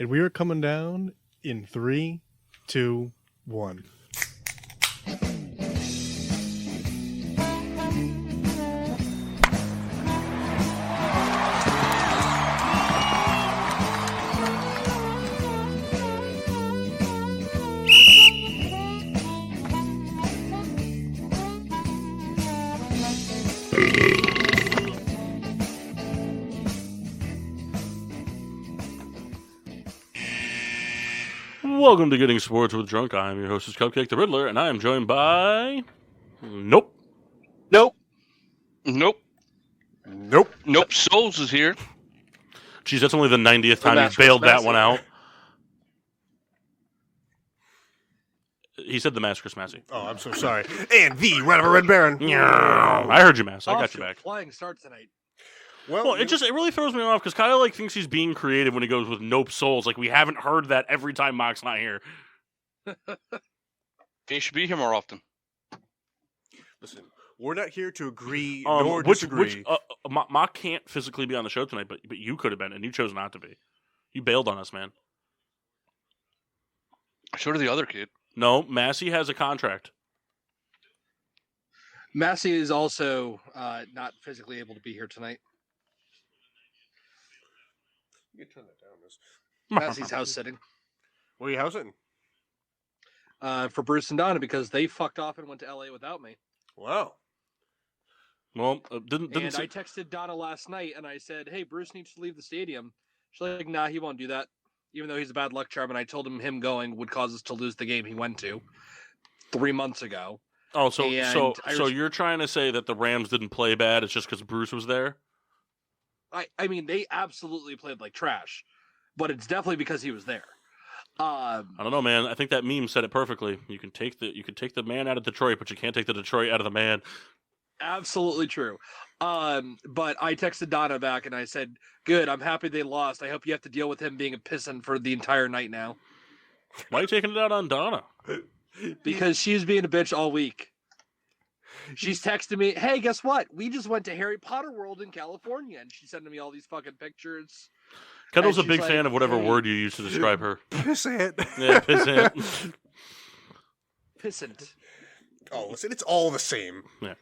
And we are coming down in 3, 2, 1. Welcome to Getting Sports with Drunk. I am your host, Cupcake the Riddler, and I am joined by... Nope. Souls is here. Geez, that's only the 90th time you bailed that one out. He said the Mass Chris Massey. Oh, I'm so sorry. And the Red Baron. I heard you, Mass. I got you back. Flying start tonight. Well, it really throws me off because Kyle thinks he's being creative when he goes with Nope Souls. Like, we haven't heard that every time Mock's not here. He should be here more often. Listen, we're not here to agree nor disagree. Mock can't physically be on the show tonight, but you could have been, and you chose not to be. You bailed on us, man. So did the other kid. No, Massey has a contract. Massey is also not physically able to be here tonight. You can turn that down, Miss. Massey's house sitting. Where are you house sitting? For Bruce and Donna because they fucked off and went to LA without me. Wow. Well, didn't I texted Donna last night and I said, "Hey, Bruce needs to leave the stadium." She's like, "Nah, he won't do that." Even though he's a bad luck charm, and I told him going would cause us to lose the game he went to 3 months ago. Oh, so you're trying to say that the Rams didn't play bad? It's just because Bruce was there? I mean, they absolutely played like trash, but it's definitely because he was there. I don't know, man. I think that meme said it perfectly. You can take the man out of Detroit, but you can't take the Detroit out of the man. Absolutely true. But I texted Donna back and I said, "Good. I'm happy they lost. I hope you have to deal with him being a pissant for the entire night now." Why are you taking it out on Donna? Because she's being a bitch all week. She's texting me, "Hey, guess what? We just went to Harry Potter World in California," and she's sending me all these fucking pictures. Kendall's a big fan of whatever word you use to describe her. Pissant. Yeah, pissant. Pissant. Oh, listen, it's all the same. Yeah.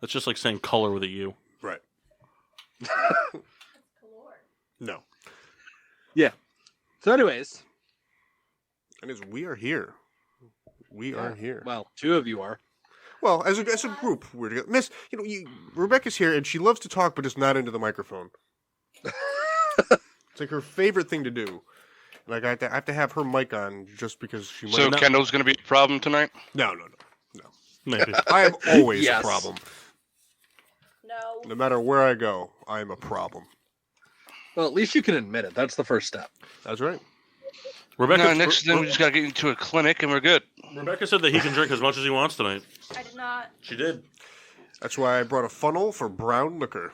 That's just like saying color with a U. Right. No. Yeah. So anyways. We are here. We are here. Well, 2 of you are. Well, as a group, we're together. Miss, Rebecca's here, and she loves to talk, but just not into the microphone. It's like her favorite thing to do. Like, I have to have her mic on just because she might So Kendall's going to be a problem tonight? No. Maybe. I am always Yes. a problem. No. No matter where I go, I am a problem. Well, at least you can admit it. That's the first step. That's right. Rebecca, Next thing we just got to get into a clinic and we're good. Rebecca said that he can drink as much as he wants tonight. I did not. She did. That's why I brought a funnel for brown liquor.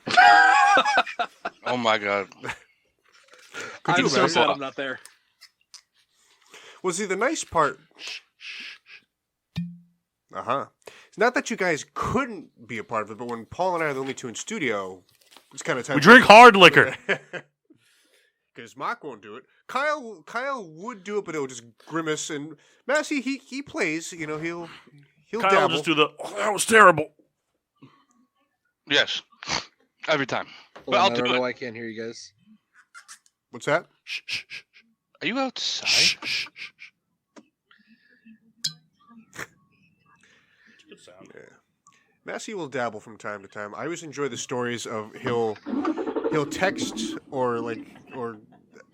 Oh my god. I'm so sad I'm not there. Well, see, the nice part... It's not that you guys couldn't be a part of it, but when Paul and I are the only 2 in studio, it's kind of time. We drink hard liquor. Because Mock won't do it. Kyle would do it, but he'll just grimace. And Massey, he plays. He'll Kyle dabble. will just do that was terrible. Yes. Every time. But I I'll don't do know it. why I can't hear you guys. What's that? Shh. Are you outside? Shh. Good sound. Yeah. Massey will dabble from time to time. I always enjoy the stories of he'll text or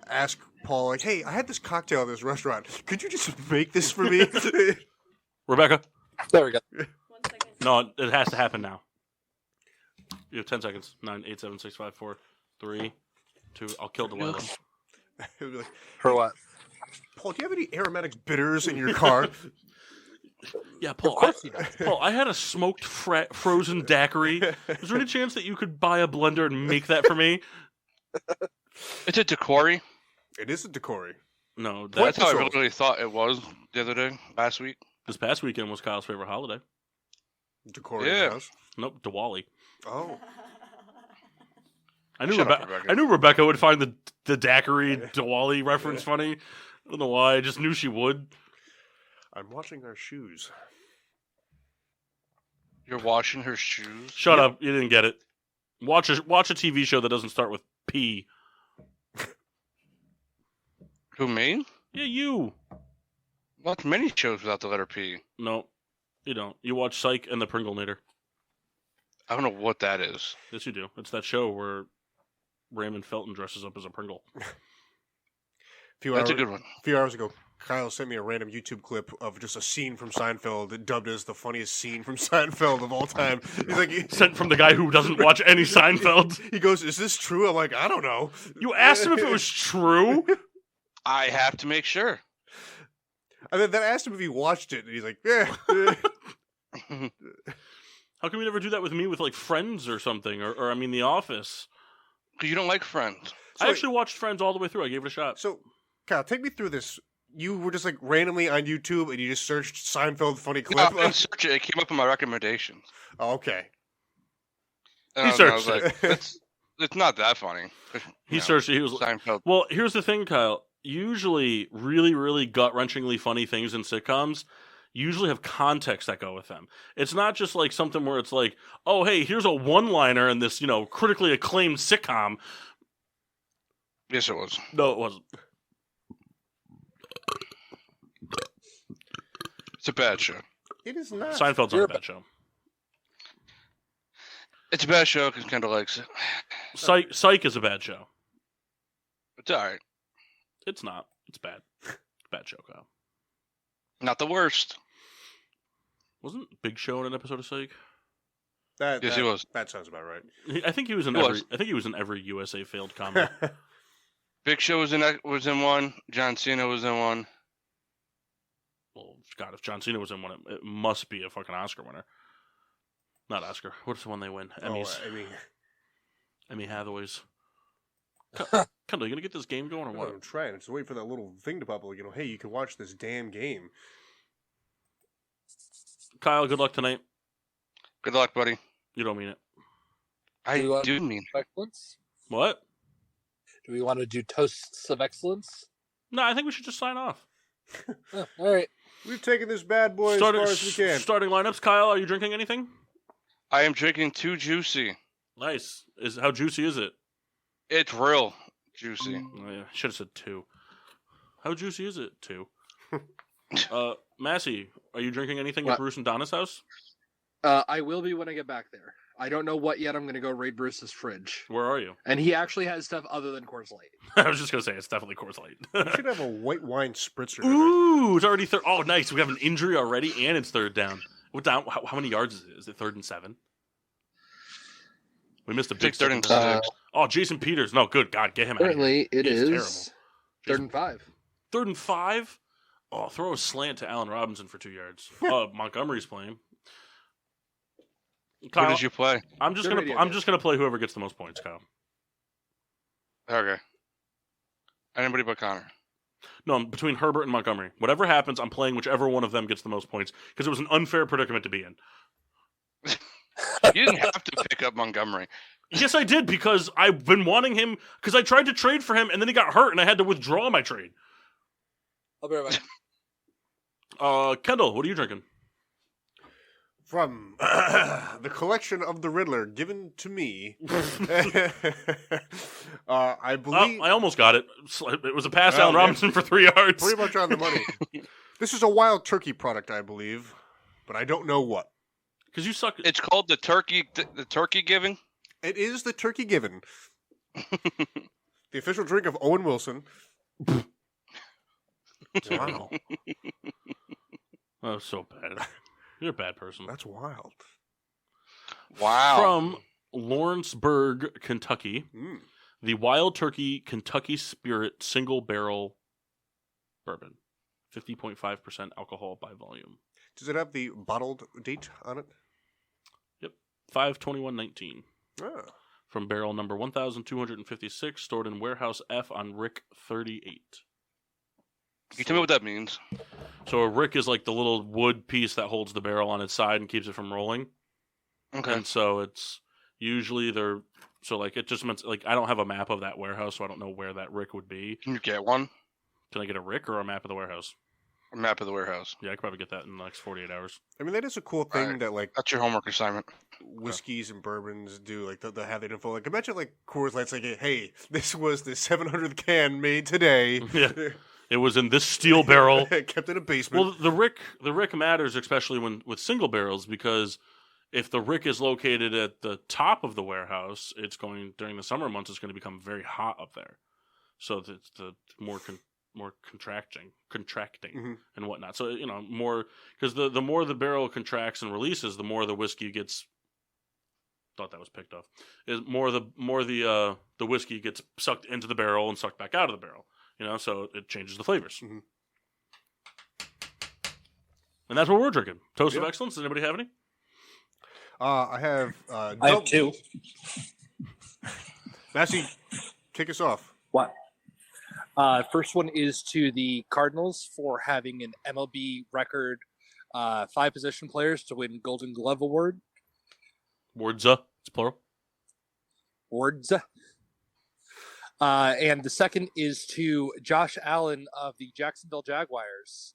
ask Paul like, "Hey, I had this cocktail at this restaurant. Could you just make this for me?" Rebecca? There we go. 1 second. No, it has to happen now. You have 10 seconds. 9, 8, 7, 6, 5, 4, 3, 2. I'll kill Delilah. He'll be like, For what? "Paul, do you have any aromatics bitters in your car?" Yeah, Paul. Paul, I had a smoked frozen daiquiri. Is there any chance that you could buy a blender and make that for me? It's a Decory. It is a Decory. No, That's how I Controls. really thought it was the other day, last week. this past weekend was Kyle's favorite holiday. Decory Yeah. house. Nope, Diwali. Oh. I knew Shut up, Rebecca. Rebecca. I knew Rebecca would find the daiquiri Diwali reference funny. I don't know why. I just knew she would. I'm washing our shoes. You're washing her shoes. Shut Yep. up. You didn't get it. Watch a TV show that doesn't start with P. Who, me? Yeah, you. Watch many shows without the letter P. No, you don't. You watch Psych and the Pringlenator. I don't know what that is. Yes, you do. It's that show where Raymond Felton dresses up as a Pringle. That's a good one. A few hours ago, Kyle sent me a random YouTube clip of just a scene from Seinfeld, dubbed as the funniest scene from Seinfeld of all time. He's like, Sent from the guy who doesn't watch any Seinfeld. he goes, "Is this true?" I'm like, "I don't know." You asked him if it was true. I have to make sure. And then I asked him if he watched it, and he's like, "Yeah." How come you never do that with me with like Friends or something? Or I mean, The Office. Because you don't like Friends. So I wait- actually watched Friends all the way through. I gave it a shot. So, Kyle, take me through this. You were just like randomly on YouTube, and you just searched Seinfeld funny No, clip. I didn't search it. It came up in my recommendations. Oh, okay. And He I searched was like, it's not that funny. He searched it. He was Seinfeld. well. Here's the thing, Kyle. Usually, really, really gut-wrenchingly funny things in sitcoms usually have context that go with them. It's not just like something where it's like, oh, hey, here's a one-liner in this, critically acclaimed sitcom. Yes, it was. No, it wasn't. It's a bad show. It is not. Seinfeld's not a bad show. It's a bad show because Kendall likes it. Psych is a bad show. It's all right. It's not. It's bad. It's a bad show, Kyle. Not the worst. Wasn't Big Show in an episode of Psych? Yes, he was. That sounds about right. I think he was in He every. was. I think he was in every USA failed comedy. Big Show was in one. John Cena was in one. Well, God, if John Cena was in one, it must be a fucking Oscar winner. Not Oscar. What's the one they win? Emmys. Oh, I mean, Emmy Hathaway's. Kendall, you gonna get this game going or well, what? I'm trying. Just wait for that little thing to pop up. Hey, you can watch this damn game. Kyle, good luck tonight. Good luck, buddy. You don't mean it. I Do you want- do mean. Excellence? What? Do we want to do toasts of excellence? No, I think we should just sign off. Oh, all right. We've taken this bad boy as far as we can. Starting lineups. Kyle, are you drinking anything? I am drinking Too Juicy. Nice. How juicy is it? It's real juicy. Oh, yeah, should have said 2. How juicy is it? 2. Massey, are you drinking anything at What? Bruce and Donna's house? I will be when I get back there. I don't know what yet. I'm going to go raid Bruce's fridge. Where are you? And he actually has stuff other than Coors Light. I was just gonna say it's definitely Coors We Light. should have a white wine spritzer. tonight. Ooh, it's already third. Oh, nice. We have an injury already, and it's third down. What down? How many yards is it? Is it 3rd and 7? We missed a big Take 3rd and second. 6. Oh, Jason Peters. No, good God, get him out. Of here. Currently, it He's is terrible. 3rd and 5. 3rd and 5. Oh, throw a slant to Allen Robinson for 2 yards. Montgomery's playing. Who Kyle, did you play? I'm just Good gonna radio, I'm guys. just gonna play whoever gets the most points, Kyle. Okay. Anybody but Connor. No, between Herbert and Montgomery. Whatever happens, I'm playing whichever one of them gets the most points because it was an unfair predicament to be in. You didn't have to pick up Montgomery. Yes, I did because I've been wanting him because I tried to trade for him and then he got hurt and I had to withdraw my trade. I'll be right back. Kendall, what are you drinking? From the collection of the Riddler given to me. I believe I almost got it. It was a pass, Oh, Allen yeah. Robinson for 3 yards. pretty much on the money. This is a wild turkey product, I believe, but I don't know what. Because you suck. It's called the turkey giving. It is the turkey given. The official drink of Owen Wilson. Wow, Oh, so bad. You're a bad person. that's wild. Wow. From Lawrenceburg, Kentucky, Mm. the Wild Turkey Kentucky Spirit Single Barrel Bourbon. 50.5% alcohol by volume. Does it have the bottled date on it? 5/21/19. Ah. From barrel number 1256, stored in warehouse F on Rick 38. Can you tell me what that means? So a rick is like the little wood piece that holds the barrel on its side and keeps it from rolling. Okay. And so it's Usually they're so like it just means like I don't have a map of that warehouse, so I don't know where that Rick would be. Can you get one? Can I get a Rick or a map of the warehouse? A map of the warehouse. Yeah, I could probably get that in the next 48 hours. I mean, that is a cool thing Alright. that like That's your homework assignment. whiskeys and bourbons do. Like they'll have that info. Like imagine like Coors Light's like, hey, this was the 700th can made today. Yeah. It was in this steel barrel. Kept in a basement. Well, the Rick matters, especially when with single barrels, because if the Rick is located at the top of the warehouse, it's going during the summer months. It's going to become very hot up there, so the more contracting and whatnot. So more because the more the barrel contracts and releases, the more the whiskey gets. Thought that was picked up. Is more the whiskey gets sucked into the barrel and sucked back out of the barrel. So it changes the flavors. Mhm. And that's what we're drinking. Toast of Yep. Excellence. Does anybody have any? I have. I have two. Massey, kick us off. What? First one is to the Cardinals for having an MLB record 5 position players to win Golden Glove Award. Wordza. It's plural. Awards. And the second is to Josh Allen of the Jacksonville Jaguars,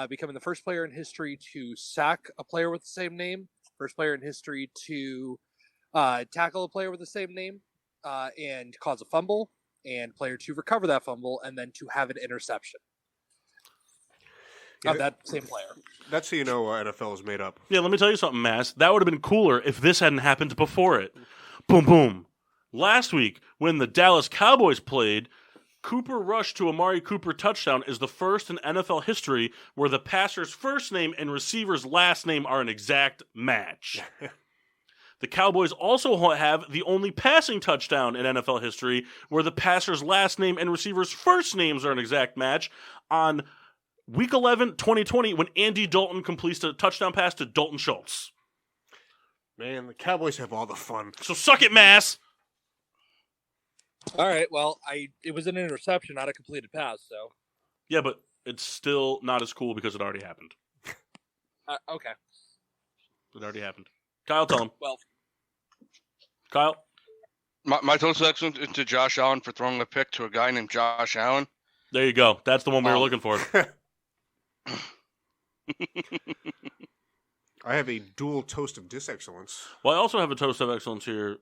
becoming the first player in history to sack a player with the same name, first player in history to tackle a player with the same name, and cause a fumble, and player to recover that fumble, and then to have an interception of that same player. That's how you know NFL is made up. Yeah, let me tell you something, Mass. That would have been cooler if this hadn't happened before it. Boom, boom. Last week, when the Dallas Cowboys played, Cooper rush to Amari Cooper touchdown is the first in NFL history where the passer's first name and receiver's last name are an exact match. The Cowboys also have the only passing touchdown in NFL history where the passer's last name and receiver's first names are an exact match on Week 11, 2020, when Andy Dalton completes a touchdown pass to Dalton Schultz. Man, the Cowboys have all the fun. So suck it, Mass! All right. Well, it was an interception, not a completed pass. So Yeah, but it's still not as cool because it already happened. okay. It already happened. Kyle, tell him. Well, Kyle? My toast of excellence is to Josh Allen for throwing a pick to a guy named Josh Allen. There you go. That's the one we were looking for. I have a dual toast of disexcellence. Well, I also have a toast of excellence here.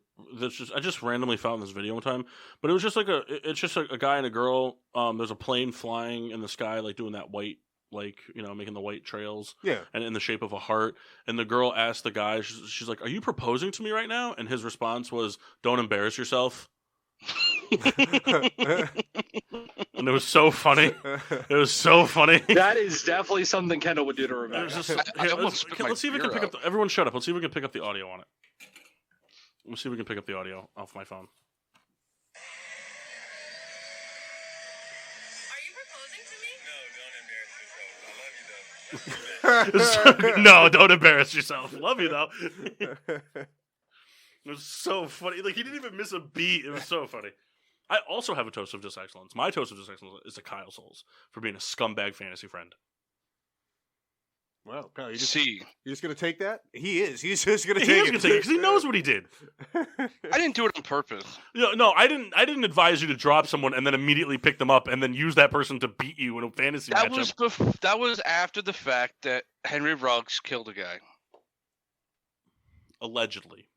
I just randomly found this video one time, but it was just like it's just a guy and a girl. There's a plane flying in the sky, like doing that white, like making the white trails. Yeah. And in the shape of a heart. And the girl asked the guy, she's like, "Are you proposing to me right now?" And his response was, "Don't embarrass yourself." And it was so funny. It was so funny. That is definitely something Kendall would do to It Rebecca. was just, I here, almost spit my let's see if we can beer pick up. out. Everyone, shut up. Let's see if we can pick up the audio on it. Let's see if we can pick up the audio off my phone. Are you proposing to me? No, don't embarrass yourself. Love you though. It was so funny. Like he didn't even miss a beat. It was so funny. I also have a toast of disexcellence. My toast of disexcellence is to Kyle Souls for being a scumbag fantasy friend. Wow, Kyle, you're just gonna take that? He is. He's just gonna He take is it gonna take it because he knows what he did. I didn't do it on purpose. No, I didn't advise you to drop someone and then immediately pick them up and then use that person to beat you in a fantasy matchup. That was after the fact that Henry Ruggs killed a guy. Allegedly.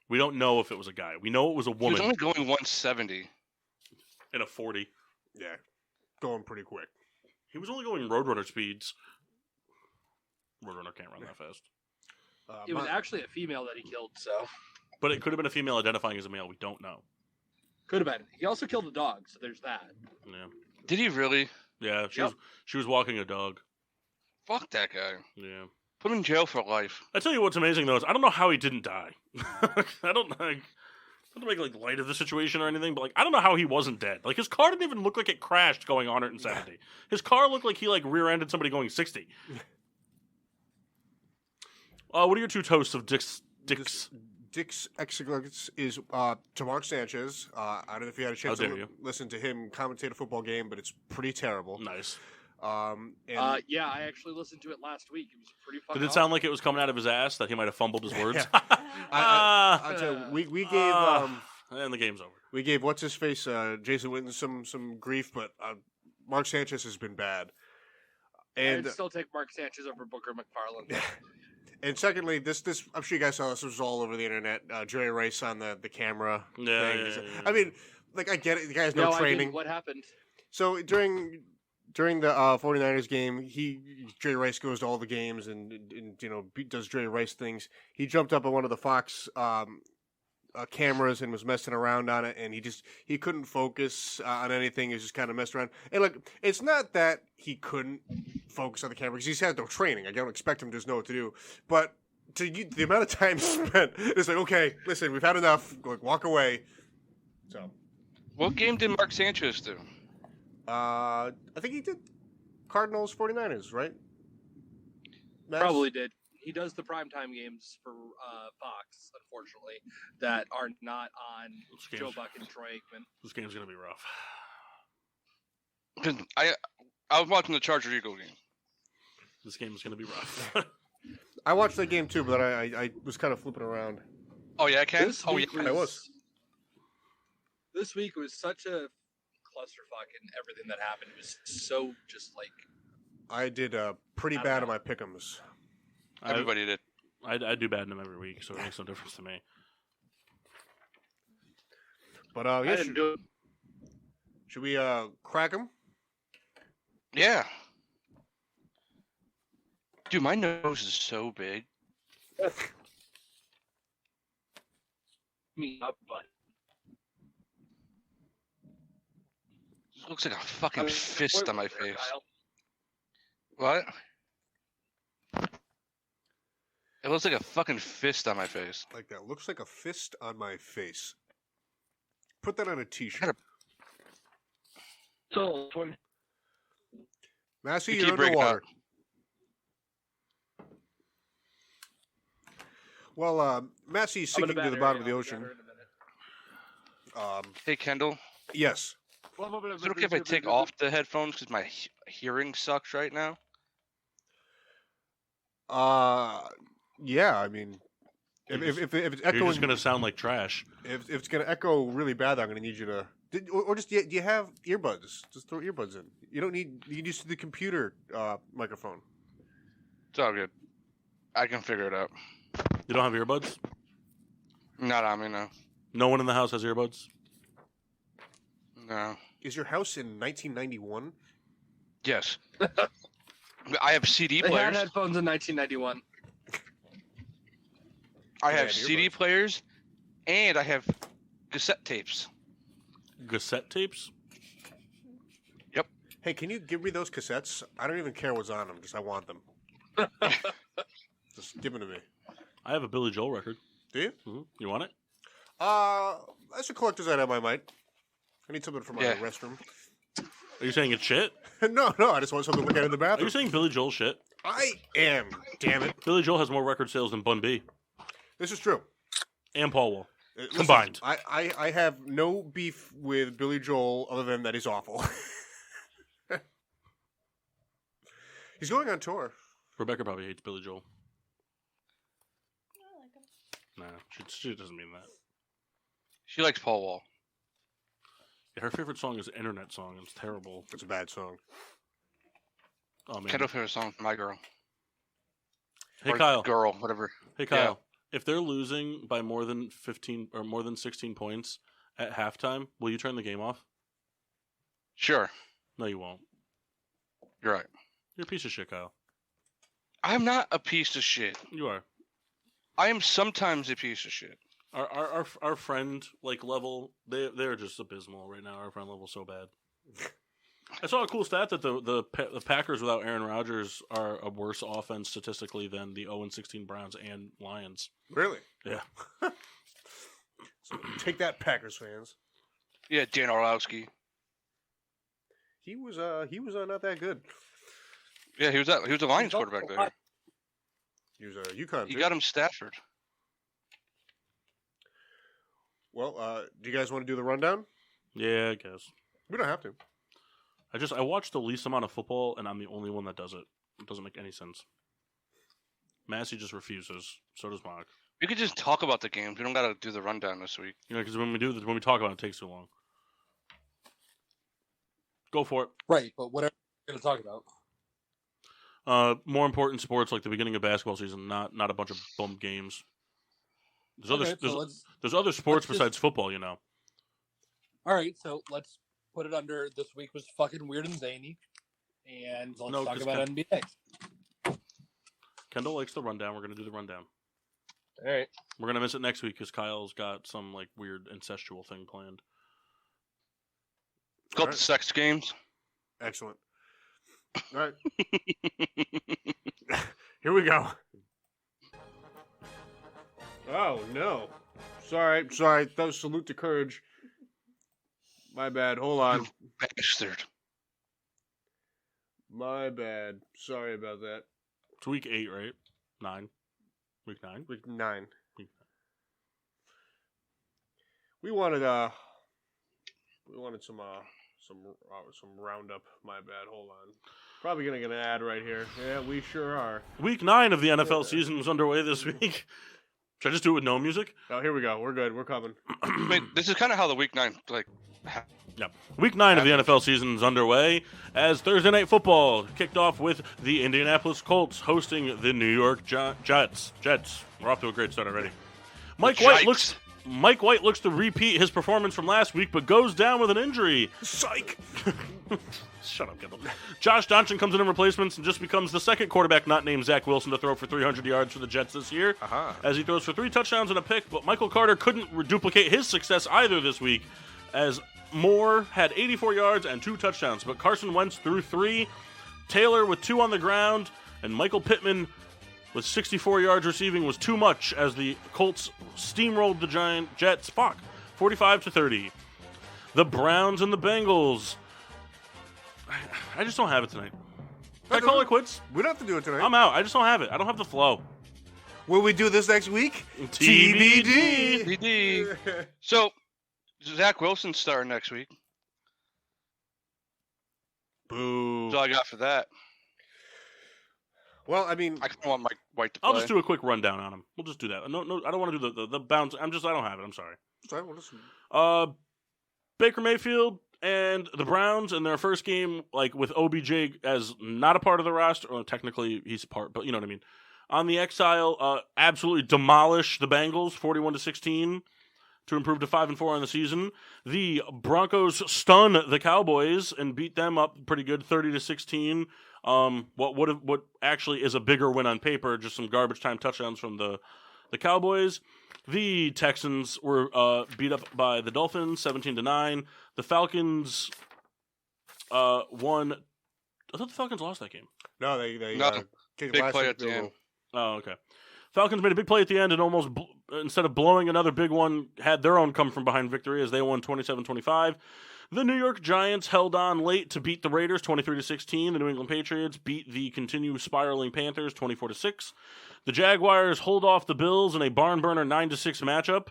We don't know if it was a guy. We know it was a He was woman only going 170. in a 40. Yeah, going pretty quick. He was only going Roadrunner speeds. Roadrunner can't run that fast. It was actually a female that he killed, so But it could have been a female identifying as a male. We don't know. could have been. He also killed a dog, so there's that. Yeah. Did he really? Yeah, Yep. she was walking a dog. Fuck that guy. Yeah. Put him in jail for life. I tell you what's amazing though is I don't know how he didn't die. I don't like not to make like light of the situation or anything, but like I don't know how he wasn't dead. Like his car didn't even look like it crashed going 170. His car looked like he like rear-ended somebody going 60. What are your two toasts of Dick's? Dick's excellence is to Mark Sanchez. I don't know if you had a chance How to dare you. listen to him commentate a football game, but it's pretty terrible. Nice. And Yeah, I actually listened to it last week. It was pretty fun. Did it sound like it was coming out of his ass that he might have fumbled his words? Yeah. I'll tell you, we gave and the game's over. we gave what's his face Jason Witten some grief, but Mark Sanchez has been bad. And I'd still take Mark Sanchez over Booker McFarland. and secondly, this I'm sure you guys saw this was all over the internet. Jerry Rice on the camera Yeah, thing. yeah. I mean, like I get it. The guy has no I training. didn't. What happened? So during the 49ers game, Jerry Rice goes to all the games and does Jerry Rice things. He jumped up on one of the Fox cameras and was messing around on it, and he couldn't focus on anything. He was just kind of messing around. And look, it's not that he couldn't focus on the camera because he's had no training. I don't expect him to just know what to do, but the amount of time spent, it's like, okay, listen, we've had enough. Like, walk away. So, What game did Mark Sanchez do? I think he did Cardinals 49ers, right? Max? Probably did. He does the primetime games for Fox, unfortunately, that are not on Joe Buck and Troy Aikman. This game's gonna be rough. 'Cause I was watching the Charger Eagle game. This game is gonna be rough. I watched that game too, but I was kind of flipping around. Oh yeah, Ken. This Oh yeah. week I was. This week was such a clusterfuck and everything that happened. It was so just like I did pretty I don't bad know. on my pick'ems. Everybody did. I do bad in them every week, so it makes no difference to me. But I yeah, didn't do it. should we crack them? Yeah. Dude, my nose is so big. Me up, but It looks like a fucking fist on my face. Kyle. What? It looks like a fucking fist on my face. Like that looks like a fist on my face. Put that on a T-shirt. Gotta- So, Massey, You you're keep breaking underwater. Well, Massey's sinking to the bottom of the ocean. Hey, Kendall. Yes. Is it okay if I take off the headphones because my hearing sucks right now? Yeah. I mean, if it's You're echoing, just gonna sound like trash. if it's gonna echo really bad, I'm gonna need you to, or just do you have earbuds? Just throw earbuds in. You don't need. You can use the computer microphone. It's all good. I can figure it out. You don't have earbuds? Not on me, no. No one in the house has earbuds? No. Is your house in 1991? Yes. I have CD They had players. headphones in 1991. I They have had CD earbuds. players, and I have cassette tapes. Cassette tapes? Hey, can you give me those cassettes? I don't even care what's on them. Just I want them. Just give them to me. I have a Billy Joel record. Do you? You want it? As a collector's item, I might. I need something for my Yeah. restroom. Are you saying it's shit? No, I just want something to look at in the Are bathroom. you saying Billy Joel shit? I am. Damn it. Billy Joel has more record sales than Bun B This is true. and Paul Wall. Listen, Combined. I have no beef with Billy Joel other than that he's awful. He's going on tour. Rebecca probably hates Billy Joel. I like him. Nah, she doesn't mean that. She likes Paul Wall. Yeah, her favorite song is Internet Song. It's terrible. It's a bad song. Oh man. Kendall favorite song, My Girl. Hey Or Kyle. Girl, whatever. Hey Kyle. If they're losing by more than 15 or more than 16 points at halftime, will you turn the game off? Sure. No, you won't. You're right. You're a piece of shit, Kyle. I'm not a piece of shit. You are. I am sometimes a piece of shit. Our friend level they're just abysmal right now. Our friend level's so bad. I saw a cool stat that the Packers without Aaron Rodgers are a worse offense statistically than the 0-16 Browns and Lions. Really? Yeah. So take that, Packers fans. Yeah, Dan Orlowski. He was not that good. Yeah, he was a Lions quarterback there. He was a UConn. He too. got him Stafford. Well, do you guys want to do the rundown? Yeah, I guess. We don't have to. I watch the least amount of football, and I'm the only one that does it. It doesn't make any sense. Massey just refuses. So does Mock. We could just talk about the games. We don't got to do the rundown this week. You know, because when we talk about it, it takes too long. Go for it. Right, but whatever we're going to talk about. More important sports like the beginning of basketball season, not a bunch of bum games. There's other sports besides football, you know. All right, so let's put it under this week was fucking weird and zany, and let's talk about NBA. Kendall likes the rundown. We're gonna do the rundown. All right, we're gonna miss it next week because Kyle's got some like weird incestual thing planned. It's called the sex games. Excellent. All right. Here we go. Oh, no. Sorry. That was salute to courage. My bad. Hold on. Bastard. My bad. Sorry about that. It's week 8, right? 9. Week 9? Week 9. Week 9. We wanted some roundup. My bad. Hold on. Probably gonna get an ad right here. Yeah, we sure are. Week 9 of the NFL season was underway this week. Should I just do it with no music? Oh, here we go. We're good. We're coming. Wait, this is kind of how the week 9 Yeah. Week 9 of the NFL season is underway as Thursday Night Football kicked off with the Indianapolis Colts hosting the New York Jets. We're off to a great start already. Mike White looks to repeat his performance from last week, but goes down with an injury. Psych! Shut up, Kendall. Josh Johnson comes in replacements and just becomes the second quarterback not named Zach Wilson to throw for 300 yards for the Jets this year, as he throws for 3 touchdowns and a pick, but Michael Carter couldn't duplicate his success either this week, as Moore had 84 yards and 2 touchdowns, but Carson Wentz threw 3, Taylor with 2 on the ground, and Michael Pittman with 64 yards receiving was too much as the Colts steamrolled the Jets 45-30. The Browns and the Bengals. I just don't have it tonight. Can I call it quits? We don't have to do it tonight. I'm out. I just don't have it. I don't have the flow. Will we do this next week? TBD. So, Zach Wilson's starting next week. Boo. That's all I got for that. Well, I mean, I kind of want Mike White to play. I'll just do a quick rundown on him. We'll just do that. No, I don't want to do the bounce. I don't have it. I'm sorry. Baker Mayfield and the Browns in their first game, like with OBJ as not a part of the roster, or technically he's a part, but you know what I mean. On the exile, absolutely demolish the Bengals, 41-16, to improve to 5-4 on the season. The Broncos stun the Cowboys and beat them up pretty good, 30-16. What actually is a bigger win on paper, just some garbage time touchdowns from the Cowboys. The Texans were beat up by the Dolphins, 17-9. The Falcons won. I thought the Falcons lost that game. No, they big play at the end. Oh, okay. Falcons made a big play at the end and almost, instead of blowing another big one, had their own come from behind victory as they won 27-25. The New York Giants held on late to beat the Raiders 23-16. The New England Patriots beat the continued spiraling Panthers 24-6. The Jaguars hold off the Bills in a barn burner 9-6 matchup.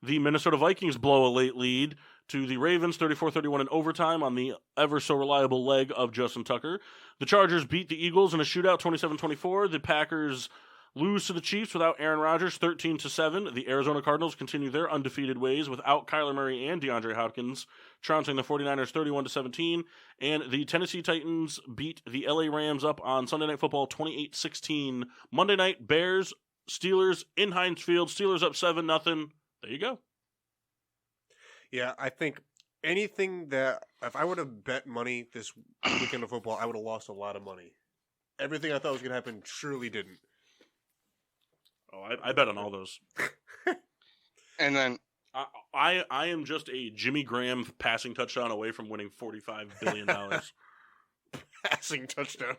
The Minnesota Vikings blow a late lead to the Ravens 34-31 in overtime on the ever so reliable leg of Justin Tucker. The Chargers beat the Eagles in a shootout 27-24. The Packers lose to the Chiefs without Aaron Rodgers 13-7. The Arizona Cardinals continue their undefeated ways without Kyler Murray and DeAndre Hopkins, trouncing the 49ers 31-17. And the Tennessee Titans beat the LA Rams up on Sunday Night Football 28-16. Monday night, Bears, Steelers in Heinz Field. Steelers up 7-0. There you go. Yeah, I think anything that, if I would have bet money this weekend of football, I would have lost a lot of money. Everything I thought was going to happen surely didn't. Oh, I bet on all those. And then I am just a Jimmy Graham passing touchdown away from winning $45 billion. Passing touchdown.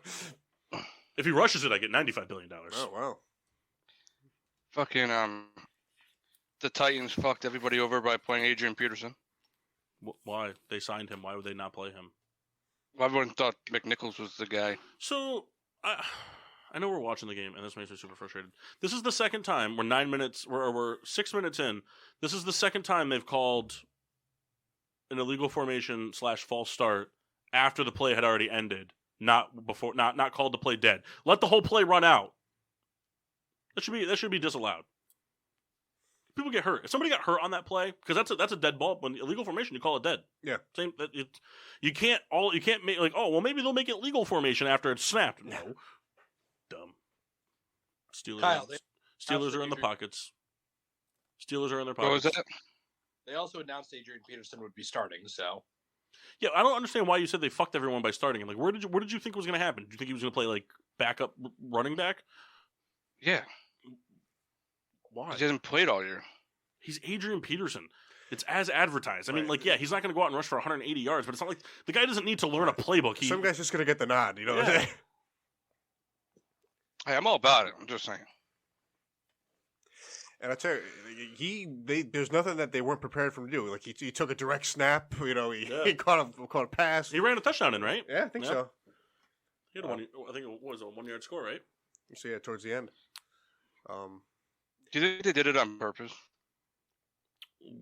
If he rushes it, I get $95 billion. Oh, wow. fucking the Titans fucked everybody over by playing Adrian Peterson. Why? They signed him. Why would they not play him? Well, everyone thought McNichols was the guy. So, I know we're watching the game, and this makes me super frustrated. This is the second time we're 6 minutes in. This is the second time they've called an illegal formation / false start after the play had already ended, not before, not called the play dead. Let the whole play run out. That should be disallowed. People get hurt. If somebody got hurt on that play, because that's a dead ball. When illegal formation, you call it dead. Yeah. Same. You can't make like, oh well, maybe they'll make it legal formation after it's snapped. No. Dumb. Steelers. Kyle, Steelers are in the pockets. Steelers are in their What was pockets. that? They also announced Adrian Peterson would be starting. So Yeah, I don't understand why you said they fucked everyone by starting him. Like, where did you think was going to happen? Did you think he was going to play like backup running back? Yeah. Why? He hasn't played all year. He's Adrian Peterson. It's as advertised. I mean, like, yeah, he's not going to go out and rush for 180 yards, but it's not like the guy doesn't need to learn a playbook. Some guy's just gonna get the nod, you know. Yeah. Hey, I'm all about it. I'm just saying. And I tell you, there's nothing that they weren't prepared for him to do. Like he took a direct snap, you know. He caught a pass. He ran a touchdown in, right? Yeah, I think so. He had I think it was a 1 yard score, right? You see it towards the end. Do you think they did it on purpose?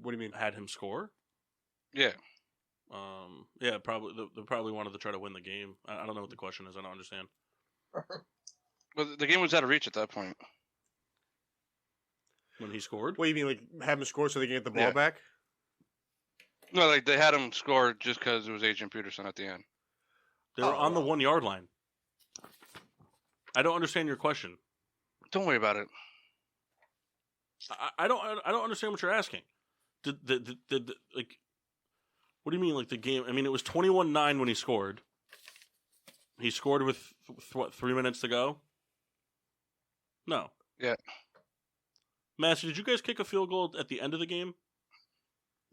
What do you mean? Had him score? Yeah. Yeah, probably. They probably wanted to try to win the game. I don't know what the question is. I don't understand. Well, the game was out of reach at that point. When he scored? What do you mean, like have him score so they can get the ball Yeah. back? No, like they had him score just because it was Adrian Peterson at the end. They were on the 1 yard line. I don't understand your question. Don't worry about it. I don't understand what you're asking. Did like, what do you mean, like the game? I mean, it was 21-9 when he scored. He scored with what, 3 minutes to go? No. Yeah. Master, did you guys kick a field goal at the end of the game?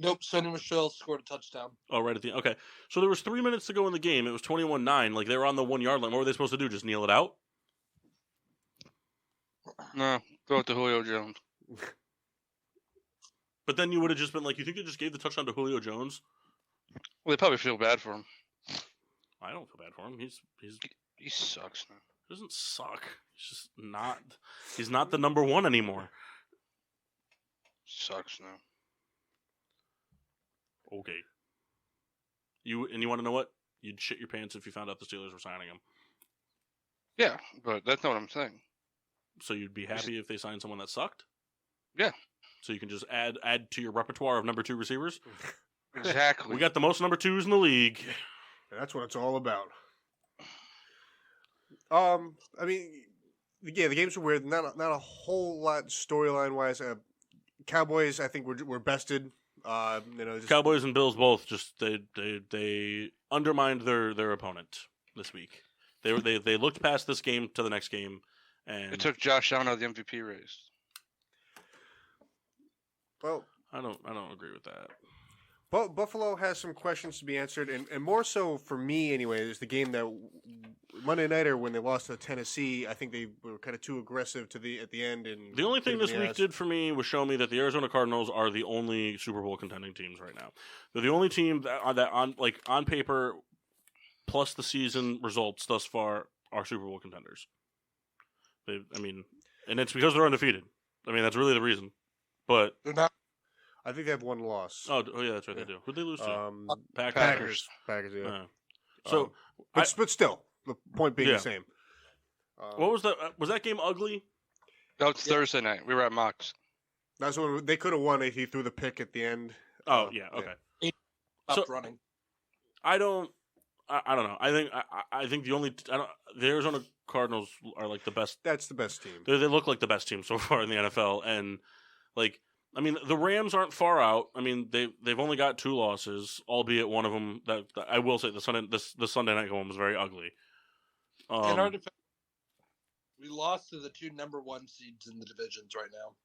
nope. Sonny Michelle scored a touchdown. Oh, right at the okay. So there was 3 minutes to go in the game. It was 21-9. Like they were on the 1 yard line. What were they supposed to do? Just kneel it out? No, throw it to Julio Jones. But then you would have just been like, you think they just gave the touchdown to Julio Jones? Well, they probably feel bad for him. I don't feel bad for him. He sucks now. He doesn't suck. He's just not. He's not the number one anymore. Sucks now. Okay. You want to know what? You'd shit your pants if you found out the Steelers were signing him. Yeah, but that's not what I'm saying. So you'd be happy if they signed someone that sucked? Yeah. So you can just add to your repertoire of number 2 receivers? Exactly. We got the most number 2s in the league. That's what it's all about. I mean, yeah, the games were weird. Not a whole lot storyline wise. Cowboys, I think, were bested. Cowboys and Bills both just they undermined their opponent this week. They looked past this game to the next game, and It took Josh Allen out of the MVP race. Well, I don't agree with that. Buffalo has some questions to be answered, and more so for me anyway. Is the game that Monday Nighter when they lost to Tennessee. I think they were kind of too aggressive at the end. And The only thing kicked this in the week ass. did for me was show me that the Arizona Cardinals are the only Super Bowl contending teams right now. They're the only team that on paper, plus the season results thus far, are Super Bowl contenders. And it's because they're undefeated. I mean, that's really the reason. But They're not. I think they have one loss. oh yeah, that's right, they do. Who'd they lose to? Packers, yeah. Yeah. So, But still, the point being Yeah. the same. what was that? Was that game ugly? That was Thursday night. We were at Mox. That's when they could have won if he threw the pick at the end. Oh yeah, okay. Up So- running. I don't know. I think the Arizona Cardinals are like the best. That's the best team. They look like the best team so far in the NFL, and like. I mean, the Rams aren't far out. I mean, they've only got 2 losses, albeit one of them that I will say the Sunday night one was very ugly. In our defense, we lost to the 2 number 1 seeds in the divisions right now,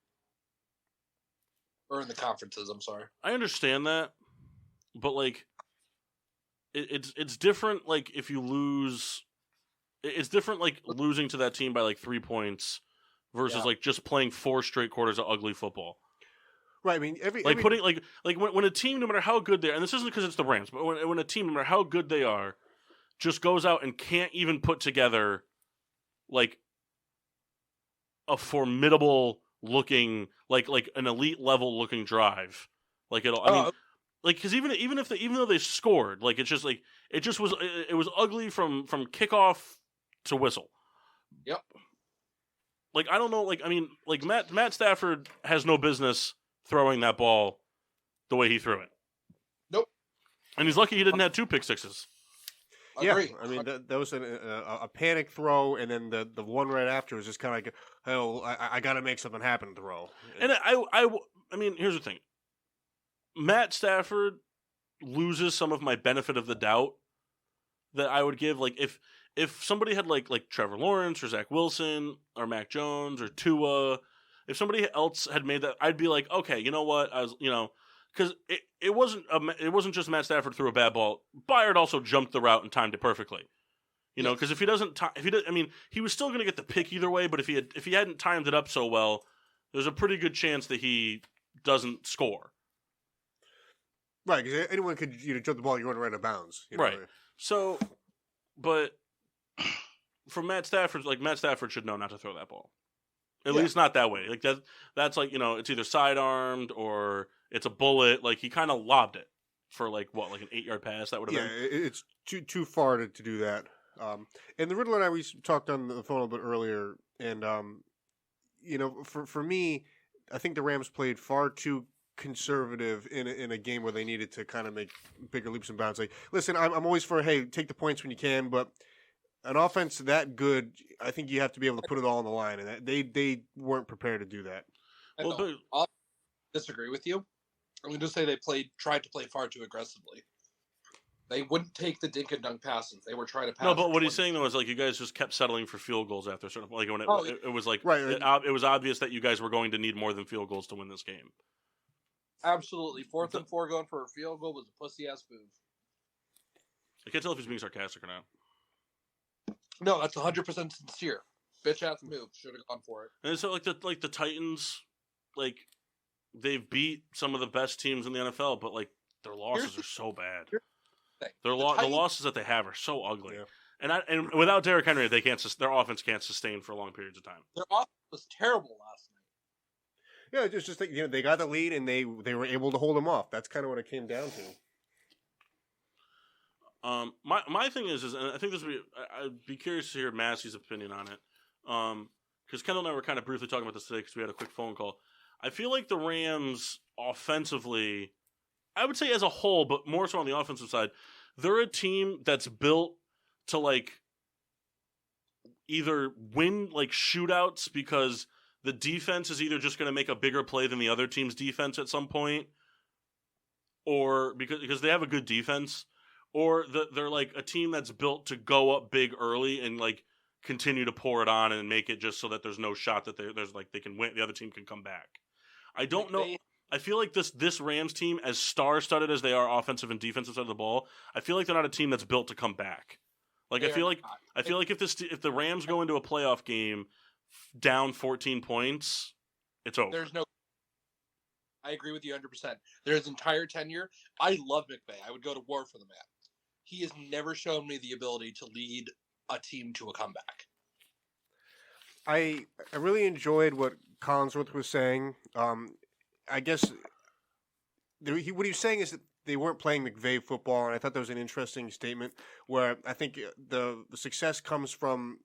or in the conferences. I'm sorry. I understand that, but like, it's different. Like if you lose, it's different. Like losing to that team by like 3 points versus Yeah. like just playing 4 straight quarters of ugly football. Right. I mean, Putting when a team, no matter how good they are, and this isn't because it's the Rams, but when a team, no matter how good they are, just goes out and can't even put together like a formidable looking, like an elite level looking drive, like it'll. I mean, like because even though they scored, like it was ugly from kickoff to whistle. Yep. Like I don't know, like I mean, like Matt Stafford has no business throwing that ball the way he threw it. Nope. And he's lucky he didn't have 2 pick sixes. Agree. Yeah, I mean that was a panic throw, and then the one right after was just kind of like, oh, I got to make something happen throw. And I mean, here's the thing: Matt Stafford loses some of my benefit of the doubt that I would give. Like if somebody had like Trevor Lawrence or Zach Wilson or Mac Jones or Tua, if somebody else had made that, I'd be like, okay, you know what? I was, because it wasn't just Matt Stafford threw a bad ball. Byard also jumped the route and timed it perfectly. Because if he doesn't, I mean, he was still going to get the pick either way. But if he hadn't timed it up so well, there's a pretty good chance that he doesn't score. Right, because anyone could jump the ball, you're going right out of bounds. Right. So, but from Matt Stafford, like Matt Stafford should know not to throw that ball. At least not that way. Like that's like it's either sidearmed or it's a bullet. Like he kind of lobbed it for like an 8-yard pass. That would have been. Yeah, it's too far to do that. And the Riddler and I, we talked on the phone a little bit earlier, and for me, I think the Rams played far too conservative in a game where they needed to kind of make bigger leaps and bounds. Like, listen, I'm always for, hey, take the points when you can, but an offense that good, I think you have to be able to put it all on the line, and they weren't prepared to do that. I'll disagree with you. I'm going to say they tried to play far too aggressively. They wouldn't take the dink and dunk passes. They were trying to pass. No, but what he's saying though is like you guys just kept settling for field goals after sort of like when it was like right. It was obvious that you guys were going to need more than field goals to win this game. Absolutely, 4th and 4 going for a field goal was a pussy ass move. I can't tell if he's being sarcastic or not. No, that's 100% sincere. Bitch ass move. Should have gone for it. And so like the Titans, like they've beat some of the best teams in the NFL, but like their losses are so bad. The losses that they have are so ugly. Yeah. And without Derrick Henry, their offense can't sustain for long periods of time. Their offense was terrible last night. Yeah, it's just like, they got the lead and they were able to hold them off. That's kind of what it came down to. My thing is, and I think I'd be curious to hear Massey's opinion on it. Because Kendall and I were kind of briefly talking about this today because we had a quick phone call. I feel like the Rams offensively, I would say as a whole, but more so on the offensive side, they're a team that's built to like either win like shootouts because the defense is either just going to make a bigger play than the other team's defense at some point, or because they have a good defense, or they're like a team that's built to go up big early and like continue to pour it on and make it just so that there's no shot that there's like they can win, the other team can come back. I don't know. I feel like this Rams team, as star-studded as they are offensive and defensive side of the ball, I feel like they're not a team that's built to come back. Like I feel like if the Rams go into a playoff game down 14 points, it's over. I agree with you 100%. His entire tenure, I love McVay. I would go to war for the man. He has never shown me the ability to lead a team to a comeback. I really enjoyed what Collinsworth was saying. I guess what he was saying is that they weren't playing McVay football, and I thought that was an interesting statement where I think the success comes from,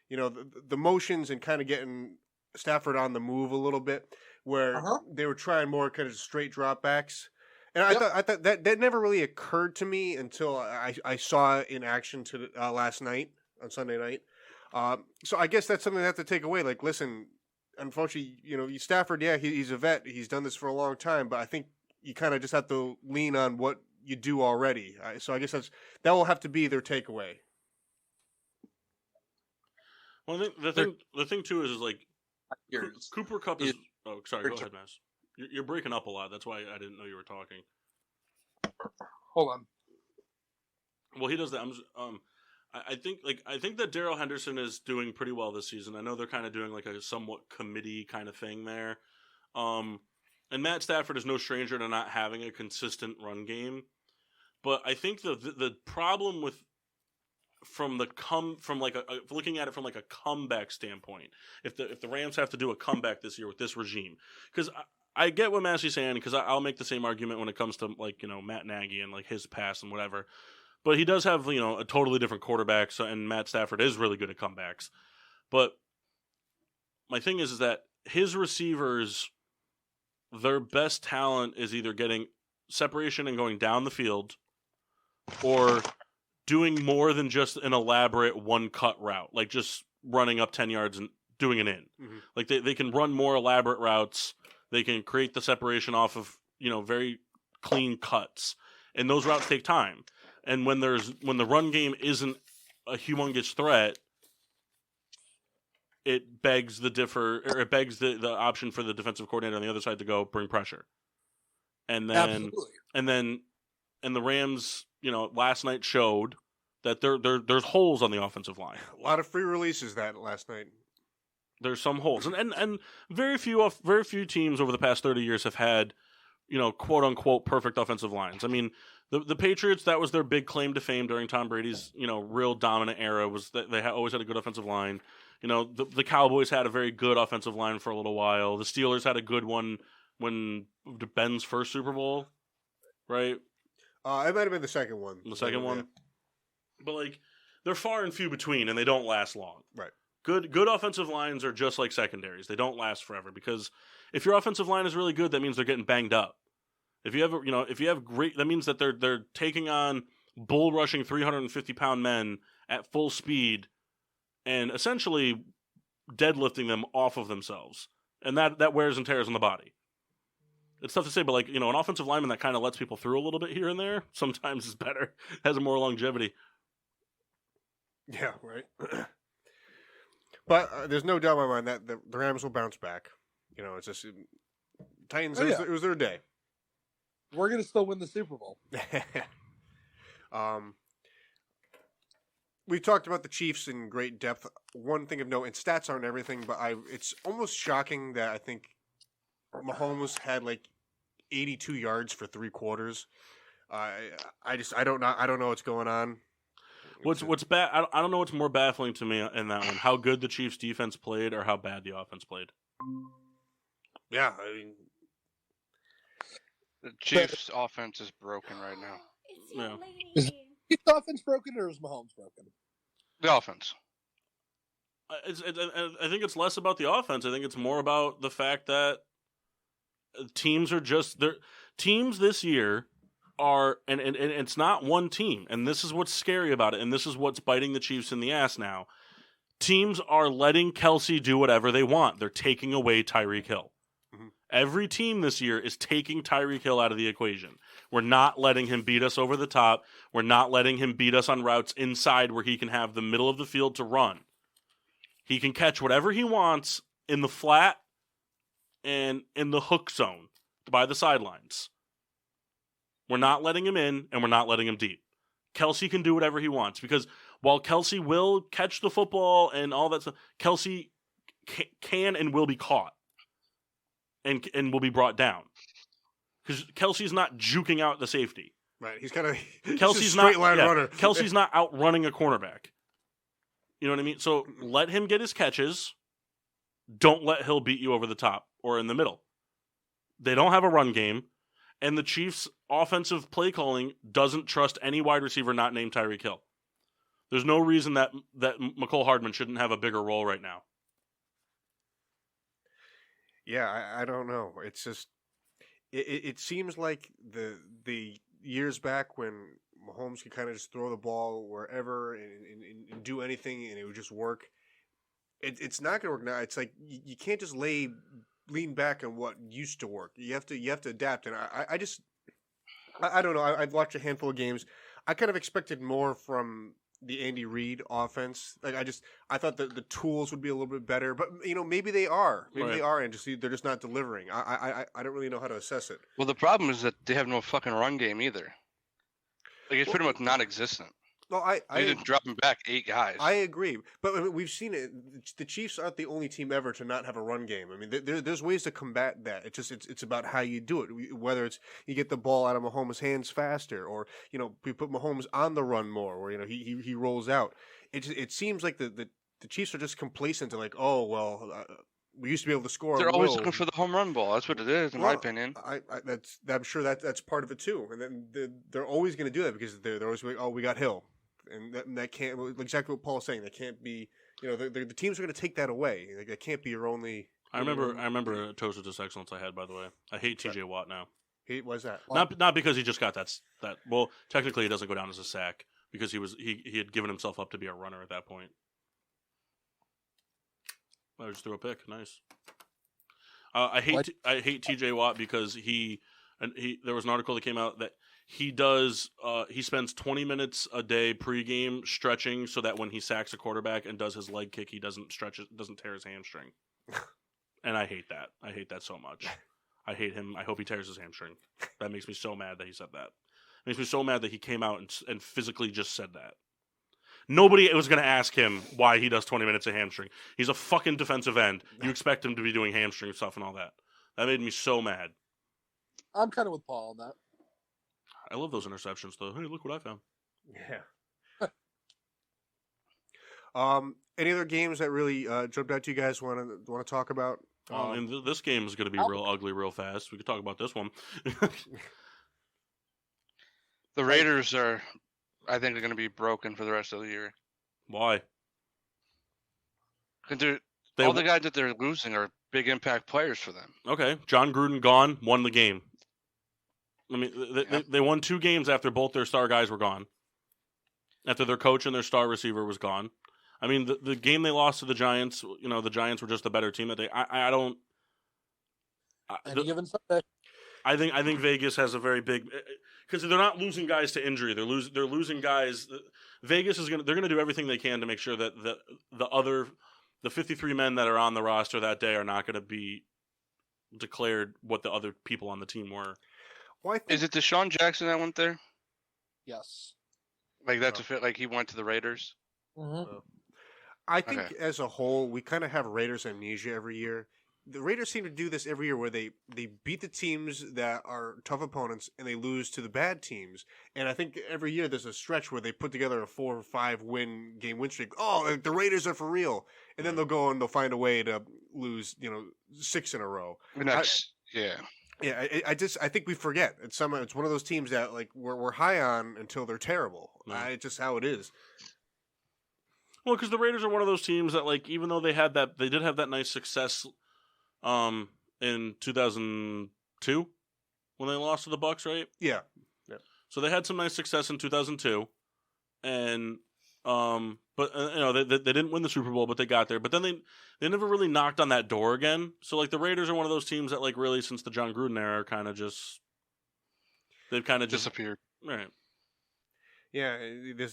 the motions and kind of getting Stafford on the move a little bit, where they were trying more kind of straight dropbacks. And I thought that never really occurred to me until I saw it in action last night on Sunday night. So I guess that's something I have to take away. Like, listen, unfortunately, Stafford, he's a vet. He's done this for a long time, but I think you kind of just have to lean on what you do already. So I guess that will have to be their takeaway. Well, I think the thing too is like Cooper Kupp is. Oh, sorry. Go ahead, Mass. You're breaking up a lot. That's why I didn't know you were talking. Hold on. Well, he does that. I think that Darrell Henderson is doing pretty well this season. I know they're kind of doing like a somewhat committee kind of thing there. And Matt Stafford is no stranger to not having a consistent run game. But I think the problem with looking at it from like a comeback standpoint, if the Rams have to do a comeback this year with this regime, because I get what Massey's saying because I'll make the same argument when it comes to like Matt Nagy and like his pass and whatever. But he does have a totally different quarterback, and Matt Stafford is really good at comebacks. But my thing is that his receivers, their best talent is either getting separation and going down the field, or doing more than just an elaborate one-cut route, like just running up 10 yards and doing an in. Mm-hmm. Like they can run more elaborate routes. They can create the separation off of very clean cuts, and those routes take time. And when the run game isn't a humongous threat, it begs the option for the defensive coordinator on the other side to go bring pressure. And then Absolutely. And the Rams, last night showed that there's holes on the offensive line. A lot of free releases that last night. There's some holes, and very few teams over the past 30 years have had, quote unquote perfect offensive lines. I mean, the Patriots, that was their big claim to fame during Tom Brady's real dominant era, was that they always had a good offensive line. The Cowboys had a very good offensive line for a little while. The Steelers had a good one when Ben's first Super Bowl, right? It might have been the second one. The second one, Yeah. but like they're far and few between, and they don't last long. Right. Good offensive lines are just like secondaries. They don't last forever because if your offensive line is really good, that means they're getting banged up. If you have great, that means that they're taking on bull rushing 350-pound men at full speed and essentially deadlifting them off of themselves, and that wears and tears on the body. It's tough to say, but like an offensive lineman that kind of lets people through a little bit here and there sometimes is better, has more longevity. Yeah, right. But there's no doubt in my mind that the Rams will bounce back. It's just Titans. Oh, yeah. It was their day. We're going to still win the Super Bowl. We talked about the Chiefs in great depth. One thing of note, and stats aren't everything, but it's almost shocking that I think Mahomes had like 82 yards for 3 quarters. I don't know what's going on. What's bad? I don't know what's more baffling to me in that one: how good the Chiefs' defense played, or how bad the offense played. Yeah, I mean, The Chiefs' offense is broken right now. It's your Yeah. lady. Is the offense broken or is Mahomes broken? The offense. I think it's less about the offense. I think it's more about the fact that teams are teams this year are, and it's not one team, and this is what's scary about it, and this is what's biting the Chiefs in the ass now. Teams are letting Kelsey do whatever they want. They're taking away Tyreek Hill. Mm-hmm. Every team this year is taking Tyreek Hill out of the equation. We're not letting him beat us over the top. We're not letting him beat us on routes inside where he can have the middle of the field to run. He can catch whatever he wants in the flat and in the hook zone by the sidelines. We're not letting him in, and we're not letting him deep. Kelsey can do whatever he wants, because while Kelsey will catch the football and all that stuff, Kelsey can and will be caught and will be brought down. Because Kelsey's not juking out the safety. right? He's kind of Kelsey's a straight not line runner. Kelsey's not outrunning a cornerback. You know what I mean? So let him get his catches. Don't let Hill beat you over the top or in the middle. They don't have a run game, and the Chiefs' offensive play calling doesn't trust any wide receiver not named Tyreek Hill. There's no reason that McCole Hardman shouldn't have a bigger role right now. Yeah, I don't know. It's just it seems like the years back when Mahomes could kind of just throw the ball wherever and do anything and it would just work. It's not going to work now. It's like you can't just lean back on what used to work. You have to adapt. And I don't know. I've watched a handful of games. I kind of expected more from the Andy Reid offense. Like I thought that the tools would be a little bit better, but maybe they are. Maybe Right. they are, and they're just not delivering. I don't really know how to assess it. Well, the problem is that they have no fucking run game either. Like, it's pretty much non-existent. No, They just dropping back 8 guys. I agree, but I mean, we've seen it. The Chiefs aren't the only team ever to not have a run game. I mean, there's ways to combat that. It's about how you do it. Whether it's you get the ball out of Mahomes' hands faster, or we put Mahomes on the run more, or he rolls out. It seems like the Chiefs are just complacent to like, oh well, we used to be able to score. They're always low. looking for the home run ball. That's what it is, in my Well, opinion. I'm sure that's part of it too. And then they're always going to do that because they're always like, oh, we got Hill, and that can't exactly what Paul's saying. That can't be. The teams are going to take that away. Like, that can't be your only. I remember a toast of excellence I had, by the way. I hate TJ Watt now. Why's that? Not because he just got that. Well, technically, it doesn't go down as a sack because he had given himself up to be a runner at that point. I just threw a pick. Nice. I hate TJ Watt because there was an article that came out that he spends 20 minutes a day pregame stretching so that when he sacks a quarterback and does his leg kick, he doesn't tear his hamstring. And I hate that. I hate that so much. I hate him. I hope he tears his hamstring. That makes me so mad that he said that. It makes me so mad that he came out and physically just said that. Nobody was going to ask him why he does 20 minutes of hamstring. He's a fucking defensive end. You expect him to be doing hamstring stuff and all that. That made me so mad. I'm kind of with Paul on that. I love those interceptions, though. Hey, look what I found. Yeah. Any other games that really jumped out to you guys want to talk about? And this game is going to be real ugly real fast. We could talk about this one. The Raiders are, I think, are going to be broken for the rest of the year. Why? Because all the guys that they're losing are big impact players for them. Okay, John Gruden gone, won the game. I mean, they won 2 games after both their star guys were gone. After their coach and their star receiver was gone. I mean, the game they lost to the Giants, the Giants were just the better team that day. Any given Sunday. I think Vegas has a very big, because they're not losing guys to injury. They're losing guys. Vegas they're gonna do everything they can to make sure that the 53 men that are on the roster that day are not going to be declared what the other people on the team were. Is it Deshaun Jackson that went there? Yes. Like that's a fit. Like he went to the Raiders. Mm-hmm. I think as a whole, we kind of have Raiders amnesia every year. The Raiders seem to do this every year where they beat the teams that are tough opponents and they lose to the bad teams. And I think every year there's a stretch where they put together a 4 or 5 win streak. Oh, the Raiders are for real. And then they'll go and they'll find a way to lose, 6 in a row. Yeah. Yeah, I think we forget. It's one of those teams that like we're high on until they're terrible. It's just how it is. Well, because the Raiders are one of those teams that, like, even though they did have that nice success, in 2002 when they lost to the Bucs, right? Yeah. So they had some nice success in 2002, and but they didn't win the Super Bowl, but they got there. But then they never really knocked on that door again. So like the Raiders are one of those teams that like really since the John Gruden era they've kind of disappeared. Right. Yeah,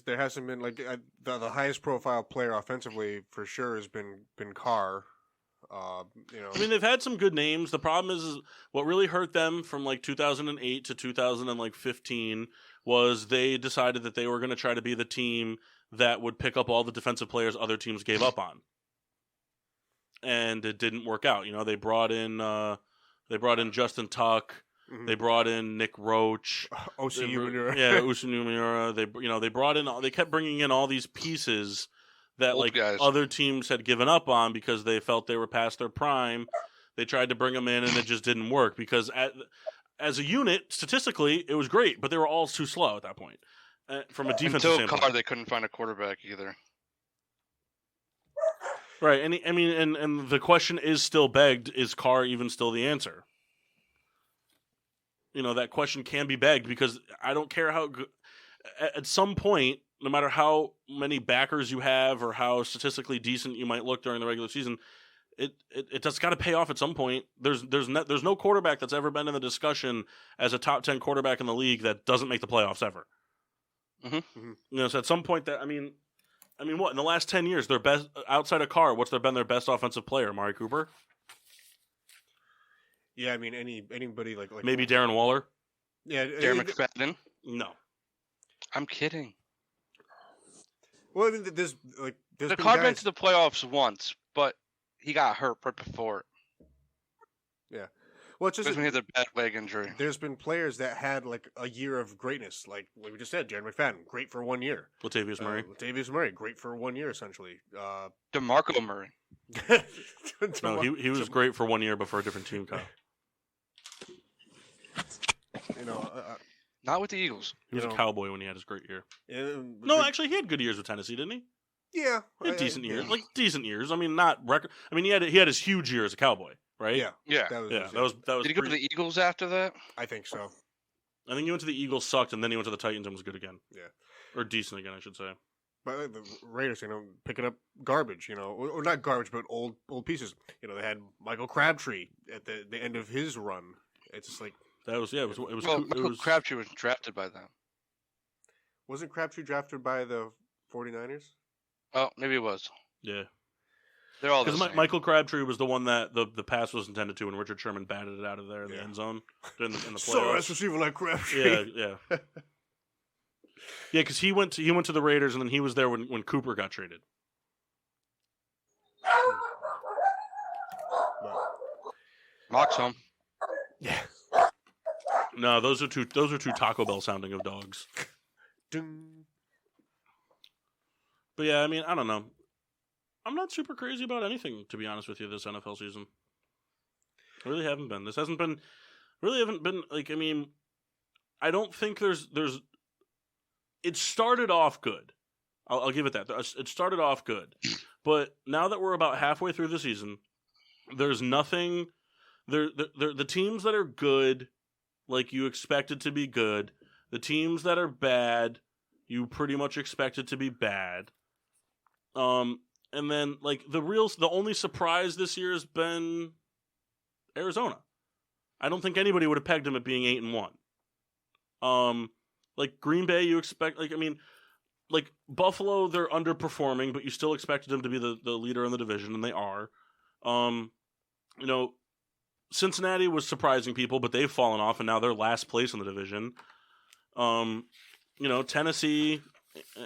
there hasn't been like the highest profile player offensively for sure has been Carr. I mean, they've had some good names. The problem is what really hurt them from like 2008 to 2015 was they decided that they were going to try to be the team that would pick up all the defensive players other teams gave up on, and it didn't work out. They brought in Justin Tuck. Mm-hmm. They brought in Nick Roach, Osi Umenyiora. Yeah, Osi Umenyiora. They kept bringing in all these pieces that old like guys. Other teams had given up on because they felt they were past their prime. They tried to bring them in and it just didn't work because as a unit, statistically, it was great, but they were all too slow at that point. From a defensive standpoint. Carr, they couldn't find a quarterback either. Right, and the question is still begged: is Carr even still the answer? That question can be begged because I don't care how. At some point, no matter how many backers you have or how statistically decent you might look during the regular season, it just got to pay off at some point. There's no quarterback that's ever been in the discussion as a top 10 quarterback in the league that doesn't make the playoffs ever. Mm-hmm. So at some point that I mean, what in the last 10 years their best outside of Carr, what's been their best offensive player? Amari Cooper. Yeah, I mean anybody like maybe Darren Waller. Yeah, Darren McFadden. No, I'm kidding. Well, I mean, there's the Carr went to the playoffs once, but he got hurt right before. Yeah. Well, it's just Especially when he has a bad leg injury. there's been players that had like a year of greatness, like we just said, Jared McFadden, great for 1 year. Latavius Murray. Latavius Murray, great for 1 year essentially. DeMarco Murray. No, he was great for 1 year, but for a different team, Kyle. You know, Not with the Eagles. He was a Cowboy when he had his great year. no, No, actually, he had good years with Tennessee, didn't he? yeah, He had decent years, like decent years. I mean, not record. I mean, he had his huge year as a Cowboy, right? yeah, Yeah. that was, that was. Did he go to the Eagles after that? I think so. I think he went to the Eagles, sucked, and then he went to the Titans and was good again. Yeah. Or decent again, I should say. But the Raiders, picking up garbage, or not garbage, but old pieces. They had Michael Crabtree at the end of his run. It's just like that was it was Well, Michael Crabtree was drafted by them. Wasn't Crabtree drafted by the 49ers? Oh, maybe it was. Yeah. They're all the Because same. Michael Crabtree was the one that the pass was intended to, and Richard Sherman batted it out of there in the end zone in the playoffs. So nice receiver like Crabtree. Yeah. Yeah, because he went to the Raiders, and then he was there when Cooper got traded. Mock's home. Yeah. No, those are two Taco Bell sounding of dogs. Ding. But yeah, I mean, I don't know. I'm not super crazy about anything, to be honest with you, this NFL season. I really haven't been. This hasn't been like, I mean, I don't think there's it started off good. I'll give it that. It started off good. But now that we're about halfway through the season, there's nothing the teams that are good, like you expected to be good. The teams that are bad, you pretty much expected to be bad. And then like the only surprise this year has been Arizona. I don't think anybody would have pegged them at being 8-1. Like Green Bay, you expect like Buffalo, they're underperforming, but you still expected them to be the leader in the division, and they are. Cincinnati was surprising people, but they've fallen off, and now they're last place in the division. Tennessee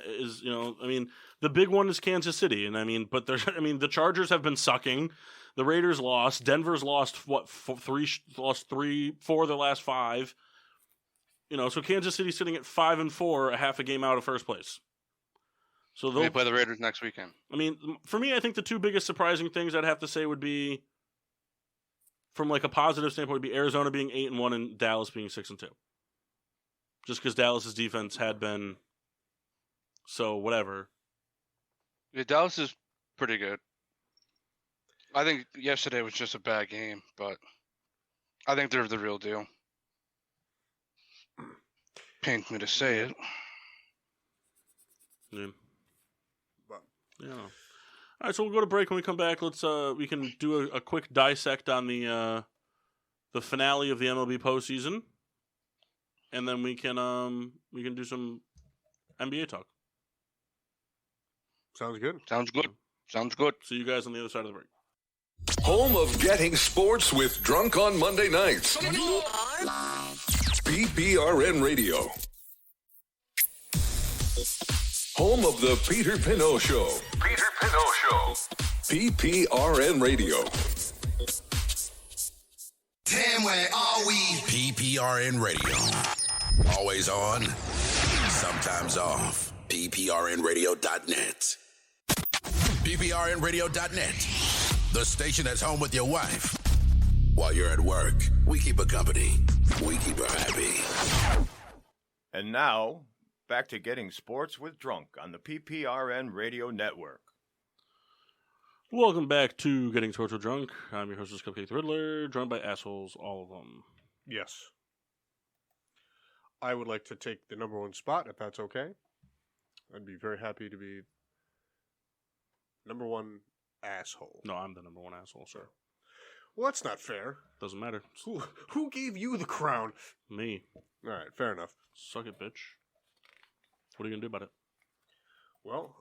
is, the big one is Kansas City, and the Chargers have been sucking. The Raiders lost. Denver's lost 4 of their last 5. So Kansas City's sitting at 5-4, a half a game out of first place. So They play the Raiders next weekend. I mean, for me, I think the two biggest surprising things I'd have to say would be, from like a positive standpoint, would be Arizona being 8-1 and Dallas being 6-2. Just because Dallas's defense had been so whatever. Yeah, Dallas is pretty good. I think yesterday was just a bad game, but I think they're the real deal. Pains me to say it. Yeah. Yeah. All right, so we'll go to break. When we come back, let's we can do a quick dissect on the finale of the MLB postseason, and then we can do some NBA talk. Sounds good. Sounds good. Sounds good. See you guys on the other side of the break. Home of getting sports with Drunk on Monday nights. PPRN Radio. Home of the Peter Pinot Show. Peter Pinot Show. PPRN Radio. Damn, where are we? PPRN Radio. Always on, sometimes off. PPRNradio.net. PPRNradio.net. The station that's home with your wife. While you're at work, we keep her company. We keep her happy. And now, back to getting sports with Drunk on the PPRN Radio Network. Welcome back to Getting Sports with Drunk. I'm your hostess, Cupcake the Riddler, joined by assholes, all of them. Yes. I would like to take the number 1 spot, if that's okay. I'd be very happy to be number 1 asshole. No, I'm the number 1 asshole, sir. Well, that's not fair. Doesn't matter. Who gave you the crown? Me. All right, fair enough. Suck it, bitch. What are you gonna do about it? Well,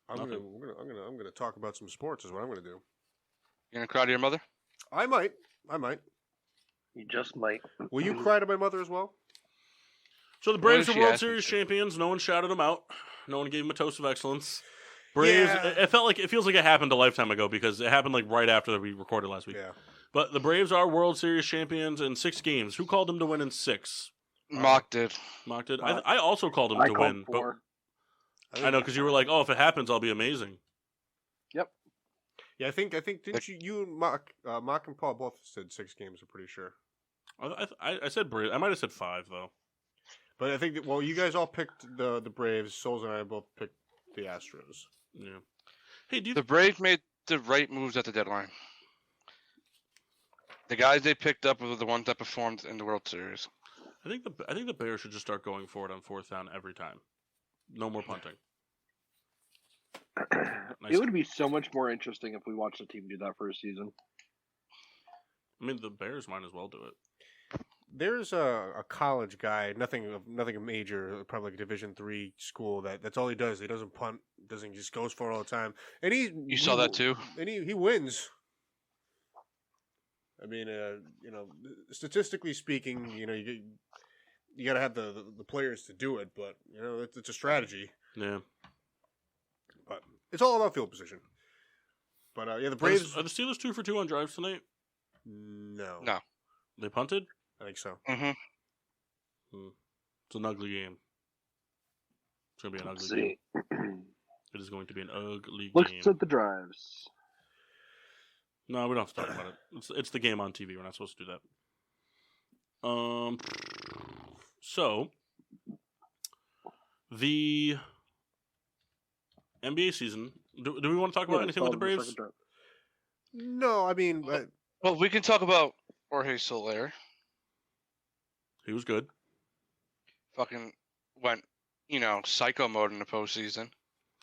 I'm gonna talk about some sports. Is what I'm gonna do. You gonna cry to your mother? I might. You just might. Will you cry to my mother as well? So the Braves What are if she World asked me Series to? champions. No one shouted them out. No one gave them a toast of excellence. Braves. Yeah. It feels like it happened a lifetime ago because it happened like right after we recorded last week. Yeah. But the Braves are World Series champions in 6 games. Who called them to win in 6? Mock did. Mock did. I also called them I to called win. 4. But I know because you were like, "Oh, if it happens, I'll be amazing." Yep. Yeah, I think didn't you and Mock and Paul both said 6 games? I'm pretty sure. I said Braves. I might have said 5 though. But I think you guys all picked the Braves. Souls and I both picked the Astros. Yeah. Hey, The Braves made the right moves at the deadline. The guys they picked up were the ones that performed in the World Series. I think the Bears should just start going for it on 4th down every time. No more punting. Nice. It would be so much more interesting if we watched a team do that for a season. I mean, the Bears might as well do it. There's a college guy, nothing major, probably like a Division III school. That's all he does. He doesn't punt. He just goes for it all the time. And You saw that too. And he wins. I mean, statistically speaking, you got to have the players to do it, but it's a strategy. Yeah. But it's all about field position. But the Braves Are the Steelers 2 for 2 on drives tonight? No. They punted? I think so. Mm-hmm. It's an ugly game. It's going to be an Let's ugly see. game. It is going to be an ugly Looks game. at the drives. No, we don't have to talk about it. It's the game on TV. We're not supposed to do that. So, the NBA season. Do we want to talk about anything with the Braves? No, I mean, Well, we can talk about Jorge Soler. He was good. Fucking went, psycho mode in the postseason.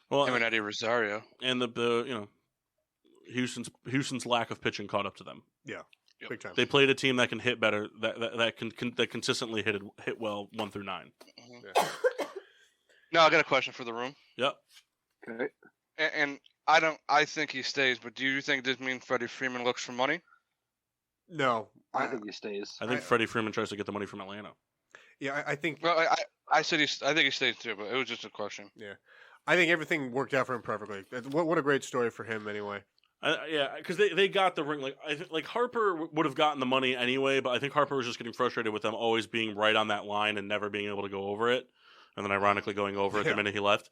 Well, Him and Eddie Rosario. and the Houston's lack of pitching caught up to them. yeah, Yep. big time. They played a team that can hit better, that consistently hit well 1 through 9. Yeah. Now I got a question for the room, Yep. Okay. and I think he stays. But do you think this means Freddie Freeman looks for money? No, I think he stays. I think Freddie Freeman tries to get the money from Atlanta. Yeah, I think. Well, I said I think he stays too, but it was just a question. Yeah, I think everything worked out for him perfectly. What a great story for him, anyway. Yeah, because they got the ring. Like Harper would have gotten the money anyway, but I think Harper was just getting frustrated with them always being right on that line and never being able to go over it, and then ironically going over it the minute he left.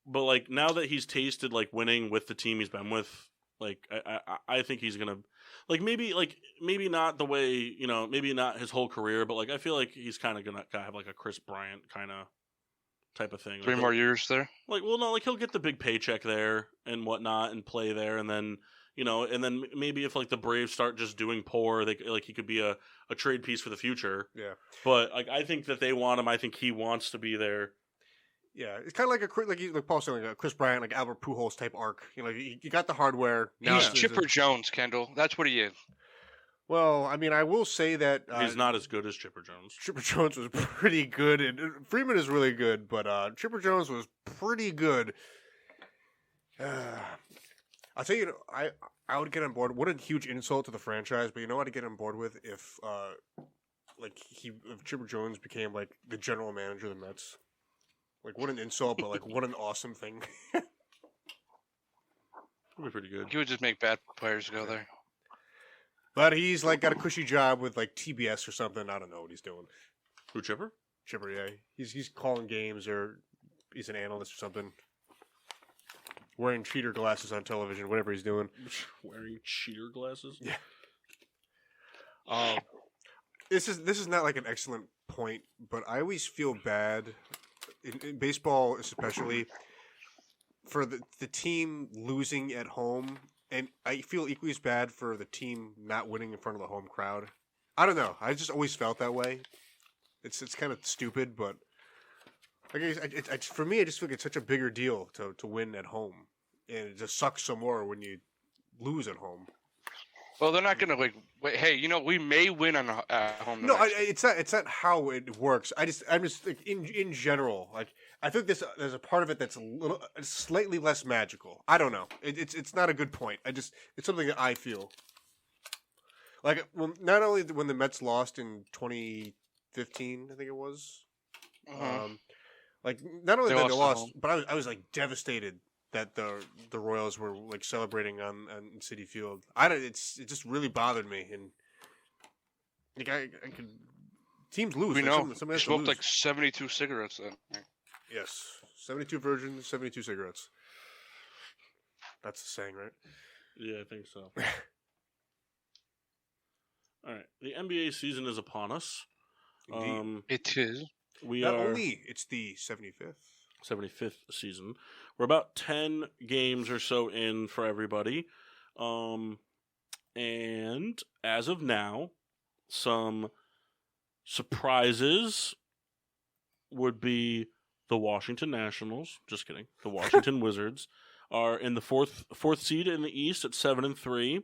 But like now that he's tasted like winning with the team he's been with, like I think he's gonna maybe not the way maybe not his whole career, but like I feel like he's kind of gonna have like a Chris Bryant kind of type of thing. 3 more years there. He'll get the big paycheck there and whatnot and play there, and then maybe if like the Braves start just doing poor, he could be a trade piece for the future. Yeah, but like I think that they want him. I think he wants to be there. Yeah, it's kind of like Paul saying, like a Chris Bryant, like Albert Pujols type arc. You got the hardware. Now He's Chipper Jones, Kendall. That's what he is. Well, I mean, I will say that he's not as good as Chipper Jones. Chipper Jones was pretty good, and Freeman is really good, but Chipper Jones was pretty good. I'll tell you, I would get on board. What a huge insult to the franchise, but you know what I'd get on board with if Chipper Jones became like the general manager of the Mets. Like, what an insult, but like, what an awesome thing. That'd be pretty good. He would just make bad players go there. But he's like got a cushy job with like TBS or something. I don't know what he's doing. Who, Chipper? Chipper, yeah. He's calling games, or he's an analyst or something. Wearing cheater glasses on television, whatever he's doing. Wearing cheater glasses? Yeah. This is not like an excellent point, but I always feel bad in baseball, especially for the team losing at home, and I feel equally as bad for the team not winning in front of the home crowd. I don't know. I just always felt that way. It's kind of stupid, but for me, I just feel like it's such a bigger deal to win at home, and it just sucks some more when you lose at home. Well, they're not gonna wait. Hey, we may win at home. No, it's not how it works. I'm just like, in general, like I think there's a part of it that's slightly less magical. I don't know. It's not a good point. It's something that I feel. Like, well, not only when the Mets lost in 2015, I think it was. Mm-hmm. Like not only They that they lost at lost, home. but I was like devastated that the Royals were like celebrating on Citi Field. It just really bothered me, and like I could teams lose. We like, know. somebody He has to smoked lose. like 72 cigarettes then. Yes, 72 virgins, 72 cigarettes. That's the saying, right? Yeah, I think so. All right, the NBA season is upon us. Indeed. It is. We Not are only it's the 75th. 75th season. We're about 10 games or so in for everybody. And as of now, some surprises would be the Washington Nationals. Just kidding. The Washington Wizards are in the fourth seed in the East at 7-3.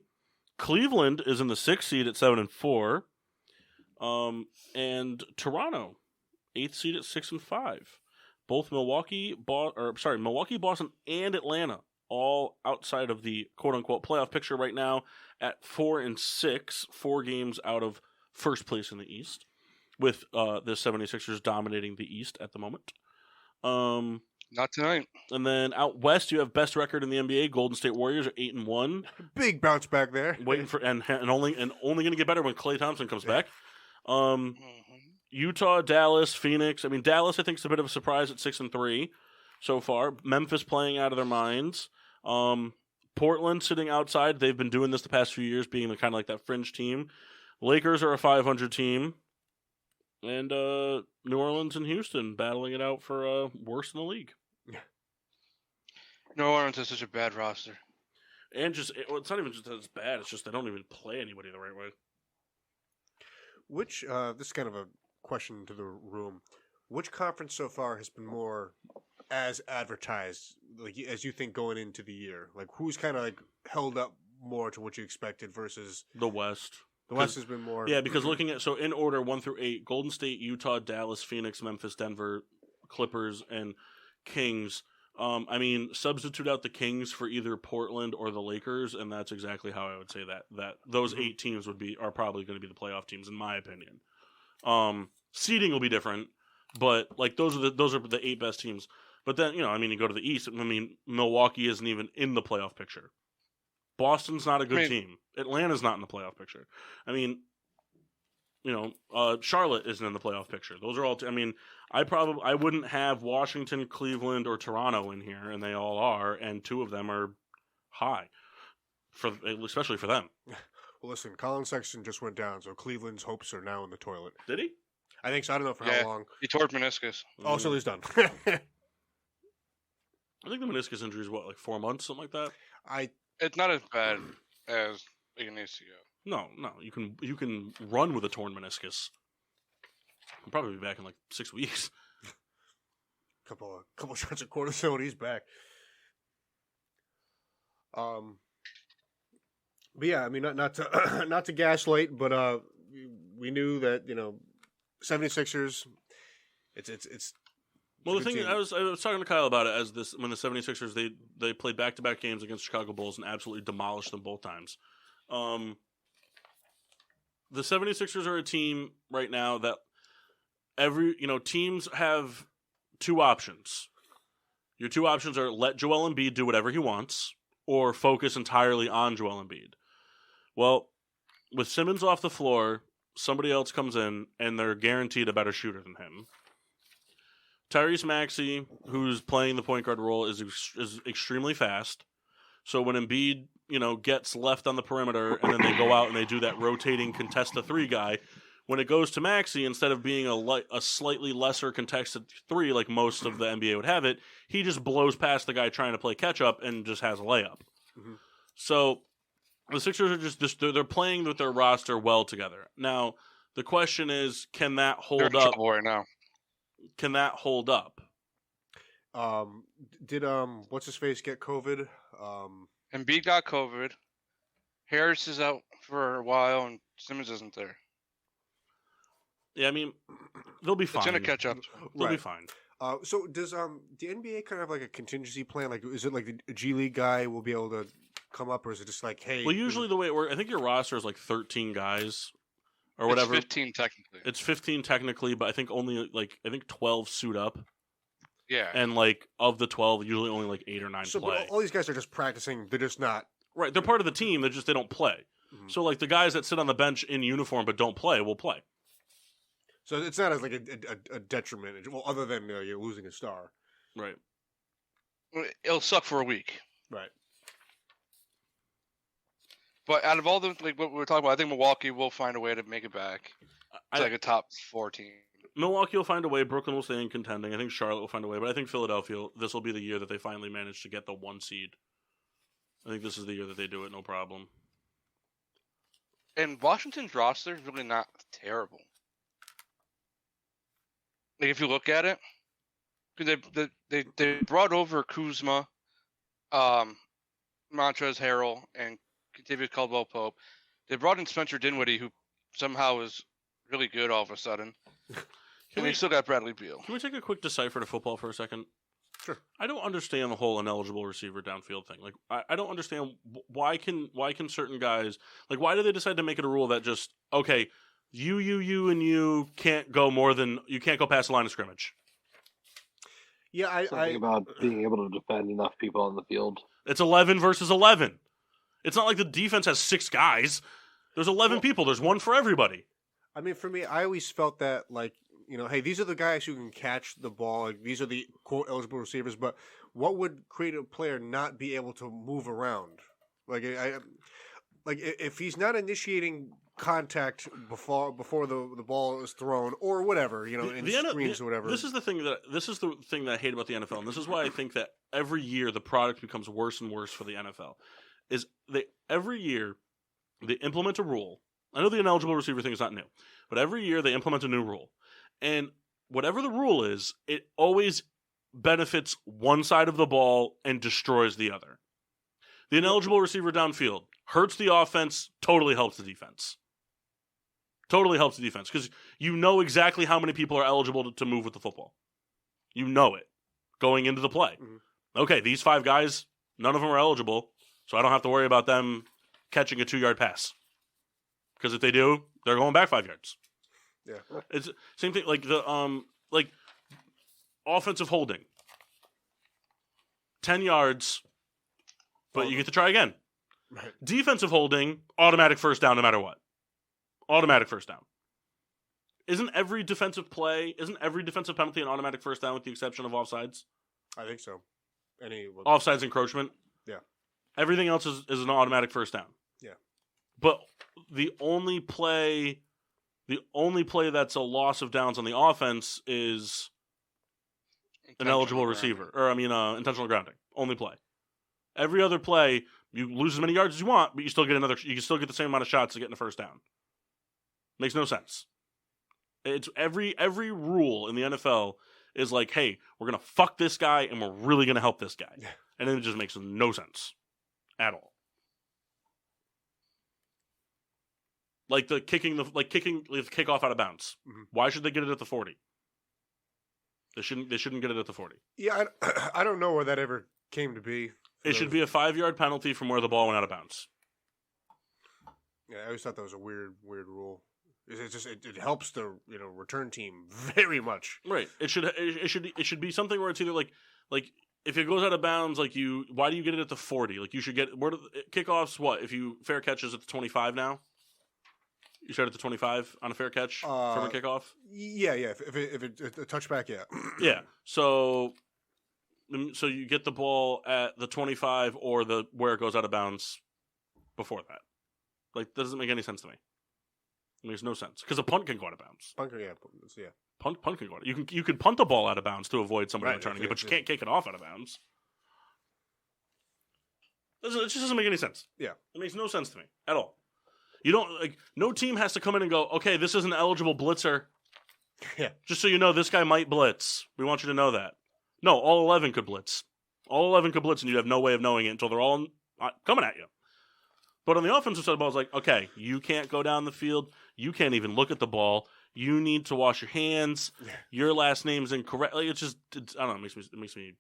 Cleveland is in the 6th seed at 7-4. And Toronto, 8th seed at 6-5. Both Milwaukee, Boston, and Atlanta, all outside of the quote-unquote playoff picture right now at 4-6, 4 games out of first place in the East, with the 76ers dominating the East at the moment. Not tonight. And then out west, you have best record in the NBA. Golden State Warriors are 8-1, Big bounce back there. waiting for and only going to get better when Klay Thompson comes back. Utah, Dallas, Phoenix. I mean, Dallas, I think, is a bit of a surprise at 6-3 so far. Memphis playing out of their minds. Portland sitting outside. They've been doing this the past few years, being kind of like that fringe team. Lakers are a 500 team. And New Orleans and Houston battling it out for worst in the league. New Orleans has such a bad roster. And it's not even just that it's bad. It's just they don't even play anybody the right way. Which this is kind of a question to the room. Which conference so far has been more as advertised, like as you think going into the year? Like who's kind of like held up more to what you expected versus the West? The West has been more. Yeah, because looking at in order 1 through 8, Golden State, Utah, Dallas, Phoenix, Memphis, Denver, Clippers, and Kings. I mean, substitute out the Kings for either Portland or the Lakers, and that's exactly how I would say that those 8 teams are probably going to be the playoff teams, in my opinion. Seeding will be different, but like those are the 8 best teams. But then you go to the East. I mean, Milwaukee isn't even in the playoff picture. Boston's not a good team. Atlanta's not in the playoff picture. I mean, Charlotte isn't in the playoff picture. Those are all. I wouldn't have Washington, Cleveland, or Toronto in here, and they all are, and 2 of them are high, especially for them. Well, listen, Colin Sexton just went down, so Cleveland's hopes are now in the toilet. Did he? I think so. I don't know for how long. He tore meniscus. Oh, so he's done. I think the meniscus injury is like 4 months, something like that. It's not as bad as it needs to go. No, you can run with a torn meniscus. I'll probably be back in like 6 weeks. Couple shots of cortisone, he's back. But yeah, I mean, not to gaslight, but we knew that 76ers. It's. Well, the thing I was talking to Kyle about it when the 76ers they played back-to-back games against Chicago Bulls and absolutely demolished them both times. The 76ers are a team right now that teams have 2 options. Your 2 options are let Joel Embiid do whatever he wants or focus entirely on Joel Embiid. Well, with Simmons off the floor, somebody else comes in and they're guaranteed a better shooter than him. Tyrese Maxey, who's playing the point guard role, is extremely fast. So when Embiid, gets left on the perimeter and then they go out and they do that rotating contest the 3 guy, when it goes to Maxey, instead of being a slightly lesser contested 3 like most of the NBA would have it, he just blows past the guy trying to play catch up and just has a layup. Mm-hmm. So the Sixers are they're playing with their roster well together. Now the question is, can that hold up right now? Can that hold up? Did what's his face get COVID? Embiid got COVID. Harris is out for a while, and Simmons isn't there. Yeah, I mean, they'll be fine. It's gonna catch up. They'll be fine. So does the NBA kind of have like a contingency plan? Like, is it like the G League guy will be able to come up, or is it just like, hey? Well, usually the way it works, I think your roster is like 13 guys. Or whatever. It's 15 technically. It's 15 technically, but I think only 12 suit up. Yeah. And like of the 12, usually only like 8 or 9 So play. all these guys are just practicing. They're just not. Right, they're part of the team. They don't play. Mhm. So like the guys that sit on the bench in uniform but don't play will play. So it's not as like a detriment. Well, other than you're losing a star. Right. It'll suck for a week. Right. But out of all the like what we were talking about, I think Milwaukee will find a way to make it back. It's like a top 4 team. Milwaukee will find a way. Brooklyn will stay in contending. I think Charlotte will find a way. But I think Philadelphia, this will be the year that they finally manage to get the 1 seed. I think this is the year that they do it, no problem. And Washington's roster is really not terrible. Like if you look at it, because they brought over Kuzma, Montrezl Harrell, and Kentavious Caldwell-Pope. They brought in Spencer Dinwiddie, who somehow is really good all of a sudden. And we still got Bradley Beal. Can we take a quick decipher to football for a second? Sure. I don't understand the whole ineligible receiver downfield thing. Like, I don't understand why can certain guys, like, why do they decide to make it a rule that just, okay, you, and you can't go past the line of scrimmage? Yeah, Something about being able to defend enough people on the field. It's 11 versus 11. It's not like the defense has 6 guys. There's 11 people. There's one for everybody. I mean, for me, I always felt that, like, hey, these are the guys who can catch the ball. Like, these are the, quote, eligible receivers. But what would create a player not be able to move around? Like, if he's not initiating contact before the ball is thrown or whatever, in screens or whatever. This is the thing that I hate about the NFL, and this is why I think that every year the product becomes worse and worse for the NFL. Is every year they implement a rule. I know the ineligible receiver thing is not new, but every year they implement a new rule. And whatever the rule is, it always benefits one side of the ball and destroys the other. The ineligible receiver downfield hurts the offense, totally helps the defense. Totally helps the defense because you know exactly how many people are eligible to move with the football. You know it going into the play. Mm-hmm. Okay, these 5 guys, none of them are eligible, so I don't have to worry about them catching a 2-yard pass. Because if they do, they're going back 5 yards. Yeah, it's same thing. Like the offensive holding, 10 yards, but you get to try again. Right. Defensive holding, automatic first down, no matter what. Automatic first down. Isn't every defensive penalty an automatic first down with the exception of offsides? I think so. Offsides encroachment. Yeah. Everything else is an automatic first down. Yeah. But the only play that's a loss of downs on the offense is an eligible receiver. Or, intentional grounding. Only play. Every other play, you lose as many yards as you want, but you can still get the same amount of shots to get in the first down. Makes no sense. It's every rule in the NFL is like, hey, we're going to fuck this guy and we're really going to help this guy. And then it just makes no sense at all. Like kicking the kickoff out of bounds. Mm-hmm. Why should they get it at the 40? They shouldn't get it at the 40. Yeah, I don't know where that ever came to be. It should be a 5-yard penalty from where the ball went out of bounds. Yeah, I always thought that was a weird rule. It helps the return team very much. Right. It should be something where it's either like if it goes out of bounds, why do you get it at the 40? Like you should get kickoffs. What if you fair catches at the 25 now? You start at the 25 on a fair catch from a kickoff. Yeah. If it's a touchback, yeah. Yeah. So you get the ball at the 25 or where it goes out of bounds before that. Like that doesn't make any sense to me. It makes no sense because a punt can go out of bounds. Punt can go out. You can punt the ball out of bounds to avoid somebody returning it, but you can't kick it off out of bounds. It just doesn't make any sense. Yeah, it makes no sense to me at all. You don't no team has to come in and go, okay, this is an eligible blitzer. Yeah, just so you know, this guy might blitz. We want you to know that. No, all 11 could blitz. All 11 could blitz, and you'd have no way of knowing it until they're all coming at you. But on the offensive side of the ball, it's like, okay, you can't go down the field. You can't even look at the ball. You need to wash your hands. Yeah. Your last name's incorrect. Like, I don't know. It makes me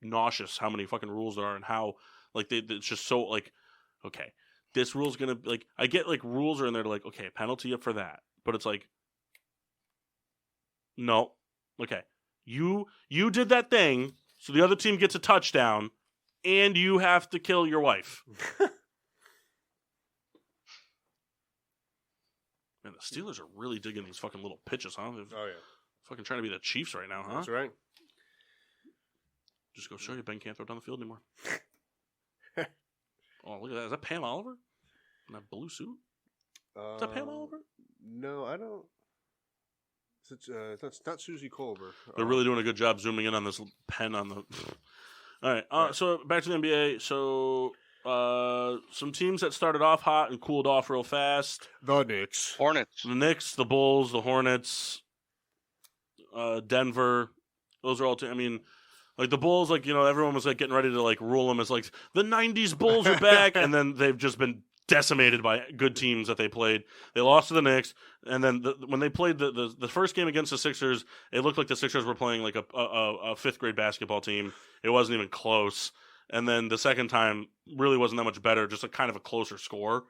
nauseous how many fucking rules there are and how, it's just so, okay, this rule's going to, I get, rules are in there to, okay, penalty up for that. But it's like, no. Okay, You did that thing, so the other team gets a touchdown, and you have to kill your wife. Man, the Steelers are really digging these fucking little pitches, huh? They're Oh, yeah. fucking trying to be the Chiefs right now, huh? That's right. Just go show you Ben can't throw down the field anymore. Oh, look at that. Is that Pam Oliver? In that blue suit? Is that Pam Oliver? No, I don't. That's not Susie Colbert. They're really doing a good job zooming in on this pen on the... All right, so back to the NBA. So some teams that started off hot and cooled off real fast. The Knicks. Hornets. The Knicks, the Bulls, the Hornets, Denver. Those are all... I mean... Like, the Bulls, like, you know, everyone was, like, getting ready to, like, rule them as, like, the 90s Bulls are back, and then they've just been decimated by good teams that they played. They lost to the Knicks, and then when they played the first game against the Sixers, it looked like the Sixers were playing, like, a fifth-grade basketball team. It wasn't even close. And then the second time really wasn't that much better, just a kind of a closer score.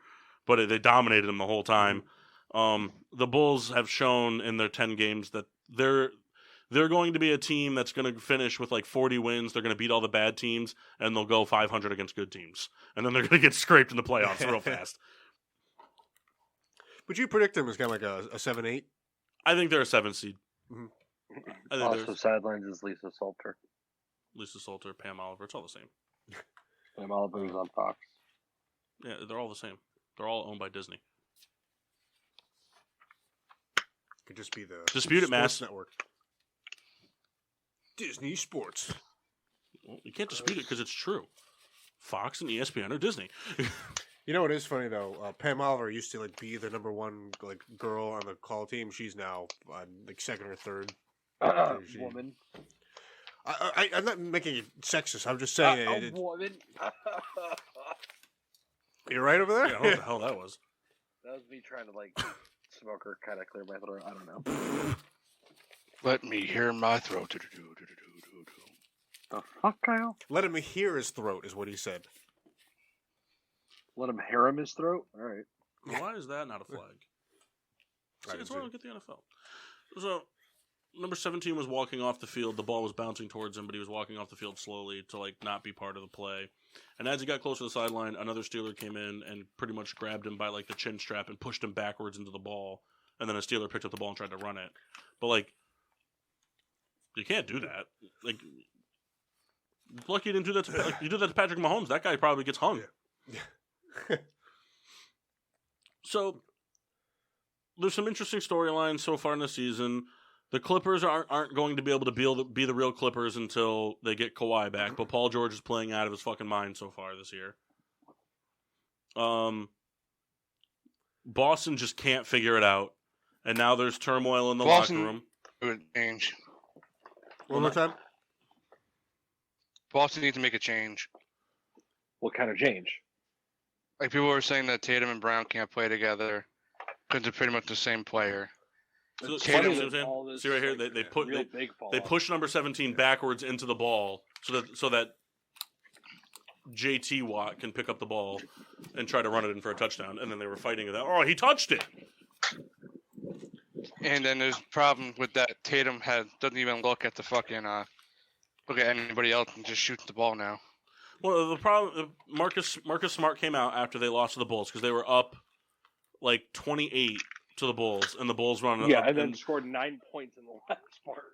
But they dominated them the whole time. The Bulls have shown in their 10 games that they're going to be a team that's going to finish with like 40 wins. They're going to beat all the bad teams, and they'll go 500 against good teams. And then they're going to get scraped in the playoffs real fast. Would you predict them as kind of like a 7-8? I think they're a 7 seed. Mm-hmm. I think Also, sidelines is Lisa Salter. Lisa Salter, Pam Oliver. It's all the same. Pam Oliver's on Fox. Yeah, they're all the same. They're all owned by Disney. Could just be the Disputed Mass Network. Disney Sports. Well, you can't dispute it because it's true. Fox and ESPN are Disney. You know what is funny though? Pam Oliver used to like be the number one like girl on the call team. She's now like second or third. Woman. I'm not making it sexist. I'm just saying Woman. You're right over there. Yeah, what the hell that was? That was me trying to like smoke or kind of clear my throat. I don't know. Let me hear my throat. The fuck, Kyle? Let him hear his throat is what he said. Let him hear him his throat? All right. Why is that not a flag? See, that's why I don't get the NFL. So, number 17 was walking off the field. The ball was bouncing towards him, but he was walking off the field slowly to like not be part of the play. And as he got close to the sideline, another Steeler came in and pretty much grabbed him by like the chin strap and pushed him backwards into the ball. And then a Steeler picked up the ball and tried to run it. But like, you can't do that. Like, lucky you didn't do that. Like, you do that to Patrick Mahomes, that guy probably gets hung. Yeah. So, there's some interesting storylines so far in the season. The Clippers aren't going to be able to be the real Clippers until they get Kawhi back. But Paul George is playing out of his fucking mind so far this year. Boston just can't figure it out, and now there's turmoil in the locker room. Would change. One more time. Boston needs to make a change. What kind of change? Like people were saying that Tatum and Brown can't play together because they're pretty much the same player. So, Tatum- see right here, they push number 17 backwards into the ball so that JT Watt can pick up the ball and try to run it in for a touchdown, and then they were fighting that. Oh, he touched it. And then there's a problem with that. Tatum doesn't even look at the fucking look at anybody else and just shoots the ball now. Well, the problem, Marcus Smart came out after they lost to the Bulls because they were up like 28 to the Bulls, and the Bulls run Yeah, up and then scored 9 points in the last part.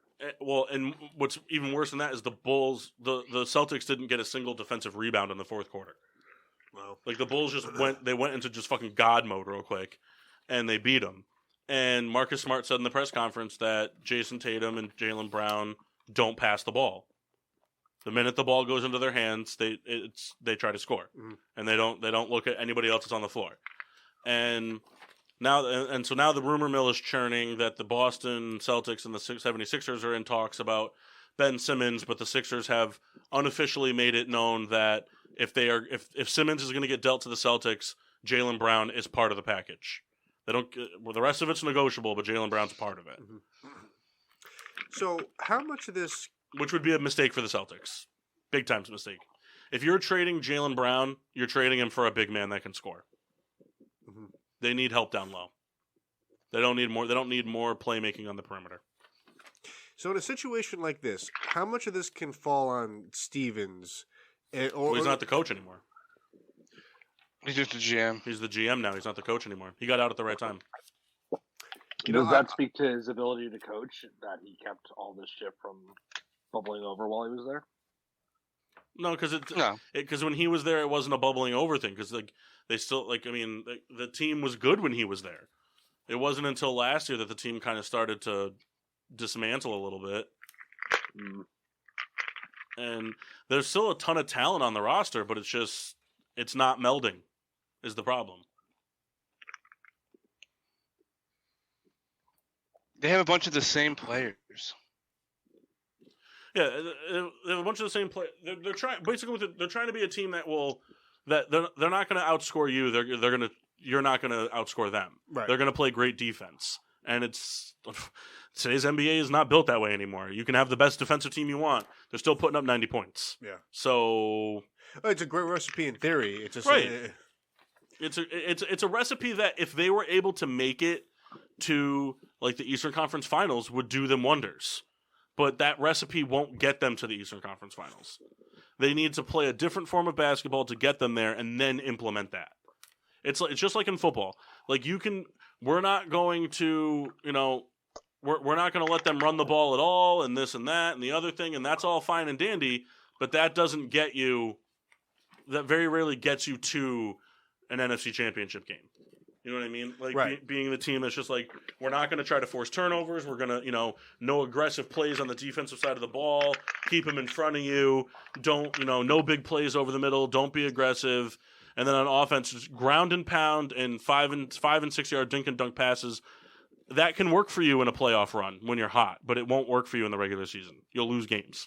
Well, and what's even worse than that is the Bulls, the Celtics didn't get a single defensive rebound in the fourth quarter. Wow. Like the Bulls went into just fucking God mode real quick, and they beat them. And Marcus Smart said in the press conference that Jason Tatum and Jaylen Brown don't pass the ball. The minute the ball goes into their hands, they try to score, and they don't look at anybody else that's on the floor. And so now the rumor mill is churning that the Boston Celtics and the 76ers are in talks about Ben Simmons, but the Sixers have unofficially made it known that if Simmons is going to get dealt to the Celtics, Jaylen Brown is part of the package. They don't. Well, the rest of it's negotiable, but Jaylen Brown's a part of it. So how much of this? Which would be a mistake for the Celtics. Big time mistake. If you're trading Jaylen Brown, you're trading him for a big man that can score. Mm-hmm. They need help down low. They don't need more playmaking on the perimeter. So in a situation like this, how much of this can fall on Stevens? Well, he's not the coach anymore. He's just a GM. He's the GM now. He's not the coach anymore. He got out at the right time. Does that speak to his ability to coach, that he kept all this shit from bubbling over while he was there? No, because when he was there, it wasn't a bubbling over thing. Because they still the team was good when he was there. It wasn't until last year that the team kind of started to dismantle a little bit. And there's still a ton of talent on the roster, but it's not melding is the problem. They have a bunch of the same players. Yeah, they have a bunch of the same players. They're trying they're trying to be a team that they're not going to outscore you. You're not going to outscore them. Right. They're going to play great defense, and today's NBA is not built that way anymore. You can have the best defensive team you want. They're still putting up 90 points. Yeah. So it's a great recipe in theory. It's just right. It's a recipe that if they were able to make it to like the Eastern Conference Finals would do them wonders. But that recipe won't get them to the Eastern Conference Finals. They need to play a different form of basketball to get them there and then implement that. It's just like in football. Like we're not going to, we're not going to let them run the ball at all and this and that and the other thing, and that's all fine and dandy, but that doesn't get you, that very rarely gets you to an NFC Championship game. You know what I mean? Like right. Being the team that's just like, we're not going to try to force turnovers. We're going to, no aggressive plays on the defensive side of the ball. Keep them in front of you. Don't, no big plays over the middle. Don't be aggressive. And then on offense, just ground and pound and 5 and 6 yard dink and dunk passes. That can work for you in a playoff run when you're hot, but it won't work for you in the regular season. You'll lose games.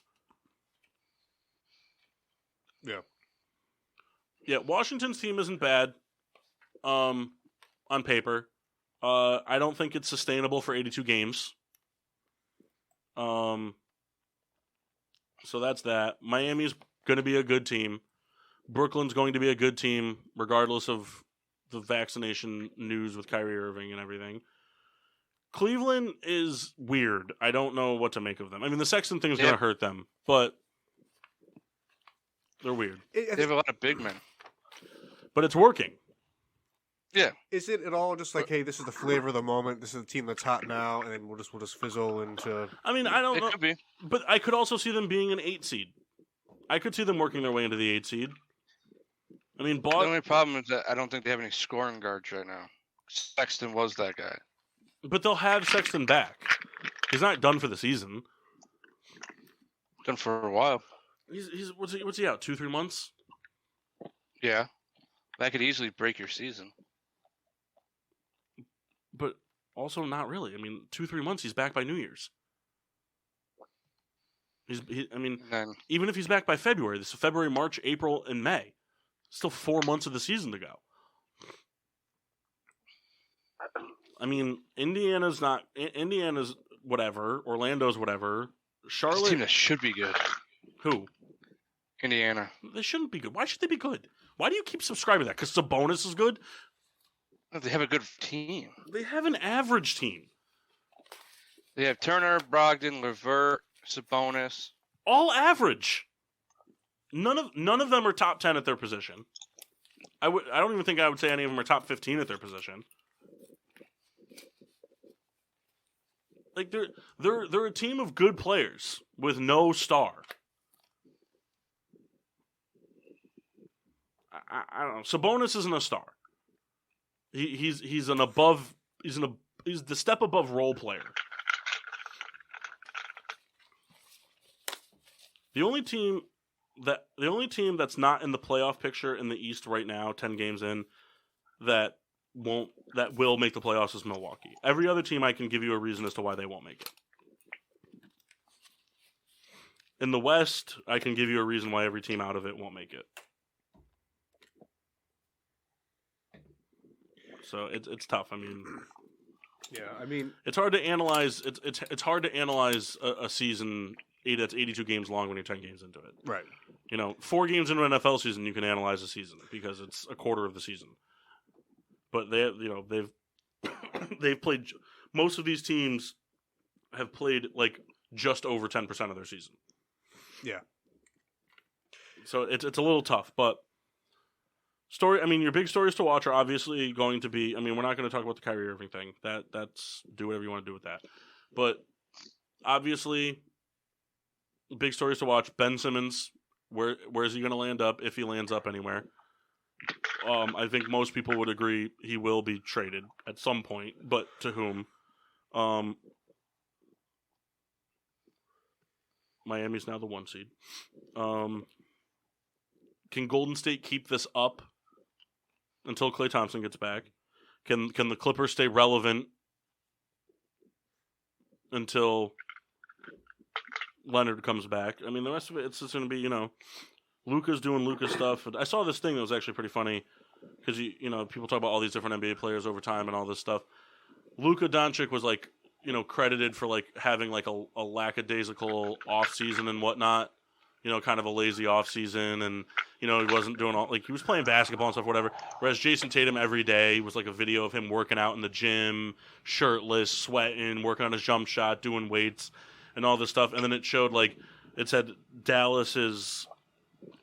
Yeah. Yeah, Washington's team isn't bad. On paper. I don't think it's sustainable for 82 games. So that's that. Miami's going to be a good team. Brooklyn's going to be a good team, regardless of the vaccination news with Kyrie Irving and everything. Cleveland is weird. I don't know what to make of them. I mean, the Sexton thing is going to hurt them, but they're weird. They have a lot of big men. But it's working. Yeah. Is it at all just like, hey, this is the flavor of the moment. This is the team that's hot now, and then we'll just fizzle into. I mean, I don't know. It could be. But I could also see them being an 8 seed. I could see them working their way into the 8 seed. I mean, the only problem is that I don't think they have any scoring guards right now. Sexton was that guy. But they'll have Sexton back. He's not done for the season. Done for a while. He's what's he out? 2-3 months? Yeah. That could easily break your season. But also not really. I mean, 2-3 months, he's back by New Year's. Even if he's back by February, this is February, March, April, and May. Still 4 months of the season to go. I mean, Indiana's whatever. Orlando's whatever. Charlotte. It's a team that should be good. Who? Indiana. They shouldn't be good. Why should they be good? Why do you keep subscribing to that? Because Sabonis is good? They have a good team. They have an average team. They have Turner, Brogdon, LeVert, Sabonis. All average. None of them are top 10 at their position. I don't even think I would say any of them are top 15 at their position. Like they're a team of good players with no star. I don't know. Sabonis isn't a star. He's the step above role player. The only team that's not in the playoff picture in the East right now, 10 games in, that will make the playoffs is Milwaukee. Every other team I can give you a reason as to why they won't make it. In the West, I can give you a reason why every team out of it won't make it. So it's tough. I mean, it's hard to analyze. It's hard to analyze a season that's 82 games long when you're 10 games into it. Right. 4 games into an NFL season, you can analyze a season because it's a quarter of the season. But they've played. Most of these teams have played like just over 10% of their season. Yeah. So it's a little tough, but your big stories to watch are obviously going to be. We're not going to talk about the Kyrie Irving thing. That's do whatever you want to do with that. But obviously, big stories to watch. Ben Simmons, where's he going to land up if he lands up anywhere? I think most people would agree he will be traded at some point, but to whom? Miami's now the 1 seed. Can Golden State keep this up until Klay Thompson gets back? Can the Clippers stay relevant until Leonard comes back? The rest of it's just going to be, Luka's doing Luka stuff. I saw this thing that was actually pretty funny because people talk about all these different NBA players over time and all this stuff. Luka Doncic was credited for having a lackadaisical off season and whatnot. Kind of a lazy off season, and he wasn't doing all he was playing basketball and stuff, whatever. Whereas Jason Tatum every day was a video of him working out in the gym, shirtless, sweating, working on his jump shot, doing weights, and all this stuff. And then it showed it said Dallas is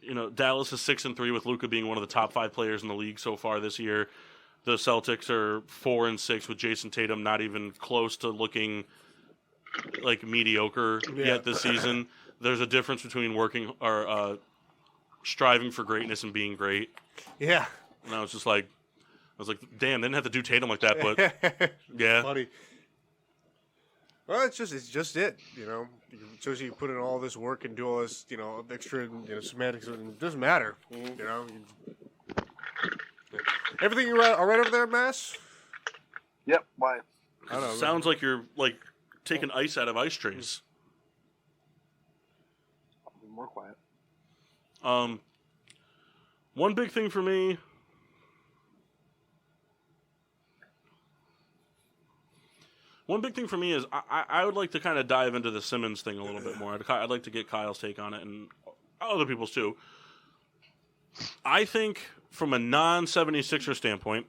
6-3 with Luka being one of the top 5 players in the league so far this year. The Celtics are 4-6 with Jason Tatum not even close to looking mediocre yet this season. There's a difference between working or striving for greatness and being great. Yeah. And I was just damn, they didn't have to do Tatum like that, but yeah. Funny. Well, it's just it. So you put in all this work and do all this, extra, semantics, and it doesn't matter. Everything all right over there, Mass? Yep. Why? I don't know. Sounds like you're taking ice out of ice trays. More quiet. One big thing for me. Is I would like to kind of dive into the Simmons thing a little bit more. I'd like to get Kyle's take on it and other people's too. I think from a non-76er standpoint,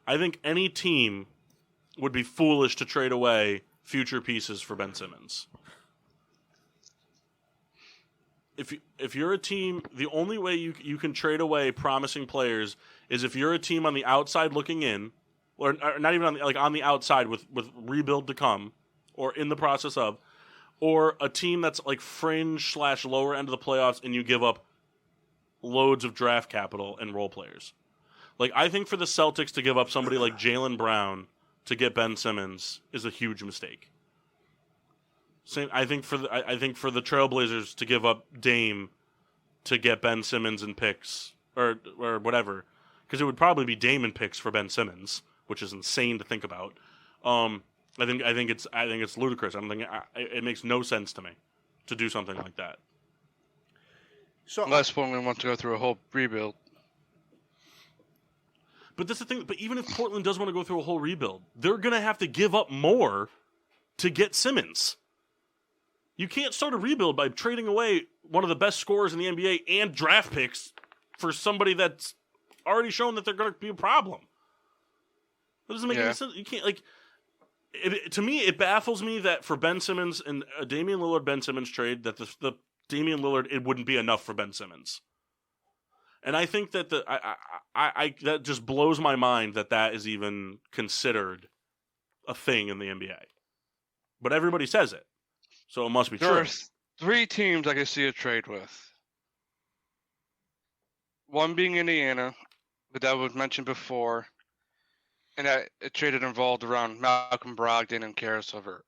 I think any team would be foolish to trade away future pieces for Ben Simmons. If you're a team, the only way you can trade away promising players is if you're a team on the outside looking in, or not even on the outside with rebuild to come, or in the process of, or a team that's fringe / lower end of the playoffs, and you give up loads of draft capital and role players. I think for the Celtics to give up somebody like Jaylen Brown to get Ben Simmons is a huge mistake. I think for the Trailblazers to give up Dame to get Ben Simmons and picks or whatever, because it would probably be Dame and picks for Ben Simmons, which is insane to think about. I think it's ludicrous. It makes no sense to me to do something like that. So unless Portland wants to go through a whole rebuild. But that's the thing. But even if Portland does want to go through a whole rebuild, they're going to have to give up more to get Simmons. You can't start a rebuild by trading away one of the best scorers in the NBA and draft picks for somebody that's already shown that they're going to be a problem. That doesn't make any sense. You can't, to me, it baffles me that for Ben Simmons and a Damian Lillard-Ben Simmons trade, that the Damian Lillard, it wouldn't be enough for Ben Simmons. And I think that that just blows my mind that is even considered a thing in the NBA. But everybody says it. So it must be true. There are 3 teams I can see a trade with. One being Indiana, but that was mentioned before. And that a trade that involved around Malcolm Brogdon and Karis LeVert.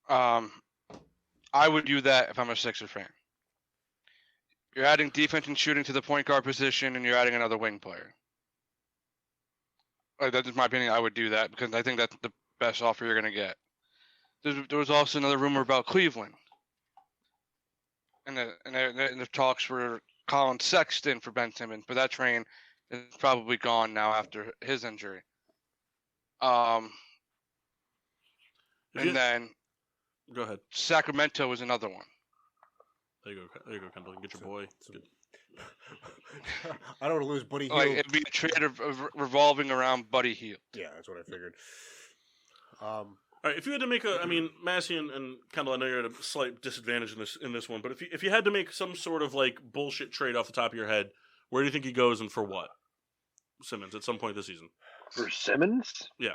I would do that if I'm a Sixers fan. You're adding defense and shooting to the point guard position, and you're adding another wing player. That's my opinion. I would do that because I think that's the best offer you're going to get. There was also another rumor about Cleveland, and the talks for Colin Sexton for Ben Simmons, but that train is probably gone now after his injury. And then go ahead. Sacramento was another one. There you go, Kendall. Get your boy. I don't want to lose Buddy Hield. It'd be a trade of revolving around Buddy Hield. Yeah, that's what I figured. All All right, if you had to make I mean, Massey and Kendall, I know you're at a slight disadvantage in this one, but if you had to make some sort of like bullshit trade off the top of your head, where do you think he goes and for what? Simmons at some point this season. For Simmons? Yeah.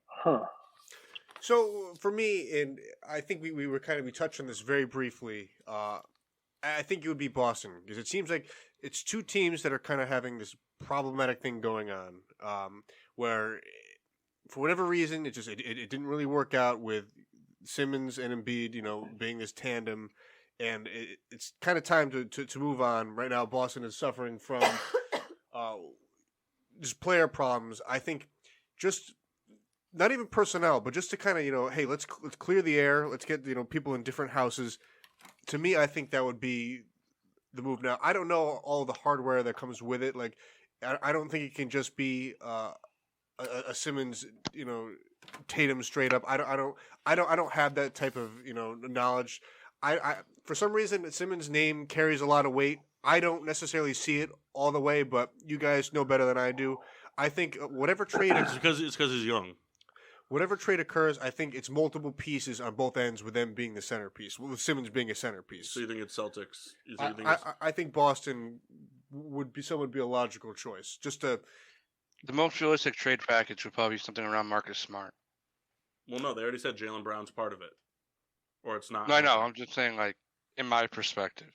Huh. So for me, and I think we touched on this very briefly. I think it would be Boston because it seems like it's two teams that are kind of having this problematic thing going on, where for whatever reason it didn't really work out with Simmons and Embiid, being this tandem, and it's kind of time to move on. Right now, Boston is suffering from just player problems. I think just. Not even personnel, but just to kind of, hey, let's clear the air. Let's get, people in different houses. To me, I think that would be the move. Now, I don't know all the hardware that comes with it. Like, I don't think it can just be a Simmons, Tatum straight up. I don't have that type of, knowledge. I for some reason, Simmons' name carries a lot of weight. I don't necessarily see it all the way, but you guys know better than I do. I think whatever trade it's because he's young. Whatever trade occurs, I think it's multiple pieces on both ends with them being the centerpiece, with Simmons being a centerpiece. So you think it's Celtics? I think Boston would be a logical choice. The most realistic trade package would probably be something around Marcus Smart. Well, no, they already said Jaylen Brown's part of it. Or it's not. No, I know. I'm just saying, like, in my perspective.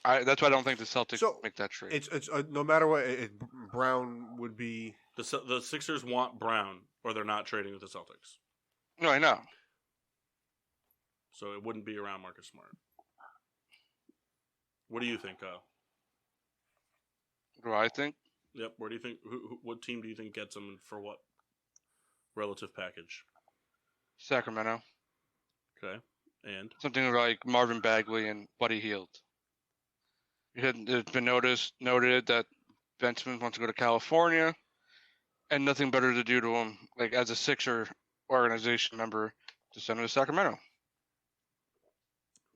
That's why I don't think the Celtics make that trade. It's no matter what, Brown would be... The Sixers want Brown, or they're not trading with the Celtics. No, I know. So it wouldn't be around Marcus Smart. What do you think, Kyle? What do I think? Yep. Where do you think? What team do you think gets him, and for what relative package? Sacramento. Okay. And something like Marvin Bagley and Buddy Hield. It's been noted that Ben Simmons wants to go to California, and nothing better to do to him, like as a Sixer organization member, to send him to Sacramento.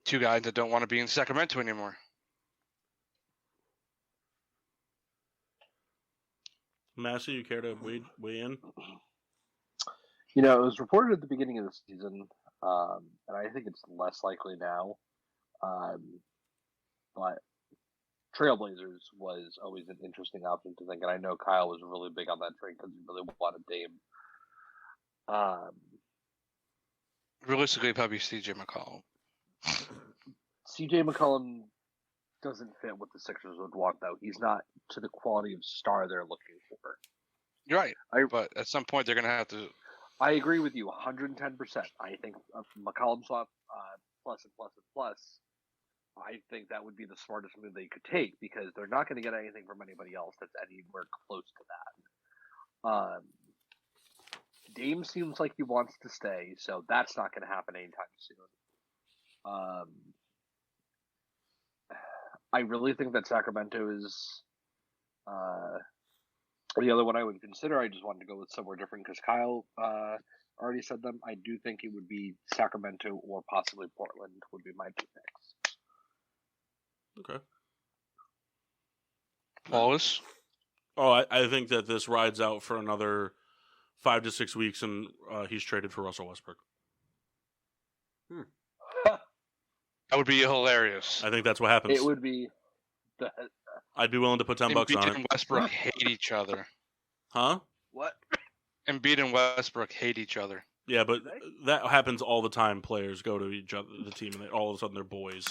Two guys that don't want to be in Sacramento anymore. Massey, you care to weigh in? It was reported at the beginning of the season, and I think it's less likely now. But Trailblazers was always an interesting option to think, and I know Kyle was really big on that trade because he really wanted Dame. Realistically, probably C.J. McCollum. C.J. McCollum doesn't fit what the Sixers would want, though. He's not to the quality of star they're looking for. You're right, but at some point they're going to have to. I agree with you 110%. I think McCollum swap plus and plus and plus. I think that would be the smartest move they could take because they're not going to get anything from anybody else that's anywhere close to that. Dame seems like he wants to stay, so that's not going to happen anytime soon. I really think that Sacramento is the other one I would consider. I just wanted to go with somewhere different because Kyle already said them. I do think it would be Sacramento or possibly Portland would be my two picks. Okay. Wallace? Oh, I think that this rides out for another 5 to 6 weeks, and he's traded for Russell Westbrook. That would be hilarious. I think that's what happens. It would be. I'd be willing to put $10 on Embiid it. and Westbrook hate each other. Huh? What? Embiid and Westbrook hate each other. Yeah, but that happens all the time. Players go to each other, the team, and all of a sudden they're boys.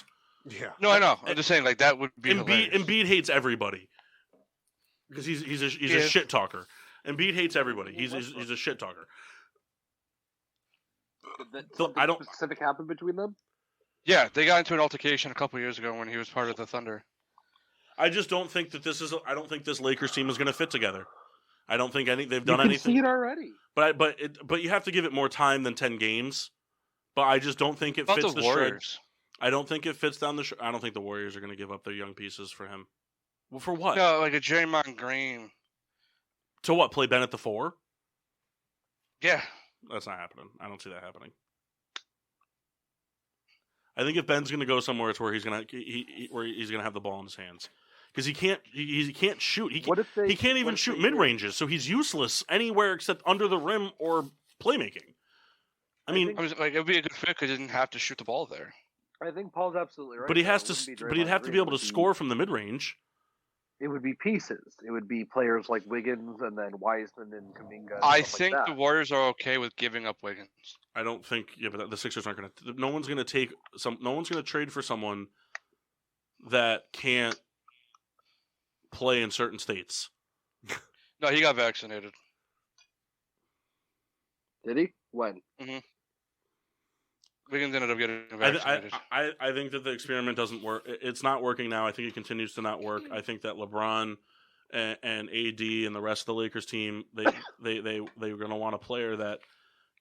Yeah. No, I know. I'm just saying, like that would be hilarious. Embiid hates everybody because he's a shit talker. Embiid hates everybody. He's a shit talker. I don't specific happened between them. Yeah, they got into an altercation a couple years ago when he was part of the Thunder. I just don't think that I don't think this Lakers team is going to fit together. I don't think they've done anything. You anything. see it already. But you have to give it more time than 10 games. But I just don't think it fits the Warriors. I don't think it fits down the. I don't think the Warriors are going to give up their young pieces for him. Well, for what? No, like a Draymond Green. To what? Play Ben at the 4? Yeah, that's not happening. I don't see that happening. I think if Ben's going to go somewhere, it's where he's going to have the ball in his hands. because he can't shoot. What if they? He can't what even if shoot they mid did- ranges, so he's useless anywhere except under the rim or playmaking. I mean, I was like, it would be a good fit because he didn't have to shoot the ball there. I think Paul's absolutely right. but he though. has It to. wouldn't be But he'd Draymond have to be Green, able it to would score from the mid range. It would be pieces. It would be players like Wiggins and then Wiseman and Kuminga. And I stuff think like the that. Warriors are okay with giving up Wiggins. I don't think. Yeah, but the Sixers aren't going to. No one's going to take some. No one's going to trade for someone that can't play in certain states. No, he got vaccinated. Did he? When? Wiggins ended up getting vaccinated. I think that the experiment doesn't work. It's not working now. I think it continues to not work. I think that LeBron and AD and the rest of the Lakers team they're going to want a player that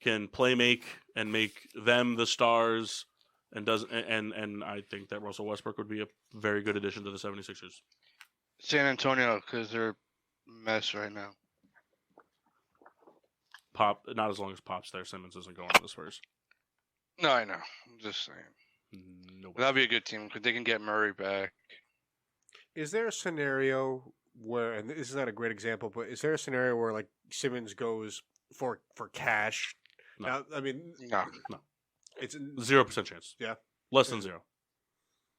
can make and make them the stars and I think that Russell Westbrook would be a very good addition to the 76ers. San Antonio, because they're a mess right now. Pop, not as long as Pop's there. Simmons isn't going to the Spurs. No, I know. I'm just saying. Nope. That'd be a good team because they can get Murray back. Is there a scenario where, and this is not a great example, but is there a scenario where like Simmons goes for cash? No. Now, I mean, No. it's 0% chance. Yeah, less than zero.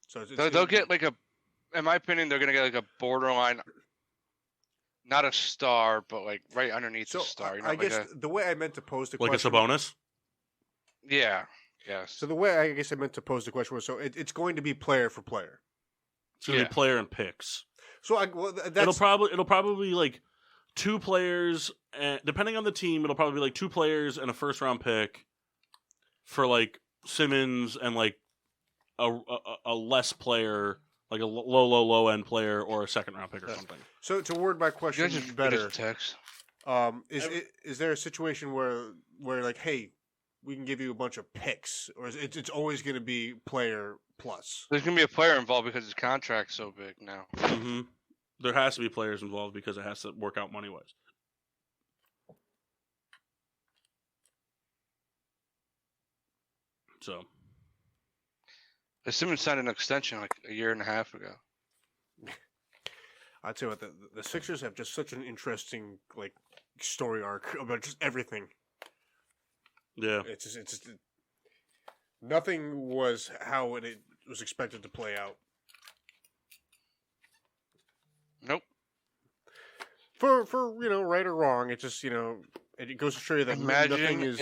So They'll get like a, in my opinion, they're gonna get like a borderline, not a star, but like right underneath the star. You know, I like guess the way I meant to pose the Like question, a Sabonis? yeah, yes. So the way I guess I meant to pose the question was, so it's going to be player for player. It's going to be player and picks. So that's it'll probably be like two players, and depending on the team, it'll probably be like two players and a first round pick for like Simmons and like a less player, like a low end player or a second round pick or something. So to word my question better, text. Is there a situation where like, hey, we can give you a bunch of picks, or is it's always going to be player plus? There's gonna be a player involved because his contract's so big now. Mm-hmm. There has to be players involved because it has to work out money wise. So, Simmons signed an extension like a year and a half ago. I'd say what the Sixers have just such an interesting like story arc about just everything. Yeah, it's just nothing was how it was expected to play out. Nope. For right or wrong, it's just it goes to show you that nothing is.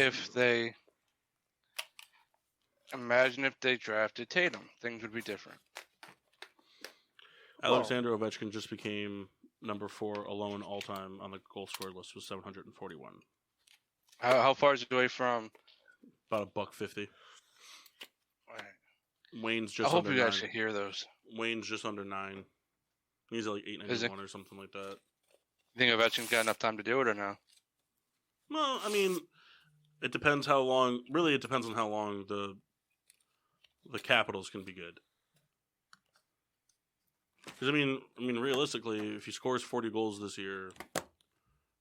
Imagine if they drafted Tatum, things would be different. Alexander Ovechkin just became number 4 alone all time on the goal scored list with 741. How far is it away from? About $1.50. Right. Wayne's just. I hope under you guys 9. should hear those. Wayne's just under 9. He's at like 891 or something like that. You think Ovechkin's got enough time to do it or no? Well, I mean, it depends how long. Really, it depends on how long the Capitals can be good. Because I mean, realistically, if he scores 40 goals this year,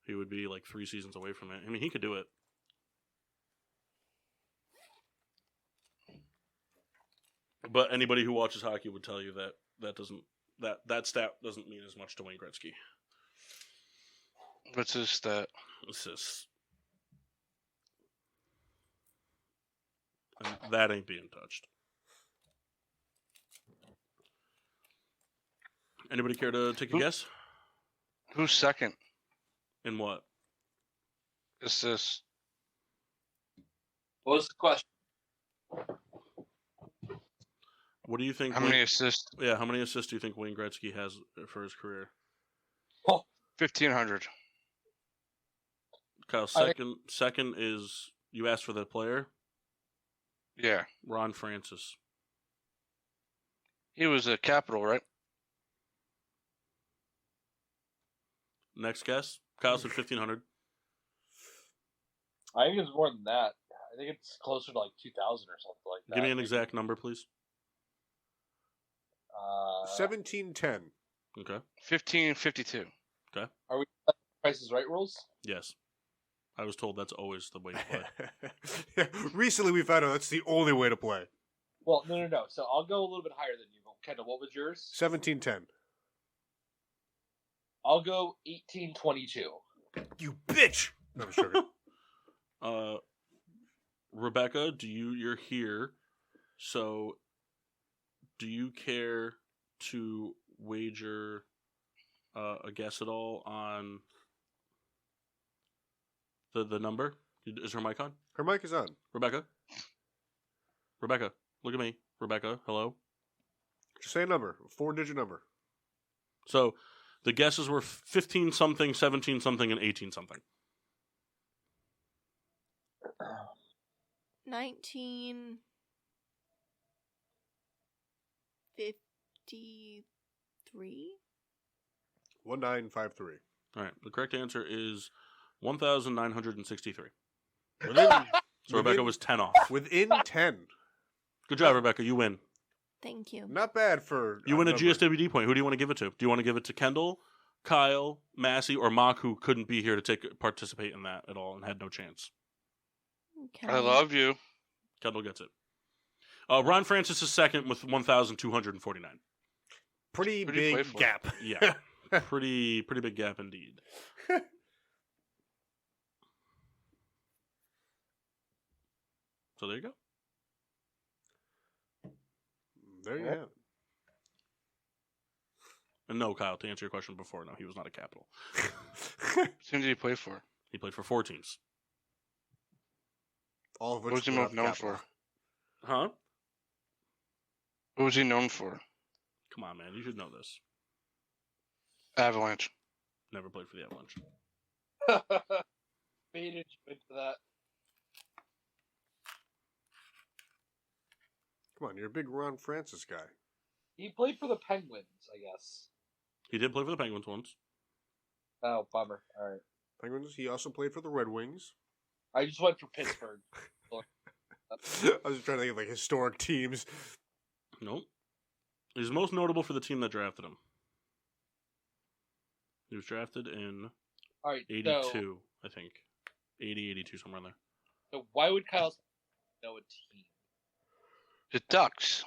he would be like 3 seasons away from it. I mean, he could do it. But anybody who watches hockey would tell you that stat doesn't mean as much to Wayne Gretzky. What's his stat? Assists. And that ain't being touched. Anybody care to take a guess? Who's second? In what? Assists. What was the question? What do you think? How many assists? Yeah, how many assists do you think Wayne Gretzky has for his career? 1,500. Kyle, second is, you asked for the player? Yeah. Ron Francis. He was a Capital, right? Next guess? Kyle said 1,500. I think it's more than that. I think it's closer to like 2,000 or something like that. Give me an exact number, please. 1710. Okay. 1552. Okay. Are we Price is Right rules? Yes. I was told that's always the way to play. Yeah, recently we found out that's the only way to play. Well, no. So I'll go a little bit higher than you. Kendall, what was yours? 1710. I'll go 1822. You bitch! No, I'm joking. Rebecca, you're here, so do you care to wager a guess at all on the number? Is her mic on? Her mic is on. Rebecca, look at me. Rebecca, hello. Just say a number. A 4-digit number. So the guesses were 15 something, 17 something, and 18 something. 1953. 1953. All right. The correct answer is 1,963. Within, So Rebecca was 10 off. within 10. Good job, Rebecca. You win. Thank you. Not bad for. You win a number. GSWD point. Who do you want to give it to? Do you want to give it to Kendall, Kyle, Massey, or Mock, who couldn't be here to participate in that at all and had no chance? I love you. Kendall gets it. Ron Francis is second with 1,249. Pretty Who do you play big for? gap. Yeah, pretty big gap indeed. So there you go. There you have it. And no, Kyle, to answer your question before, no, he was not a Capital. What team did he play for? He played for 4 teams. All of which What was he were most known capital. for? Huh? What was he known for? Come on, man. You should know this. Avalanche. Never played for the Avalanche. Baited you into that. Come on, you're a big Ron Francis guy. He played for the Penguins, I guess. He did play for the Penguins once. Oh, bummer. All right. Penguins. He also played for the Red Wings. I just went for Pittsburgh. I was trying to think of like historic teams. Nope. He's most notable for the team that drafted him. He was drafted in All right. 82, So, I think. 80, 82, somewhere in there. so why would Kyle know a team? The Ducks.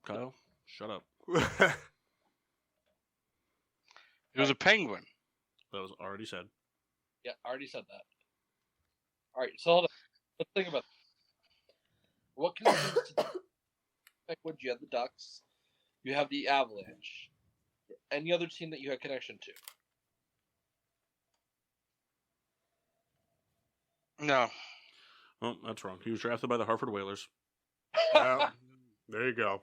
Kyle, shut up. He was a Penguin. That was already said. Yeah, I already said that. All right. So hold on. Let's think about what connections to the Penguins? You have the Ducks. You have the Avalanche. Any other team that you have connection to? No. Oh, that's wrong. He was drafted by the Hartford Whalers, Well, there you go.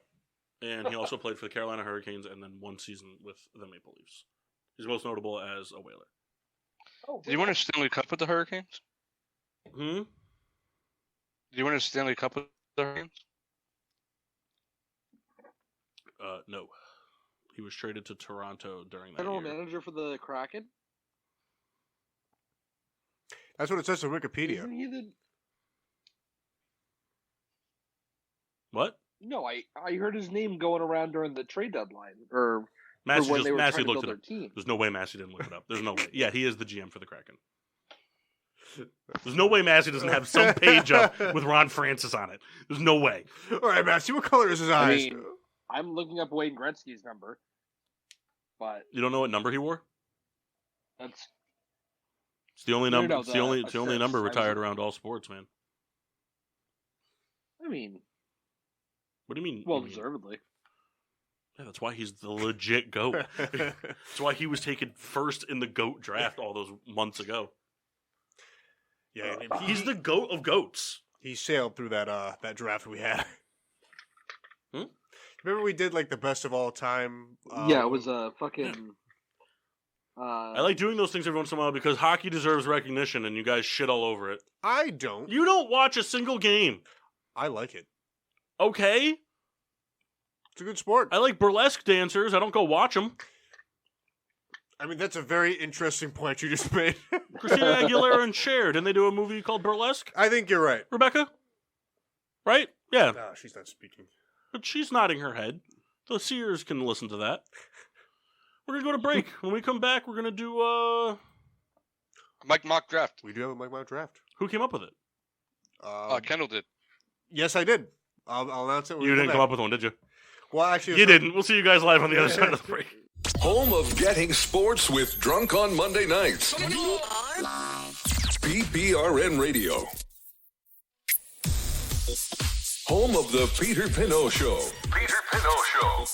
and he also played for the Carolina Hurricanes and then 1 season with the Maple Leafs. He's most notable as a Whaler. Oh, Did he win a Stanley Cup with the Hurricanes? Hmm? Did he win a Stanley Cup with the Hurricanes? No. He was traded to Toronto during that general year. manager for the Kraken? That's what it says on Wikipedia. Isn't he the... What? No, I heard his name going around during the trade deadline, or Massey, when they were Massey trying to looked build it their up. team. There's no way Massey didn't look it up. There's no way. Yeah, he is the GM for the Kraken. There's no way Massey doesn't have some page up with Ron Francis on it. There's no way. All right, Matt. See what color is his I eyes? mean, I'm looking up Wayne Gretzky's number, but You don't know what number he wore? that's It's the only No, number. no, It's the only assists. number I was- retired around all sports, man. I mean, What do you mean? well you mean? deservedly. Yeah, that's why he's the legit GOAT. That's why he was taken first in the GOAT draft all those months ago. Yeah, He's the GOAT of GOATs. he sailed through that draft we had. Hmm? Remember we did like the best of all time. Yeah, it was a fucking. I like doing those things every once in a while because hockey deserves recognition, and you guys shit all over it. I don't. You don't watch a single game. I like it. Okay? It's a good sport. I like burlesque dancers. I don't go watch them. I mean, that's a very interesting point you just made. Christina Aguilera and Cher, didn't they do a movie called Burlesque? I think you're right. Rebecca? Right? Yeah. No, she's not speaking. But she's nodding her head. The seers can listen to that. We're going to go to break. When we come back, we're going to do, Mike mock draft. We do have a Mike Mount draft. Who came up with it? Kendall did. Yes, I did. I'll announce it. when we You come didn't back. come up with one, did you? Well, actually, You didn't. We'll see you guys live on the other side of the break. Home of getting sports with Drunk on Monday nights. PPRN Radio. Home of the Peter Pinot Show. Peter Pinot Show.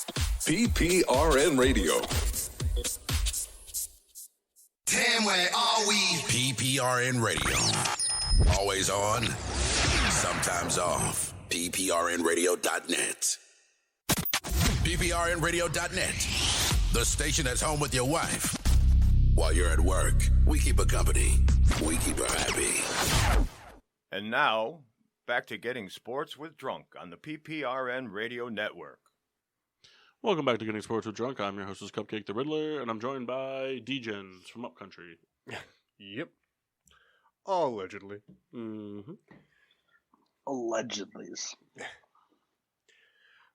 PPRN Radio. Damn, where are we? PPRN Radio. Always on, sometimes off. PPRNradio.net. PPRNradio.net. The station that's home with your wife. While you're at work, we keep her company. We keep her happy. And now, back to getting sports with Drunk on the PPRN Radio Network. Welcome back to Getting Sports with Drunk. I'm your hostess, Cupcake the Riddler, and I'm joined by D-Gens from Upcountry. Yep. Allegedly. Mm-hmm. Allegedly. I'd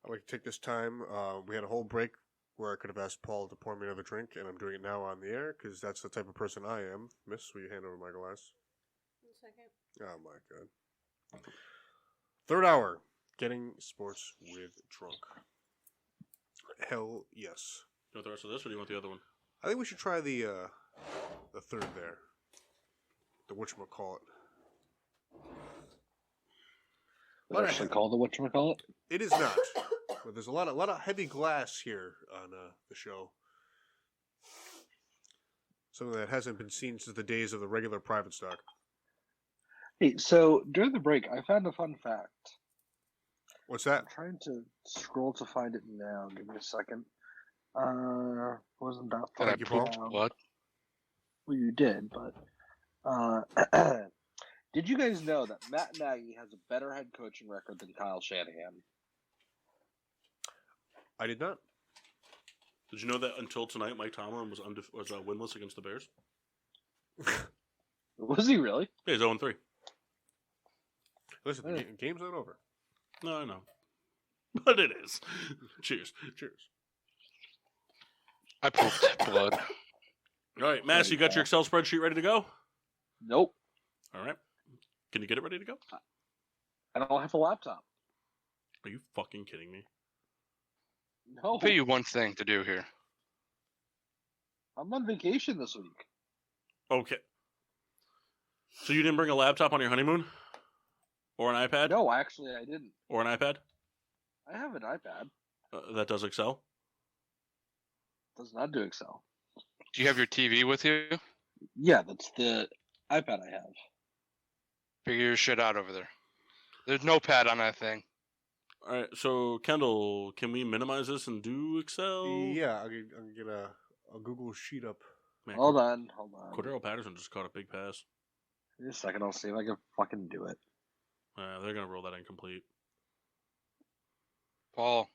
like to take this time. We had a whole break where I could have asked Paul to pour me another drink, and I'm doing it now on the air because that's the type of person I am. Miss, will you hand over my glass? 1 second. Oh my god. Third hour, Getting Sports with Drunk. Hell yes. You want the rest of this, or do you want the other one? I think we should try the third there. The whatchamacallit. What actually call the whatchamacallit? It is not. But there's a lot of heavy glass here on the show. Something that hasn't been seen since the days of the regular private stock. Hey, so during the break, I found a fun fact. What's that? I'm trying to scroll to find it now. Give me a second. Wasn't that fun? Thank you, Paul. What? Well, you did, but did you guys know that Matt Nagy has a better head coaching record than Kyle Shanahan? I did not. Did you know that until tonight, Mike Tomlin was winless against the Bears? Was he really? Yeah, he's 0-3. Listen, the game's not over. No, I know. But it is. Cheers. Cheers. I pooped blood. All right, Mass, you got your Excel spreadsheet ready to go? Nope. All right. Can you get it ready to go? I don't have a laptop. Are you fucking kidding me? No. I'll pay you one thing to do here. I'm on vacation this week. Okay. So you didn't bring a laptop on your honeymoon? Or an iPad? No, actually, I didn't. Or an iPad? I have an iPad. That does Excel? Does not do Excel. Do you have your TV with you? Yeah, that's the iPad I have. Figure your shit out over there. There's no pad on that thing. All right, so Kendall, can we minimize this and do Excel? Yeah, I'll get a Google sheet up. Man, Hold on. Cordero Patterson just caught a big pass. Give me a second, I'll see if I can fucking do it. They're going to roll that incomplete. Paul.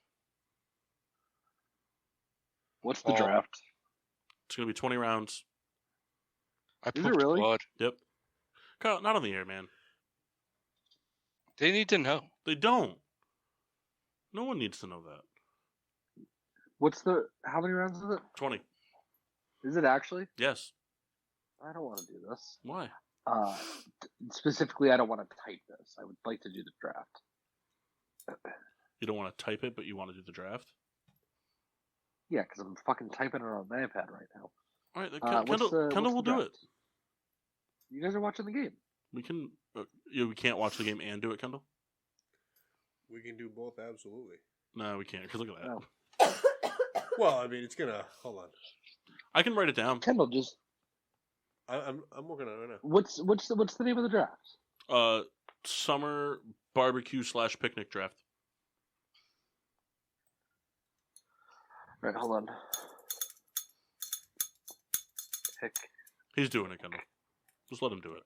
What's the draft? It's going to be 20 rounds. I Is it pooped really? blood. Yep. Kyle, not on the air, man. They need to know. They don't. No one needs to know that. How many rounds is it? 20. Is it actually? Yes. I don't want to do this. Why? Specifically, I don't want to type this. I would like to do the draft. You don't want to type it, but you want to do the draft? Yeah, because I'm fucking typing it on my iPad right now. All right, Kendall will do it. You guys are watching the game. We can. We can't watch the game and do it, Kendall. We can do both, absolutely. No, we can't. Because look at that. No. Well, I mean, it's gonna. Hold on. I can write it down. Kendall, just. I'm working on it right now. What's the name of the draft? Summer barbecue / picnic draft. Right, hold on. Pick. He's doing it, Kendall. Just let him do it.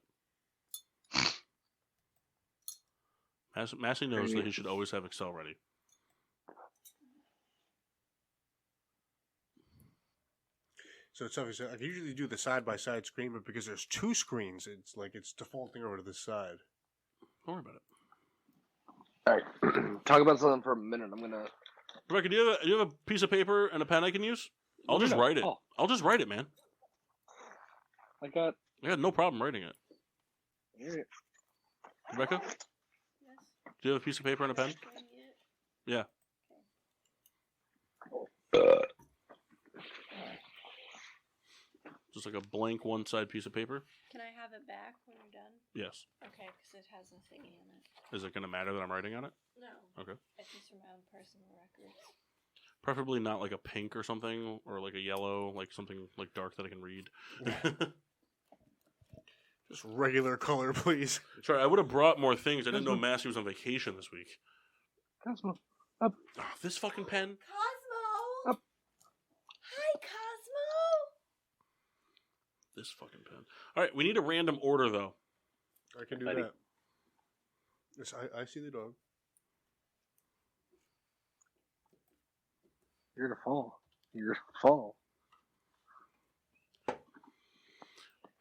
Massey knows that he should always have Excel ready. So it's obviously, I usually do the side-by-side screen, but because there's two screens, it's defaulting over to this side. Don't worry about it. All right, talk about something for a minute. I'm gonna. Rebecca, do you have a piece of paper and a pen I can use? I'll just write it. Oh. I'll just write it, man. I got no problem writing it. Right. Rebecca, Yes. do you have a piece of paper and a pen? Do I need it? Yeah. just like a blank one-side piece of paper. Can I have it back when you're done? Yes. Okay, because it has a thingy in it. Is it going to matter that I'm writing on it? No. Okay. It's just for my own personal records. Preferably not like a pink or something, or like a yellow, like something like dark that I can read. Just regular color, please. Sorry, I would have brought more things. I didn't know Massey was on vacation this week. Cosmo, up. Oh, this fucking pen. Cosmo! Up. Hi, Cosmo! This fucking pen. All right, we need a random order though. I can do Ready. that. Yes, I see the dog. You're gonna fall. You're gonna fall.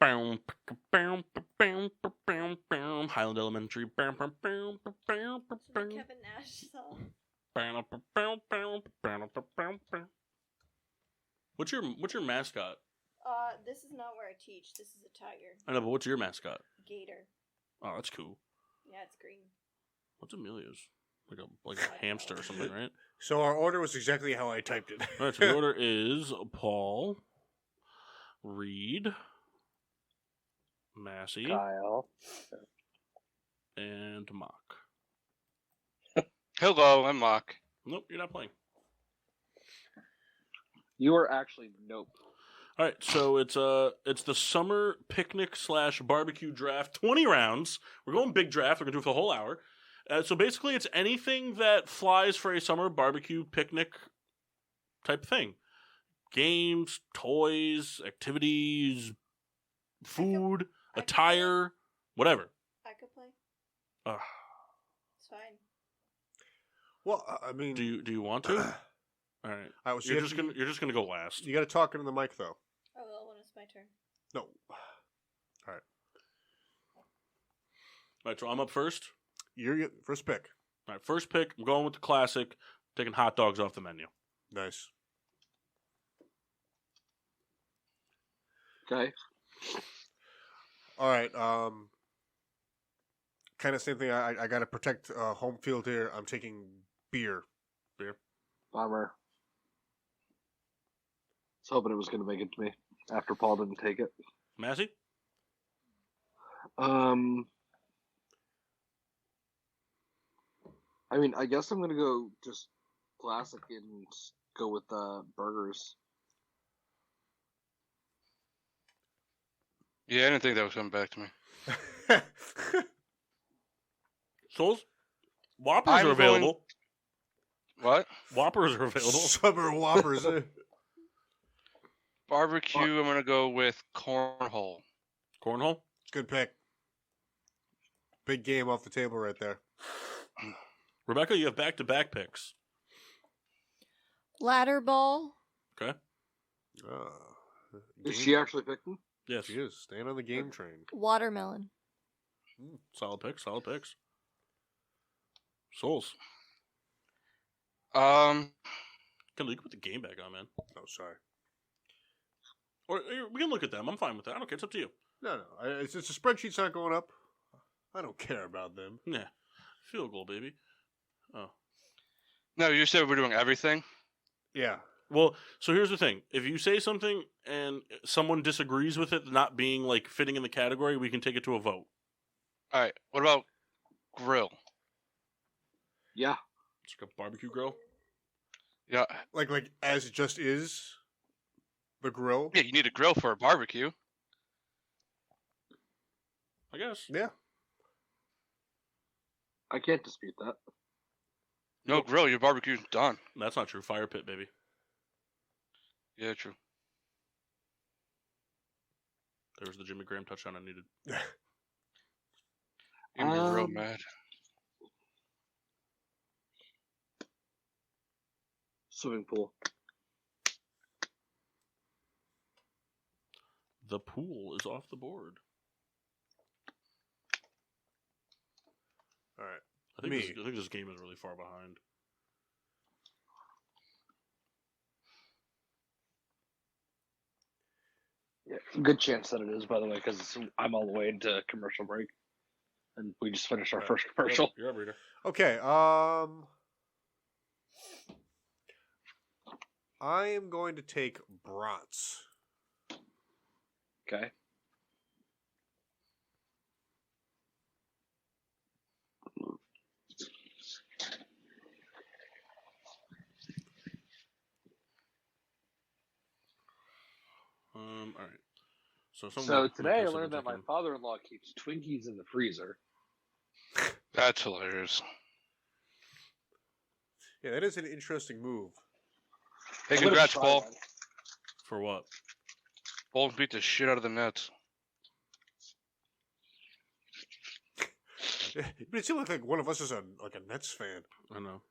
Highland Elementary. It's a Kevin Nash song. What's your mascot? This is not where I teach. This is a tiger. I know, but what's your mascot? Gator. Oh, that's cool. Yeah, it's green. What's Amelia's? Like a hamster or something, right? So our order was exactly how I typed it. All right, so the order is Paul, Reed, Massey, Kyle. and Mock. Hello, I'm Mock. Nope, you're not playing. You are actually nope. All right, so it's the summer picnic / barbecue draft, 20 rounds. We're going big draft. We're gonna do it for the whole hour. So basically, it's anything that flies for a summer barbecue picnic type thing. Games, toys, activities, food, attire, whatever. I could play. Uh, It's fine. Well, I mean, do you want to? All right. I was You're just gonna go last. You got to talk into the mic though. Oh, well, when it's my turn. No. All right. All right. So I'm up first. You're your first pick. All right. First pick. I'm going with the classic. Taking hot dogs off the menu. Nice. Okay. All right. Kind of same thing. I got to protect home field here. I'm taking beer. Bummer. I was hoping it was going to make it to me after Paul didn't take it. Massey? I mean, I guess I'm going to go just classic and go with burgers. Yeah, I didn't think that was coming back to me. Souls? Whoppers I'm are available. What? Whoppers are available. Summer Whoppers. Barbecue, I'm going to go with cornhole. Cornhole? It's a good pick. Big game off the table right there. Rebecca, you have back-to-back picks. Ladder ball. Okay. Is she actually picking? Yes. She is. Staying on the game train. Watermelon. Solid picks. Solid picks. Souls. Um, Can you put the game back on, man? Oh, sorry. Or we can look at them. I'm fine with that. I don't care. It's up to you. No. It's the spreadsheet's not going up. I don't care about them. Yeah. Field goal, baby. Oh. no, you said we're doing everything? Yeah. Well, so here's the thing. If you say something and someone disagrees with it not being, like, fitting in the category, we can take it to a vote. All right, what about grill? Yeah. It's like a barbecue grill. Yeah. Like as it just is, the grill. Yeah, you need a grill for a barbecue. I guess. Yeah. I can't dispute that. No grill, your barbecue's done. That's not true. Fire pit, baby. Yeah, true. There was the Jimmy Graham touchdown I needed. You're gonna be real mad. Swimming pool. The pool is off the board. All right. I think this game is really far behind. Yeah, good chance that it is, by the way, because I'm all the way into commercial break, and we just finished our first commercial. You're up, Reader. Okay. I am going to take brats. Okay. All right. So, some of So my today I picks learned that my taken. father-in-law keeps Twinkies in the freezer. That's hilarious. Yeah, that is an interesting move. Hey, I'm gonna congrats, try Paul. that. For what? Paul beat the shit out of the Nets. But it seems like one of us is a Nets fan. I know.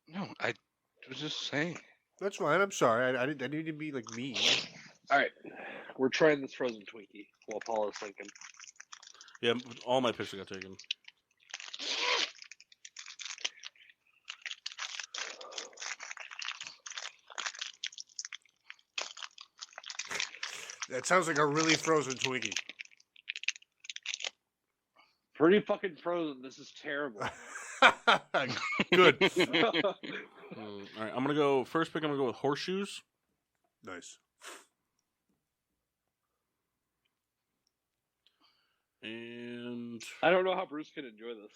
No, I was just saying. That's fine. I'm sorry. I didn't need to be like mean. All right, we're trying this frozen Twinkie while Paul is thinking. Yeah, all my picks got taken. That sounds like a really frozen Twinkie. Pretty fucking frozen. This is terrible. Good. All right, I'm gonna go first pick. I'm gonna go with horseshoes. Nice. And I don't know how Bruce can enjoy this.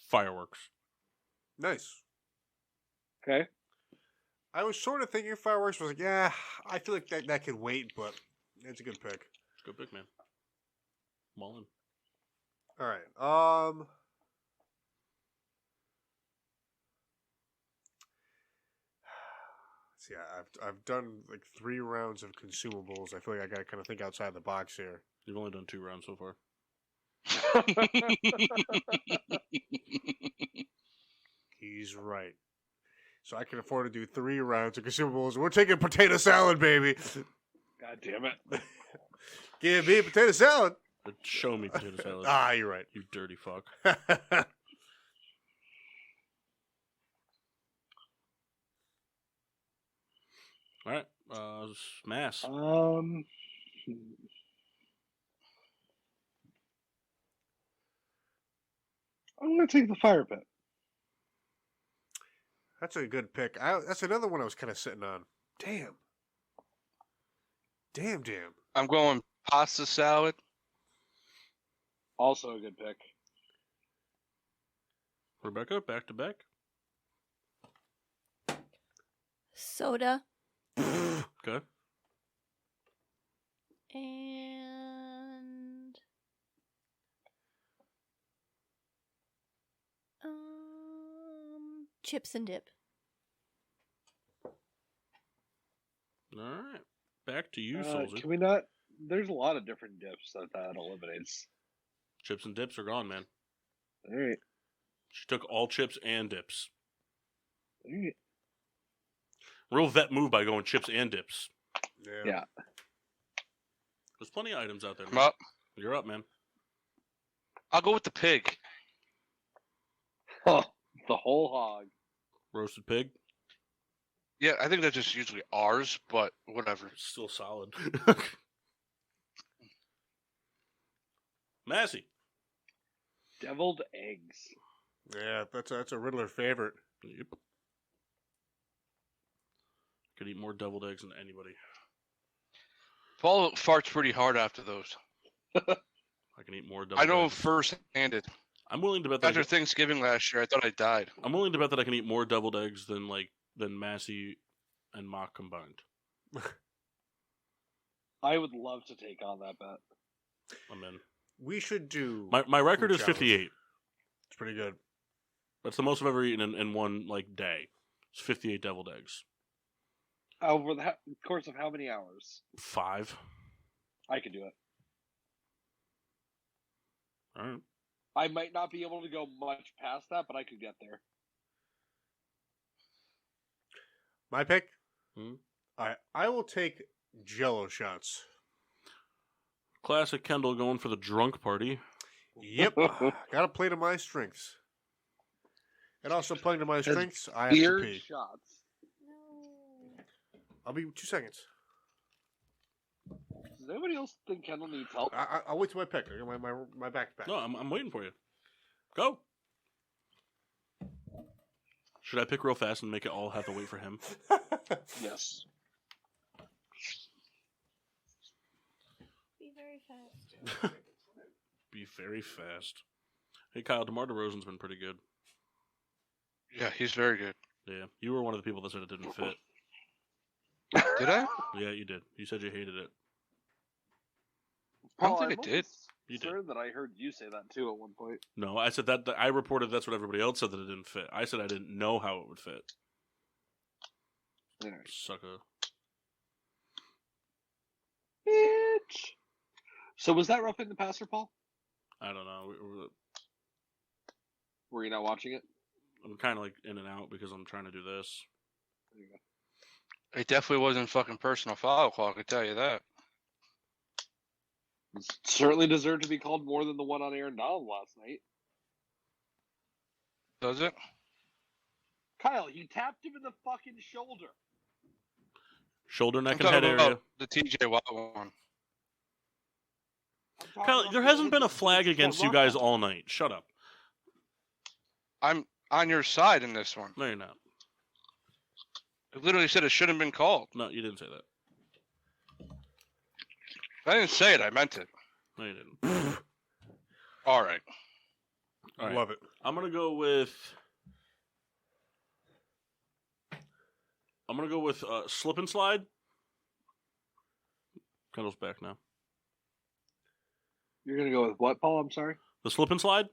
fireworks. Nice. Okay. I was sort of thinking fireworks. Was like, yeah, I feel like that could wait, but it's a good pick. Good pick, man. I'm all in. All right. See, I've done like 3 rounds of consumables. I feel like I got to kind of think outside the box here. You've only done 2 rounds so far. He's right. So I can afford to do 3 rounds of consumables. We're taking potato salad, baby. God damn it. Give me potato salad. Show me potato salad. Ah, you're right. You dirty fuck. All right. Mass. I'm gonna take the fire pit. That's a good pick. That's another one I was kind of sitting on. Damn. I'm going pasta salad. Also a good pick. Rebecca, back to back. Soda. Okay. And chips and dip. All right. Back to you, Soldier. Can we not? There's a lot of different dips that eliminates. Chips and dips are gone, man. All right. She took all chips and dips. All right. Real vet move by going chips and dips. Yeah. There's plenty of items out there. I'm Man. up. You're up, man. I'll go with the pig. Oh, the whole hog. Roasted pig. Yeah, I think that's just usually ours, but whatever. Still solid. Massey. Deviled eggs. Yeah, that's a Riddler favorite. Yep. Could eat more deviled eggs than anybody. Paul farts pretty hard after those. I can eat more deviled I know eggs. first-handed. I'm willing to bet that After Thanksgiving last year, I thought I died. I'm willing to bet that I can eat more deviled eggs than Massey and Mock combined. I would love to take on that bet. I'm in. We should do. My record is food challenge. 58. It's pretty good. That's the most I've ever eaten in one day. It's 58 deviled eggs. Over the course of how many hours? 5. I could do it. All right. I might not be able to go much past that, but I could get there. My pick? Hmm? I will take Jello shots. Classic Kendall going for the drunk party. Yep. Gotta play to my strengths. And also playing to my strengths, I have Beer to pee. shots. I'll be 2 seconds. Does anybody else think Kendall needs help? I'll wait till my pick. I got my back. No, I'm waiting for you. Go. Should I pick real fast and make it all have to wait for him? Yes. Be very fast. Be very fast. Hey, Kyle, DeMar DeRozan's been pretty good. Yeah, he's very good. Yeah, you were one of the people that said it didn't fit. Did I? Yeah, you did. You said you hated it. I don't think I did. You did. Sure that I heard you say that too at one point. No, I said that. I reported that's what everybody else said that it didn't fit. I said I didn't know how it would fit. Anyway. Sucker. Bitch. So was that roughing the passer, Paul? I don't know. Were you not watching it? I'm kind of like in and out because I'm trying to do this. There you go. It definitely wasn't fucking personal foul call, I can tell you that. It certainly deserved to be called more than the one on Aaron Donald last night. Does it? Kyle, he tapped him in the fucking shoulder. Shoulder, neck, I'm and head talking area. about the TJ Watt one. Kyle, there hasn't been a flag against you guys all night. Shut up. I'm on your side in this one. No, you're not. I literally said it shouldn't have been called. No, you didn't say that. I didn't say it, I meant it. No, you didn't. All right. All right. Love it. I'm gonna go with. Slip and slide. Kendall's back now. You're going to go with what, Paul? I'm sorry? The slip and slide.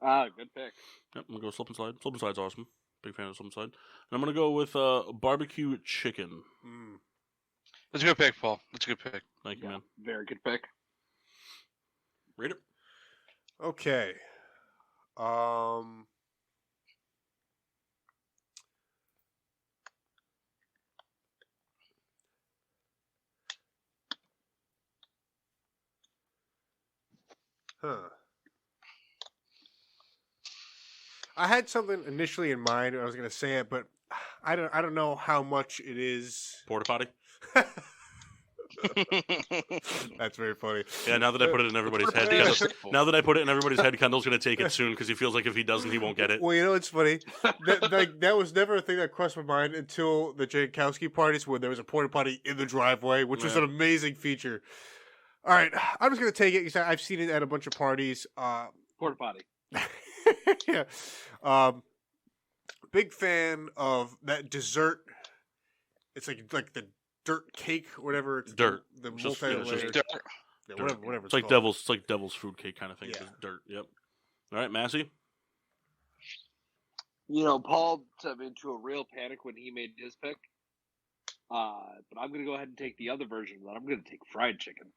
Ah, good pick. Yep, I'm gonna go slip and slide. Slip and slide's awesome. Big fan of slip and slide. And I'm gonna go with barbecue chicken. That's a good pick, Paul. That's a good pick. Thank you, man. Very good pick. Read it. Okay. I had something initially in mind. I was going to say it, but I don't know how much it is. Porta potty. That's very funny. Yeah, now that I put it in everybody's head, Kendall's going to take it soon because he feels like if he doesn't, he won't get it. Well, you know what's funny? That was never a thing that crossed my mind until the Jankowski parties where there was a porta potty in the driveway, which was an amazing feature. All right, I'm just going to take it because I've seen it at a bunch of parties. Porta potty. Yeah. Big fan of that dessert. It's like the dirt cake, or whatever. It's dirt. The Just- multi-layer. yeah, it's just dirt. Yeah, whatever. It's like called. devil's food cake kind of thing. Yeah. Just dirt. Yep. All right, Massey. You know, Paul sent me into a real panic when he made his pick. But I'm going to go ahead and take the other version of that. I'm going to take fried chicken.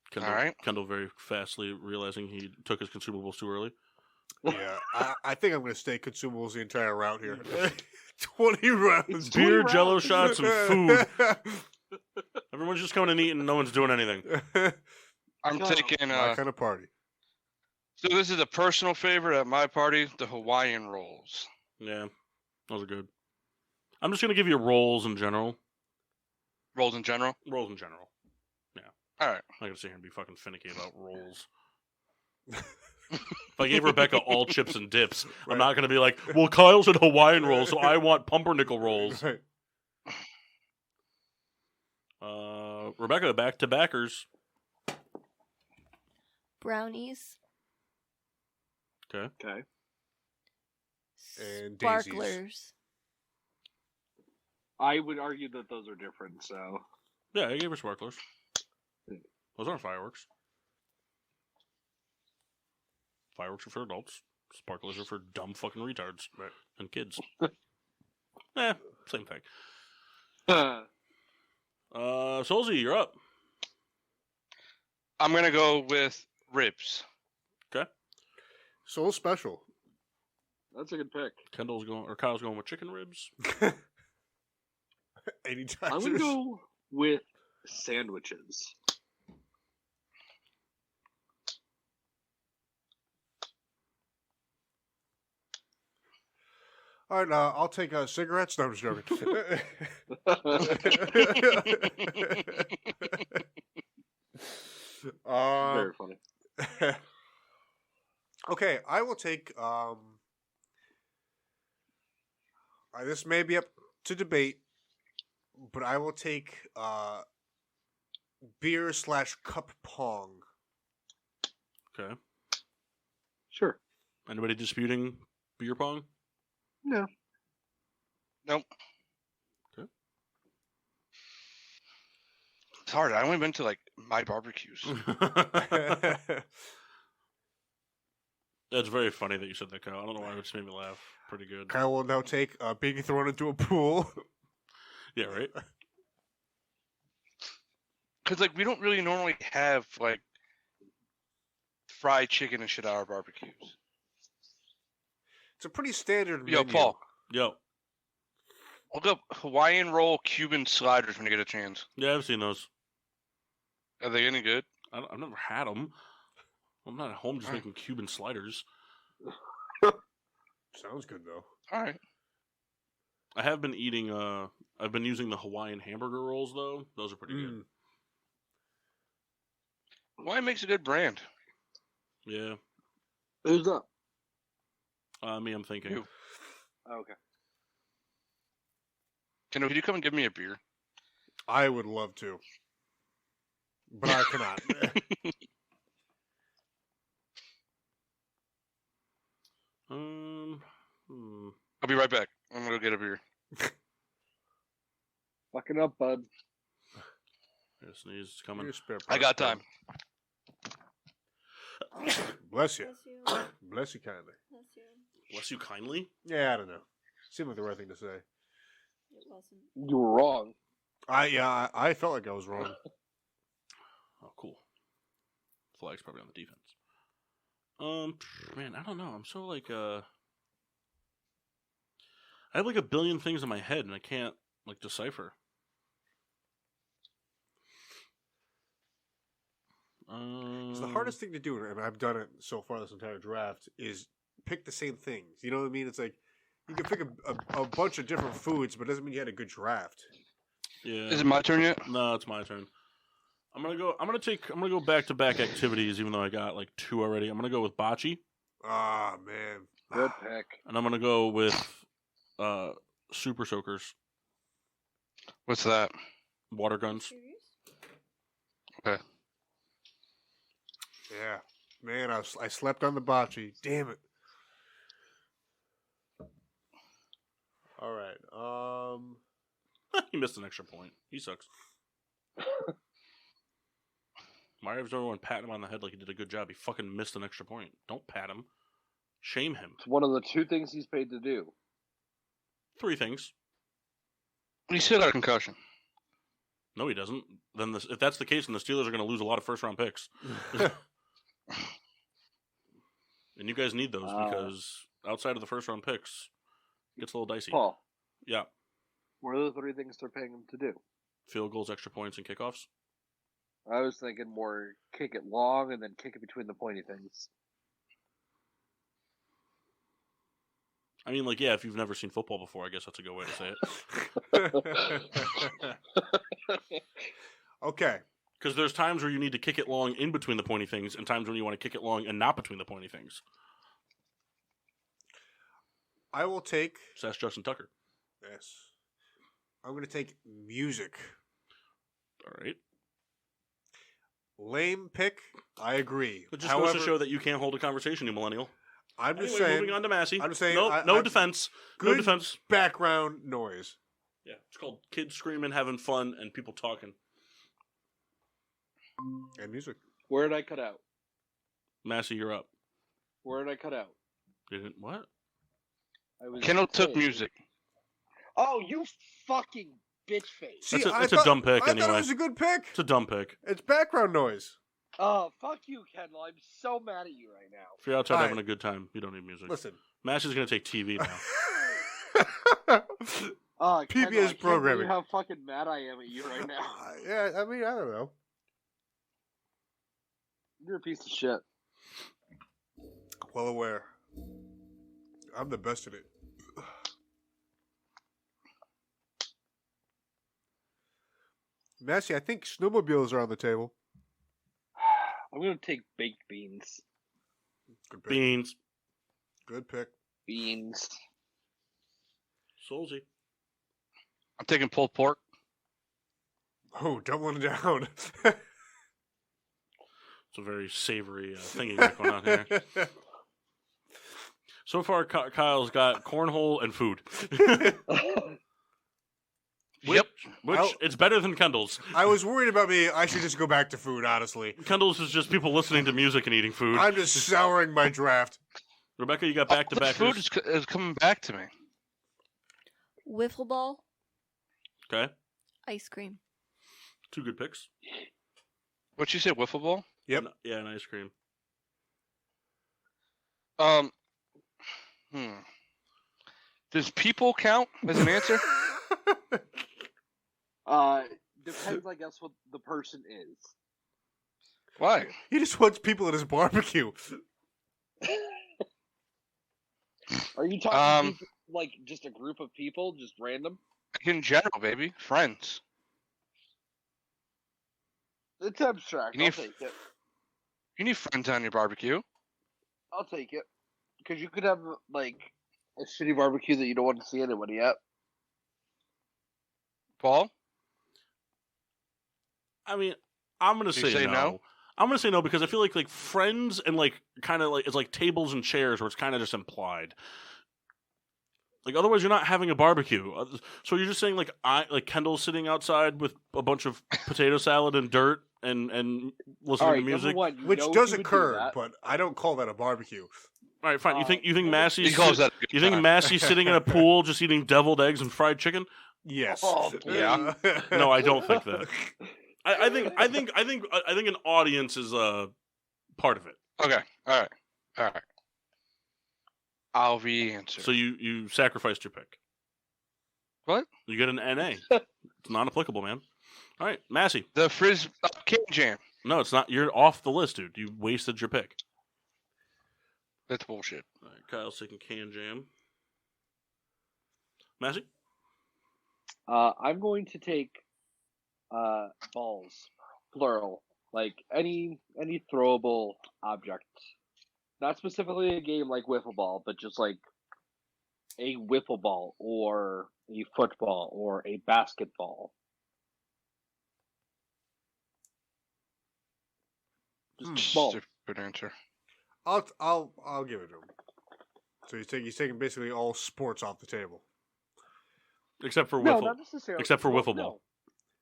Kendall, All right. Kendall very fastly realizing he took his consumables too early. Yeah, I think I'm going to stay consumables the entire route here. 20 rounds. Beer, Jello shots, and food. Everyone's just coming and eating. No one's doing anything. I'm taking. My kind of party. So this is a personal favorite at my party: the Hawaiian rolls. Yeah, those are good. I'm just gonna give you rolls in general. Rolls in general. Rolls in general. Yeah. All right. I'm not gonna sit here and be fucking finicky about rolls. If I gave Rebecca all chips and dips, Right. I'm not gonna be like, well, Kyle said Hawaiian rolls, so I want pumpernickel rolls. Right. Rebecca, back to backers. Brownies. Okay. Okay. And daisies. Sparklers. I would argue that those are different, so. Yeah, I gave her sparklers. Those aren't fireworks. Fireworks are for adults. Sparklers are for dumb fucking retards and kids. Same thing. Solzy, you're up. I'm gonna go with ribs. Okay. So special. That's a good pick. Kyle's going with chicken ribs. Anytime. I'm going to go with sandwiches. All right, I'll take cigarettes. No, I'm just joking. Very funny. Okay, I will take. This may be up to debate, but I will take beer/cup pong. Okay. Sure. Anybody disputing beer pong? No. Nope. Okay. It's hard. I only been to like my barbecues. That's very funny that you said that, Kyle. I don't know why it just made me laugh. Pretty good. Kyle will now take being thrown into a pool. Yeah, right? Because like we don't really normally have like fried chicken and shit at our barbecues. It's a pretty standard Yo, menu. Paul. Yo. Look up Hawaiian roll Cuban sliders when you get a chance. Yeah, I've seen those. Are they any good? I've never had them. I'm not at home just making Cuban sliders. Sounds good though. All right. I have been eating. I've been using the Hawaiian hamburger rolls though. Those are pretty good. Hawaiian makes a good brand. Yeah. Who's up? Me, I'm thinking. You. Oh, okay. Can you come and give me a beer? I would love to, but I cannot. I'll be right back. I'm gonna go get a beer. Fucking up, bud. Sneeze is coming. Your spare I got time. Bless you. Bless you. Bless you kindly. Bless you. Bless you kindly. Yeah, I don't know. Seemed like the right thing to say. It wasn't. You were wrong. I felt like I was wrong. Oh, cool. Flag's probably on the defense. Man, I don't know. I'm so like I have like a billion things in my head and I can't like decipher. 'Cause the hardest thing to do, and I've done it so far this entire draft, is pick the same things. You know what I mean? It's like you can pick a bunch of different foods, but it doesn't mean you had a good draft. Yeah. Is it my turn yet? No, it's my turn. I'm gonna go back to back activities, even though I got like 2 already. I'm gonna go with bocce. Ah, man. Good pick. And I'm gonna go with super soakers. What's that? Water guns. Serious? Okay. Yeah. Man, I slept on the bocce. Damn it. All right. He missed an extra point. He sucks. Mario's everyone patting him on the head like he did a good job. He fucking missed an extra point. Don't pat him. Shame him. It's one of the 2 things he's paid to do. 3 things. He still got a concussion. No, he doesn't. Then if that's the case, then the Steelers are going to lose a lot of first-round picks. And you guys need those because outside of the first-round picks, it gets a little dicey. Paul. Yeah. What are the 3 things they're paying him to do? Field goals, extra points, and kickoffs. I was thinking more kick it long and then kick it between the pointy things. I mean, like, yeah, if you've never seen football before, I guess that's a good way to say it. Okay. Because there's times where you need to kick it long in between the pointy things and times when you want to kick it long and not between the pointy things. I will take... So that's Justin Tucker. Yes. I'm going to take music. All right. Lame pick. I agree. It just goes to show that you can't hold a conversation, you millennial. I'm just anyway, saying. Moving on to Massey. I'm just saying. No defense. Good No defense. Background noise. Yeah, it's called kids screaming, having fun, and people talking. And music. Where did I cut out? Massey, you're up. Where did I cut out? Didn't what? Kendall took music. Oh, you fucking bitch face. See, it's a dumb pick I anyway. thought it was a good pick. It's a dumb pick. It's background noise. Oh, fuck you, Kendall. I'm so mad at you right now. If you're outside All having a good time, you don't need music. Listen. Massey's going to take TV now. PBS Kendall, I can't programming. believe how fucking mad I am at you right now. Yeah, I mean, I don't know. You're a piece of shit. Well aware. I'm the best at it. Massey, I think snowmobiles are on the table. I'm gonna take baked beans. Good pick. Beans. Good pick. Beans. Soulsy. I'm taking pulled pork. Oh, doubling down. It's a very savory thing you got going on here. So far, Kyle's got cornhole and food. Which it's better than Kendall's. I was worried about me. I should just go back to food, honestly. Kendall's is just people listening to music and eating food. I'm just souring my draft. Rebecca, you got back-to-back. Food is coming back to me. Wiffle ball, Okay. ice cream. 2 good picks. What'd you say, wiffle ball? Yep. Yeah, and ice cream. Does people count as an answer? Depends, I guess, what the person is. Why? He just wants people at his barbecue. Are you talking people, like just a group of people, just random? In general, baby. Friends. It's abstract. You need I'll take it. You need friends on your barbecue. I'll take it. Because you could have, like, a shitty barbecue that you don't want to see anybody at. Paul? I mean, I'm gonna say no. I'm gonna say no because I feel like friends and kind of it's like tables and chairs where it's kind of just implied. Like otherwise, you're not having a barbecue. So you're just saying like Kendall's sitting outside with a bunch of potato salad and dirt and listening to music, which does occur, but I don't call that a barbecue. All right, fine. You think Massey's Massey's sitting in a pool just eating deviled eggs and fried chicken? Yes. Oh, yeah. No, I don't think that. I think an audience is part of it. Okay. All right. I'll re-answer. So you sacrificed your pick. What? You get an NA. It's not applicable, man. All right, Massey. The Frizz King Jam. No, it's not. You're off the list, dude. You wasted your pick. That's bullshit. All right, Kyle's taking Can Jam. Massey? I'm going to take balls, plural, like any throwable object. Not specifically a game like wiffle ball, but just like a wiffle ball or a football or a basketball. Just ball. Stupid answer. I'll give it to him. So he's taking basically all sports off the table, except for no, wiffle. not necessarily. Except for wiffle no. ball.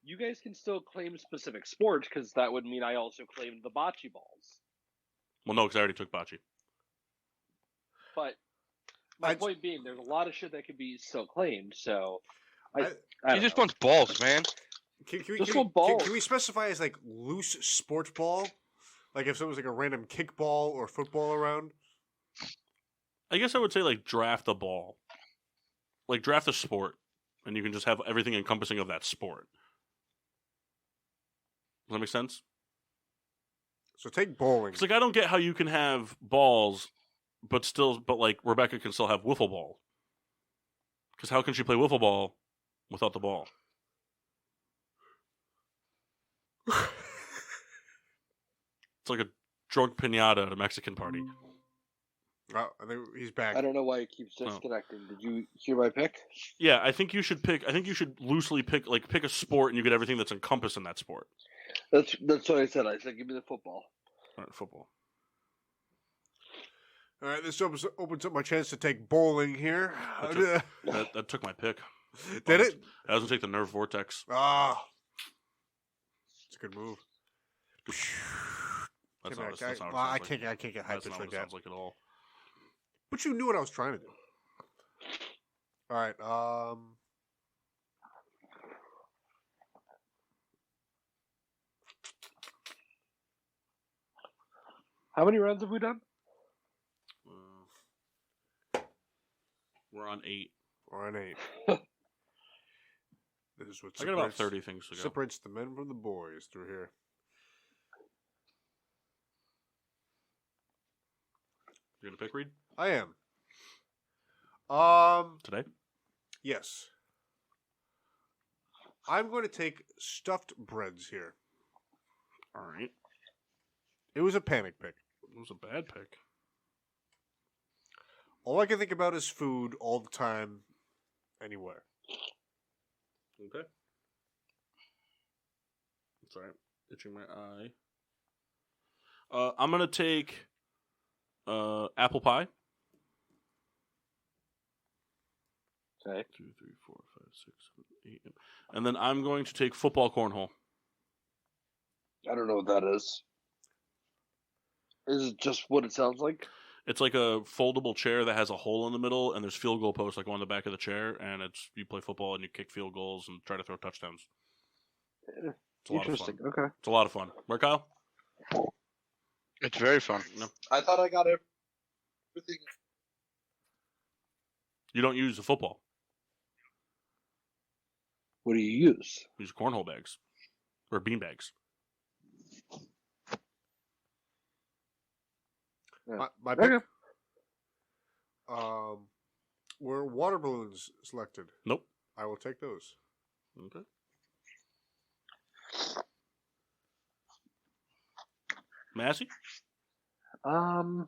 You guys can still claim specific sports because that would mean I also claimed the bocce balls. Well, no, because I already took bocce. But my point being, there's a lot of shit that could be still claimed. So I he just wants balls, man. Can we specify as like loose sports ball? Like if someone's like a random kickball or football around? I guess I would say like draft a ball. Like draft a sport. And you can just have everything encompassing of that sport. Does that make sense? So take bowling. It's like I don't get how you can have balls, but like Rebecca can still have wiffle ball. Because how can she play wiffle ball without the ball? It's like a drunk pinata at a Mexican party. Oh, I think he's back. I don't know why it keeps disconnecting. Did you hear my pick? Yeah, I think you should loosely pick a sport, and you get everything that's encompassed in that sport. That's what I said. I said, give me the football. All right, football. All right, this opens up my chance to take bowling here. That took my pick. Did it? I was gonna take the Nerve Vortex. Ah, it's a good move. That's not what it sounds I like. can't get high pitch like that. Sounds like at all. But you knew what I was trying to do. All right. How many rounds have we done? We're on 8. We're on 8. This is what I got about 30 things to go. Separates the men from the boys through here. You're gonna pick, Reed? I am. Today? Yes. I'm going to take stuffed breads here. All right. It was a panic pick. It was a bad pick. All I can think about is food all the time, anywhere. Okay. Sorry, itching my eye. I'm gonna take apple pie. Okay. 2, 3, 4, 5, 6, 7, 8, and then I'm going to take football cornhole. I don't know what that is. Is it just what it sounds like? It's like a foldable chair that has a hole in the middle, and there's field goal posts like on the back of the chair, and it's you play football and you kick field goals and try to throw touchdowns. It's a lot of fun. Interesting. Okay. It's a lot of fun. Right, Kyle? It's very fun. No. I thought I got everything. You don't use the football. What do you use? You use cornhole bags or bean bags. My pick. Okay. Were water balloons selected? Nope. I will take those. Okay. Massey? I'm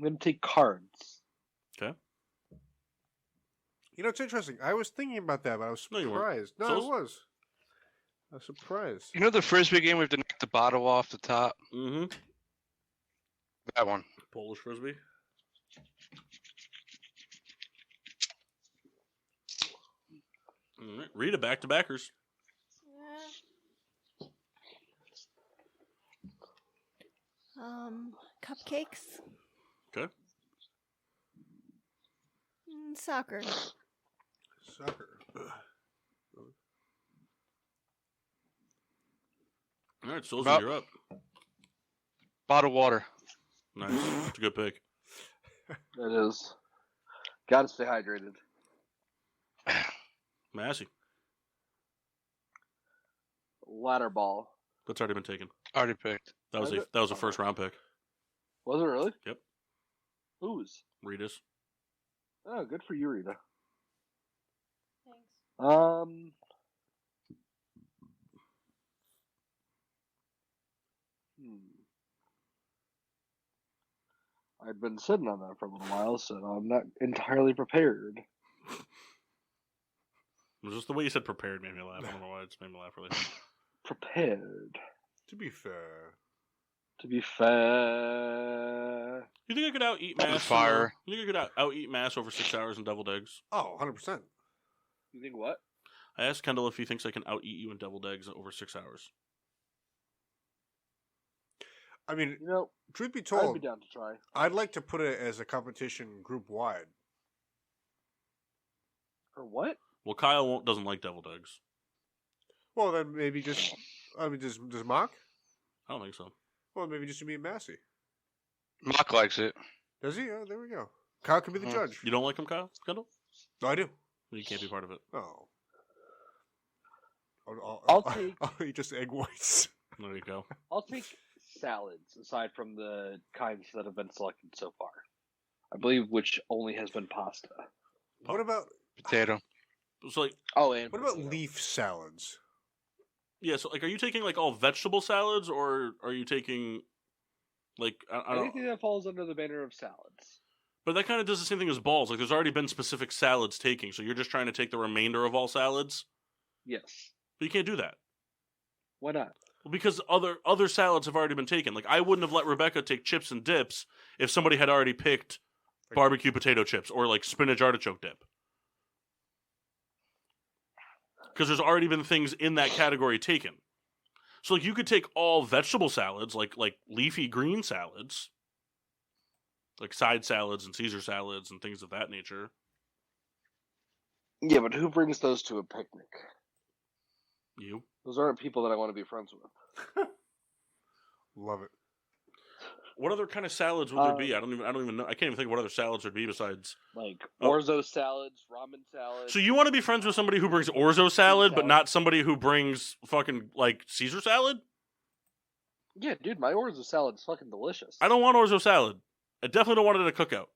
gonna take cards. Okay. You know, it's interesting. I was thinking about that, but I was No, you weren't. surprised. No, So I was. I was surprised. You know the frisbee game we have to knock the bottle off the top? Mm-hmm. That one. Polish frisbee. All right. Rita, back to backers. Cupcakes. Okay. Soccer. Soccer. All right, Soldier, About- you're up. Bottled water. Nice. That's a good pick. It is. Gotta stay hydrated. Massey. Ladder ball. That's already been taken. Already picked. That was a first round pick. Was it really? Yep. Whose? Rita's. Oh, good for you, Rita. Thanks. I've been sitting on that for a little while, so I'm not entirely prepared. It was just the way you said prepared made me laugh. I don't know why it just made me laugh really. Prepared. To be fair. To be fair. You think I could out eat mass? Fire. You think I could out eat mass over 6 hours in deviled eggs? Oh, 100%. You think what? I asked Kendall if he thinks I can out eat you in deviled eggs over 6 hours. I mean, You know, truth be I'd told, be down to try. I'd like to put it as a competition group wide. For what? Well, Kyle doesn't like deviled eggs. Well, then maybe just, I mean, does Mock? I don't think so. Well, maybe just me and Massey. Mock likes it. Does he? Oh, there we go. Kyle can be the judge. You don't like him, Kyle? Kendall? No, I do. You can't be part of it. Oh. I'll take- I'll eat just egg whites. There you go. I'll take salads aside from the kinds that have been selected so far. I believe which only has been pasta. What about Potato. So like, Oh, and what about potato. leaf salads? yeah. So like, are you taking like all vegetable salads, or are you taking like I don't? Anything that falls under the banner of salads. But that kind of does the same thing as balls. Like, there's already been specific salads taking, so you're just trying to take the remainder of all salads. Yes. But you can't do that. Why not? Well, because other salads have already been taken. Like, I wouldn't have let Rebecca take chips and dips if somebody had already picked barbecue potato chips or like spinach artichoke dip. Because there's already been things in that category taken. So like, you could take all vegetable salads, like leafy green salads, like side salads and Caesar salads and things of that nature. Yeah, but who brings those to a picnic? You. Those aren't people that I want to be friends with. Love it. What other kind of salads would there be? I don't even know. I can't even think of what other salads would be besides Like Oh. orzo salads, ramen salads. So you want to be friends with somebody who brings orzo salad, but not somebody who brings fucking like Caesar salad? Yeah, dude, my orzo salad is fucking delicious. I don't want orzo salad. I definitely don't want it at a cookout.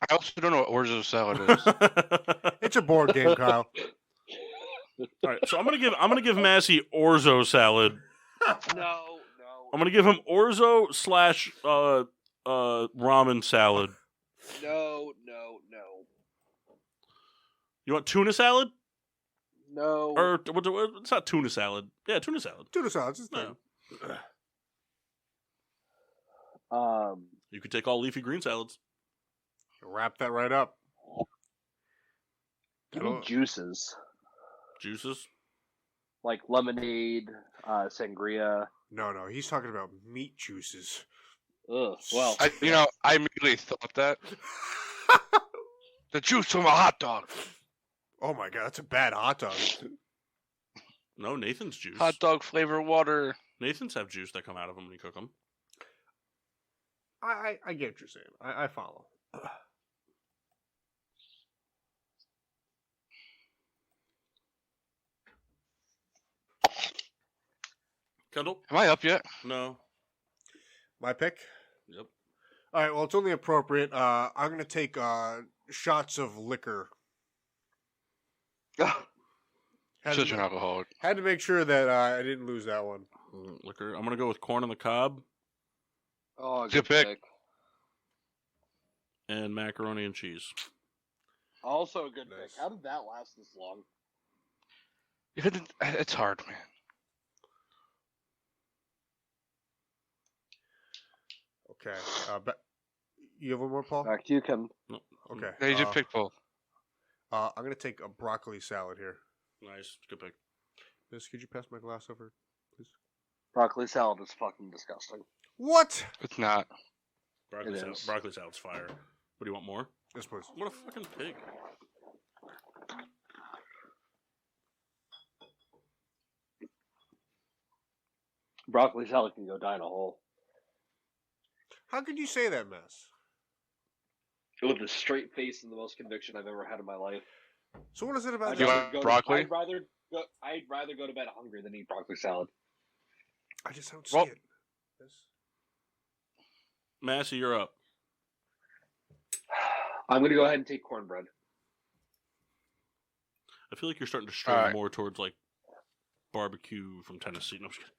I also don't know what orzo salad is. It's a board game, Kyle. All right, so I'm gonna give Massey orzo salad. No. I'm gonna give him orzo / ramen salad. No. You want tuna salad? No. Or it's not tuna salad. Yeah, tuna salad. Tuna salad's his thing. No. You could take all leafy green salads. Wrap that right up. Give me juices. Juices? Like lemonade, sangria. No, he's talking about meat juices. Ugh. Well, I immediately thought that. The juice from a hot dog. Oh my god, that's a bad hot dog. No, Nathan's juice. Hot dog flavor water. Nathan's have juice that come out of them when you cook them. I get what you're saying. I follow. Kendall? Am I up yet? No. My pick? Yep. All right, well, it's only appropriate. I'm going to take shots of liquor. Such an alcoholic. Had to make sure that I didn't lose that one. Liquor. I'm going to go with corn on the cob. Oh, good pick. And macaroni and cheese. Also a good pick. How did that last this long? It's hard, man. Okay. You have one more, Paul? Back to you, Kim. No. Okay. Yeah, you just pick both. I'm going to take a broccoli salad here. Nice. Good pick. Miss, could you pass my glass over, please? Broccoli salad is fucking disgusting. What? It's not. Broccoli salad's fire. What do you want more? Yes, please. What a fucking pig. Broccoli salad can go die in a hole. How could you say that, Mess? With a straight face and the most conviction I've ever had in my life. So what is it about You want broccoli? I'd rather go to bed hungry than eat broccoli salad. I just don't see it. Yes. Massey, you're up. I'm going to go ahead and take cornbread. I feel like you're starting to stray more towards like barbecue from Tennessee. No, I'm just kidding.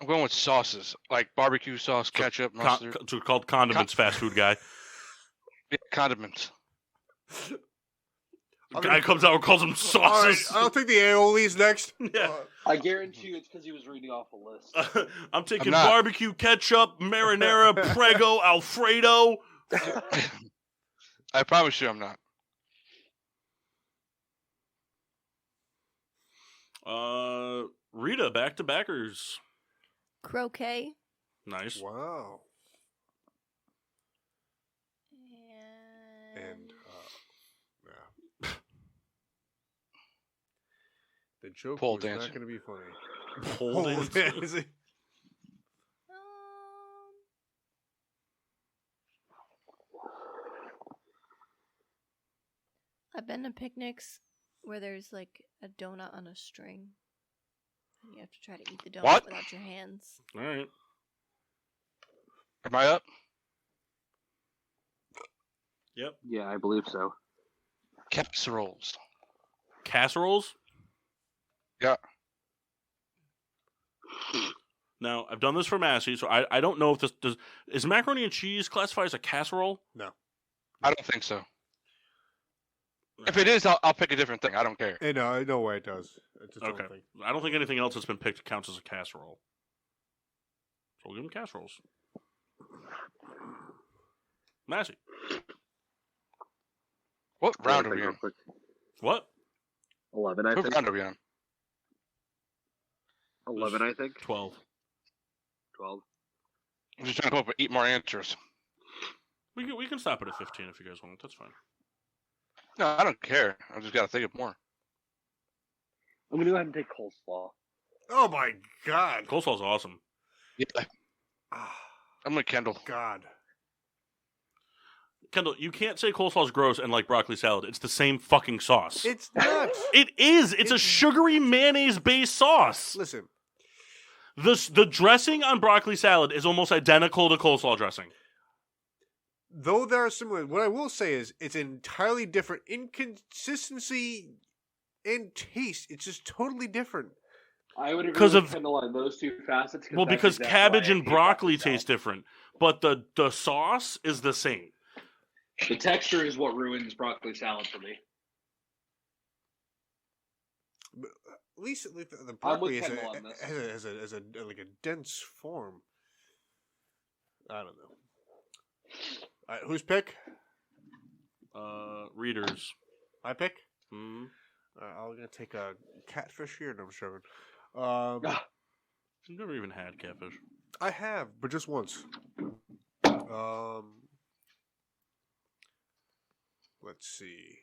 I'm going with sauces, like barbecue sauce, ketchup, mustard. It's called condiments, fast food guy. Yeah, condiments. Guy comes out and calls them sauces. All right, I'll take the aiolis next. Yeah. I guarantee you it's because he was reading off a list. I'm taking barbecue, ketchup, marinara, Prego, Alfredo. I promise you I'm not. Rita, back to backers. Croquet. Nice. Wow. And yeah. The joke Pole was dancing. not going to be funny. Pole dancing. I've been to picnics where there's like a donut on a string. And you have to try to eat the donut without your hands. All right. Am I up? Yep. Yeah, I believe so. Casseroles. Casseroles? Yeah. Now, I've done this for Massey, so I don't know if this does. Is macaroni and cheese classified as a casserole? No. I don't think so. If it is, I'll pick a different thing. I don't care. No way it does. It's its own Okay. thing. I don't think anything else that's been picked counts as a casserole. So we'll give them casseroles. Massey. What round are we on? What? 11, I What think. round are we on? 11, I think. 12. 12. I'm just trying to come up with 8 more answers. We can stop it at 15 if you guys want. That's fine. No, I don't care. I just got to think of more. I'm going to go ahead and take coleslaw. Oh my god. Coleslaw's awesome. Yeah. I'm with Kendall. God. Kendall, you can't say coleslaw's gross and like broccoli salad. It's the same fucking sauce. It's not. It is. It's a sugary mayonnaise-based sauce. Listen. The dressing on broccoli salad is almost identical to coleslaw dressing. though there are similar, what I will say is it's entirely different in consistency and taste. It's just totally different. I would agree Because with of- Kendall on those two facets. Well, that's because exactly why cabbage I and hate broccoli Brussels taste salad. different, but the sauce is the same. The texture is what ruins broccoli salad for me. At least the I'm with broccoli Kendall on this. has a like a dense form. I don't know. All right, whose pick? Readers. My pick. Hmm. I'm gonna take a catfish here. No, I'm sure. You've never even had catfish. I have, but just once. Let's see.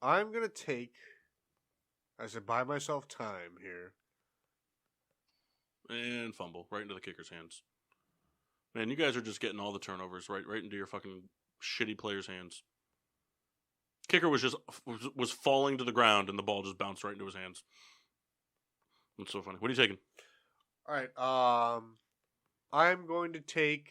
I'm gonna take. I said, buy myself time here. And fumble right into the kicker's hands. Man, you guys are just getting all the turnovers right into your fucking shitty players' hands. Kicker was falling to the ground and the ball just bounced right into his hands. That's so funny. What are you taking? All right. I'm going to take.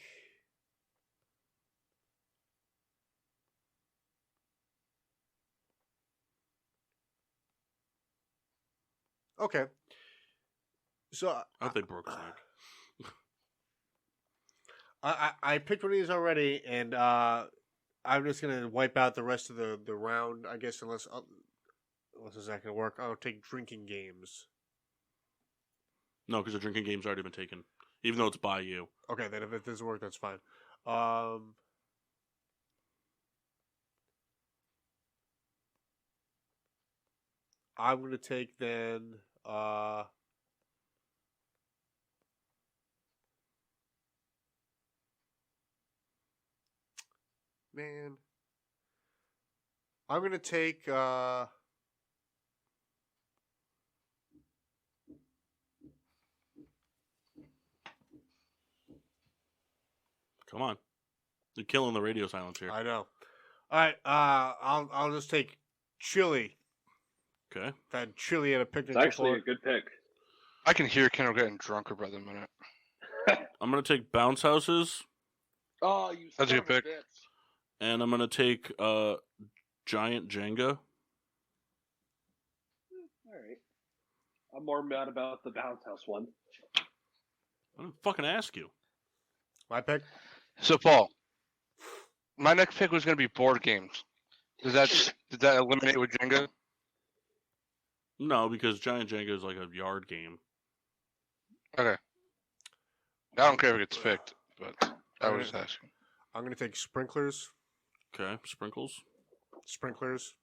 Okay. So I hope they broke his neck. I picked one of these already, and I'm just gonna wipe out the rest of the round, I guess, unless it's not gonna work. I'll take drinking games. No, because the drinking game's already been taken, even though it's by you. Okay, then if it doesn't work, that's fine. I'm gonna take then. Man, I'm gonna take. Come on, you're killing the radio silence here. I know. All right, I'll just take chili. Okay. I've had chili at a picnic. It's actually before. a good pick. I can hear Kendall getting drunker by the minute. I'm gonna take bounce houses, Oh, you That's a son good of pick. bitch. and I'm gonna take giant Jenga. All right. I'm more mad about the bounce house one. I didn't fucking ask you. My pick. So, Paul, my next pick was going to be board games. Did that eliminate with Jenga? No, because giant Jenga is like a yard game. Okay. I don't care if it gets picked, but I was just asking. I'm gonna take sprinklers. Okay, sprinkles. Sprinklers.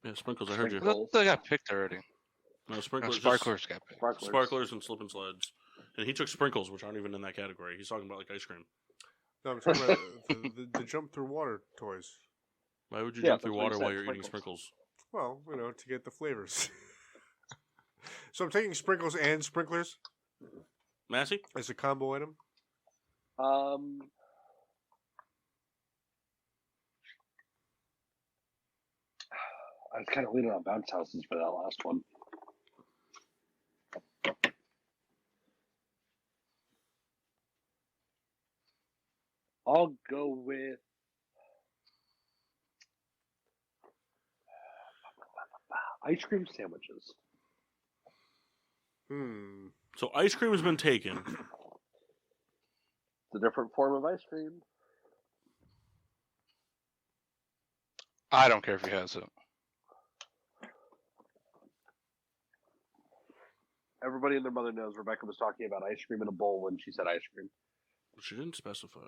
Yeah, sprinkles. I heard you. I thought they got picked already. No, No, sprinklers. sparklers got picked. Sparklers and slip and sleds. And he took sprinkles, which aren't even in that category. He's talking about like ice cream. No, I'm talking about the jump through water toys. Why would you Yeah, jump through that's what water he said, while you're eating sprinkles. sprinkles? Well, to get the flavors. So I'm taking sprinkles and sprinklers Massey? as a combo item. I was kind of leaning on bounce houses for that last one. I'll go with ice cream sandwiches. So ice cream has been taken. It's a different form of ice cream. I don't care if he has it. Everybody and their mother knows Rebecca was talking about ice cream in a bowl when she said ice cream. She didn't specify.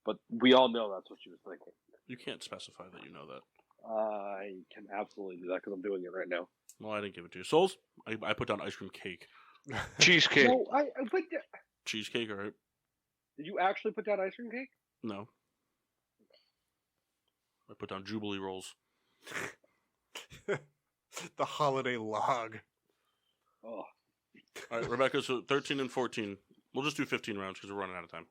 But we all know that's what she was thinking. You can't specify that you know that. I can absolutely do that because I'm doing it right now. Well, I didn't give it to you. Souls, I put down ice cream cake. Cheesecake. No, I put Cheesecake, all right? Did you actually put down ice cream cake? No. I put down Jubilee rolls. The holiday log. Oh. All right, Rebecca, so 13 and 14. We'll just do 15 rounds because we're running out of time.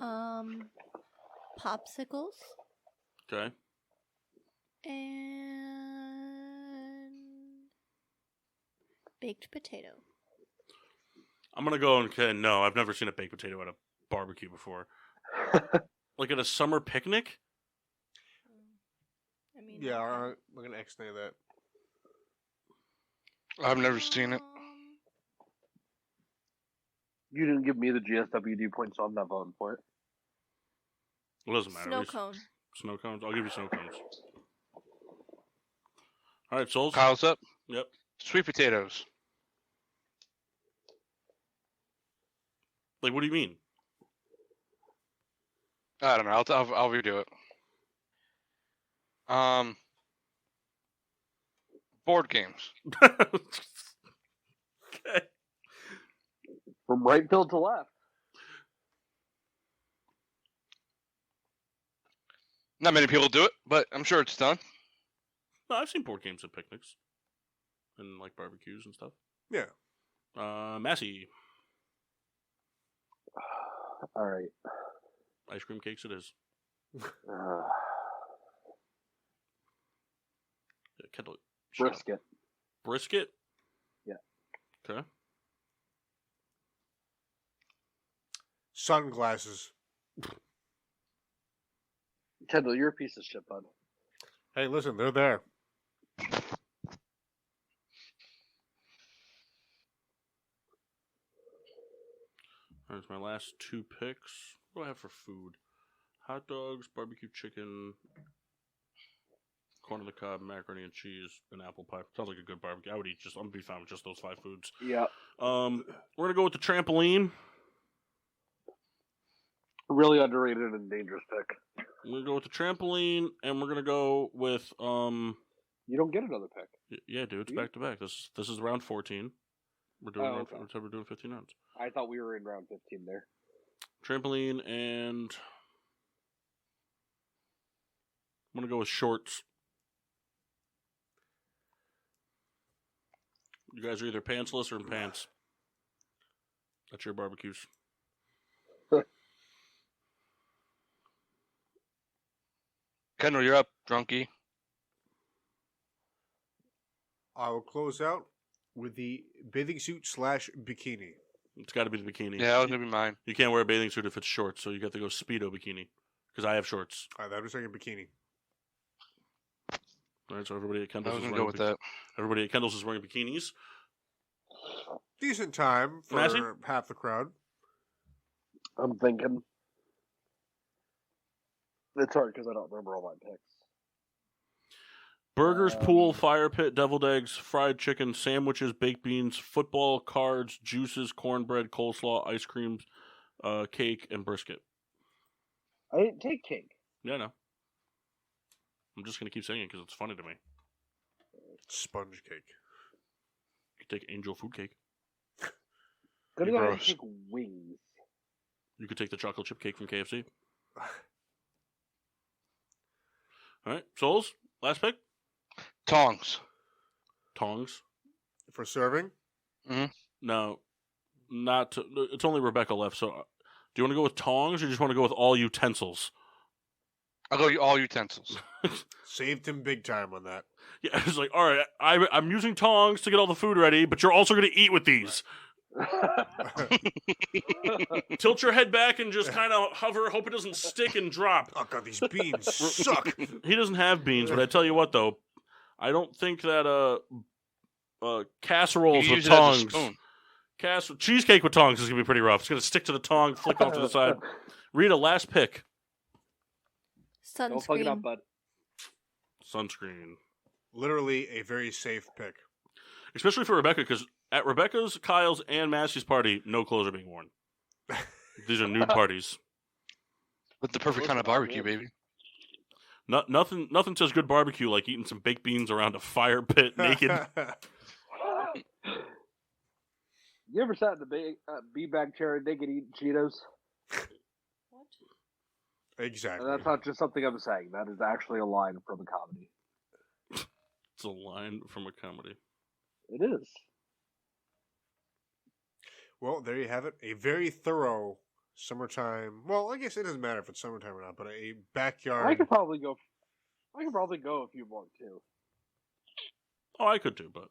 Popsicles. Okay. And baked potato. I'm gonna go and okay, no, I've never seen a baked potato at a barbecue before. Like at a summer picnic? I mean, Yeah, we're gonna X-nay that. I've never seen it. You didn't give me the GSWD point, so I'm not voting for it. It doesn't matter. Snow cone. Snow cones? I'll give you snow cones. All right, Souls. Kyle's up. Yep. Sweet potatoes. Like, what do you mean? I don't know. I'll redo it. Board games. Okay. From right field to left. Not many people do it, but I'm sure it's done. No, I've seen board games at picnics and like barbecues and stuff. Yeah. Massey. All right. Ice cream cakes it is. Yeah, Kendall. Brisket. Brisket? Yeah. Okay. Sunglasses. Kendall, you're a piece of shit, bud. Hey, listen, they're there. There's my last two picks. What do I have for food? Hot dogs, barbecue chicken, corn on the cob, macaroni and cheese, and apple pie. Sounds like a good barbecue. I'm gonna be fine with just those 5 foods. Yeah. We're gonna go with the trampoline. Really underrated and dangerous pick. We're gonna go with the trampoline, and we're gonna go with You don't get another pick. Yeah, dude, it's back to back. This is round 14. We're doing okay. we're doing 15 rounds. I thought we were in round 15 there. Trampoline, and I'm gonna go with shorts. You guys are either pantsless or in pants. That's your barbecues. Kendall, you're up, drunkie. I will close out with the bathing suit / bikini. It's got to be the bikini. Yeah, that was gonna be mine. You can't wear a bathing suit if it's shorts, so you got to go Speedo bikini. Because I have shorts. All right, that was like a bikini. All right, so everybody at I Kendall's was is gonna wearing go with that. Everybody at Kendall's is wearing bikinis. Decent time for Massey? half the crowd. I'm thinking. It's hard because I don't remember all my picks. Burgers, pool, fire pit, deviled eggs, fried chicken, sandwiches, baked beans, football, cards, juices, cornbread, coleslaw, ice cream, cake, and brisket. I didn't take cake. Yeah, I know. I'm just going to keep saying it because it's funny to me. Sponge cake. You could take angel food cake. Gonna go ahead and Gross. take wings. You could take the chocolate chip cake from KFC. All right, Souls, last pick. Tongs. Tongs. For serving? No, not. It's only Rebecca left. So, do you want to go with tongs, or do you just want to go with all utensils? I'll go all utensils. Saved him big time on that. Yeah, it's like, all right, I'm using tongs to get all the food ready, but you're also going to eat with these. Tilt your head back and just kind of hover, hope it doesn't stick and drop. Oh god, these beans suck. He doesn't have beans, but I tell you what, though, I don't think that casseroles You with use it as a tongs, spoon. cheesecake with tongs is gonna be pretty rough. It's gonna stick to the tong, flick off to the side. Rita, last pick. Don't fuck it up, Sunscreen. bud. Sunscreen, Literally a very safe pick. especially for Rebecca, because at Rebecca's, Kyle's, and Massey's party, no clothes are being worn. These are nude parties. With the perfect kind of barbecue, baby. Nothing says good barbecue like eating some baked beans around a fire pit naked. You ever sat in the beanbag chair naked eating Cheetos? What? Exactly. And that's not just something I'm saying. That is actually a line from a comedy. It's a line from a comedy. It is. Well, there you have it. A very thorough summertime. Well, I guess it doesn't matter if it's summertime or not, but a I backyard. could probably go. I could probably go if you want to. Oh, I could too, but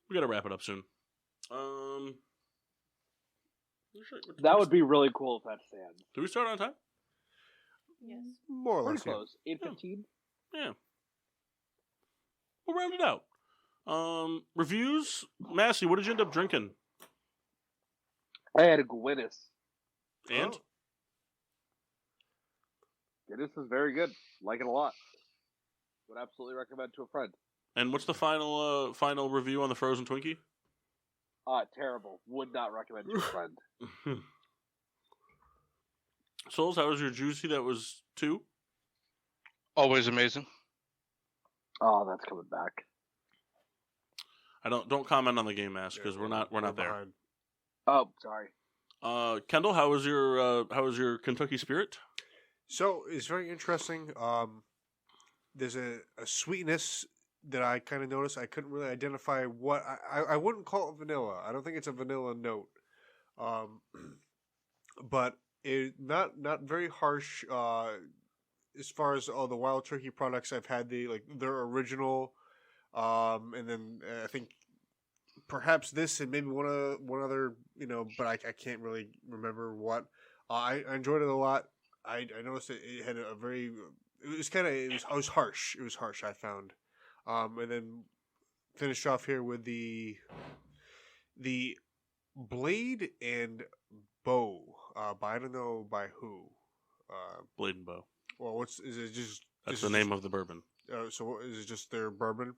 we got to wrap it up soon. That would be really cool if that stands. Do we start on time? Yes. More or Pretty less. Yeah. close. 8:15. Yeah. We'll round it out. Reviews. Massey, what did you end up drinking? I had a Guinness. And? Oh. Guinness is very good. Like it a lot. Would absolutely recommend to a friend. And what's the final review on the frozen Twinkie? Terrible. Would not recommend to a friend. Souls, how was your juicy? That was 2? Always amazing. Oh, that's coming back. I don't comment on the game mask because we're not there. behind. Oh, sorry. Kendall, how was your Kentucky Spirit? So it's very interesting. There's a sweetness that I kind of noticed. I couldn't really identify what I wouldn't call it vanilla. I don't think it's a vanilla note, but it not very harsh. As far as all the Wild Turkey products, I've had their original, and then I think perhaps this and maybe one other, but I can't really remember what. I enjoyed it a lot. I noticed it had a very. It was harsh. It was harsh. I found, and then finished off here with the Blade and Bow. By I don't know by who. Blade and Bow. Well, is it just? That's the name of the bourbon. So is it just their bourbon?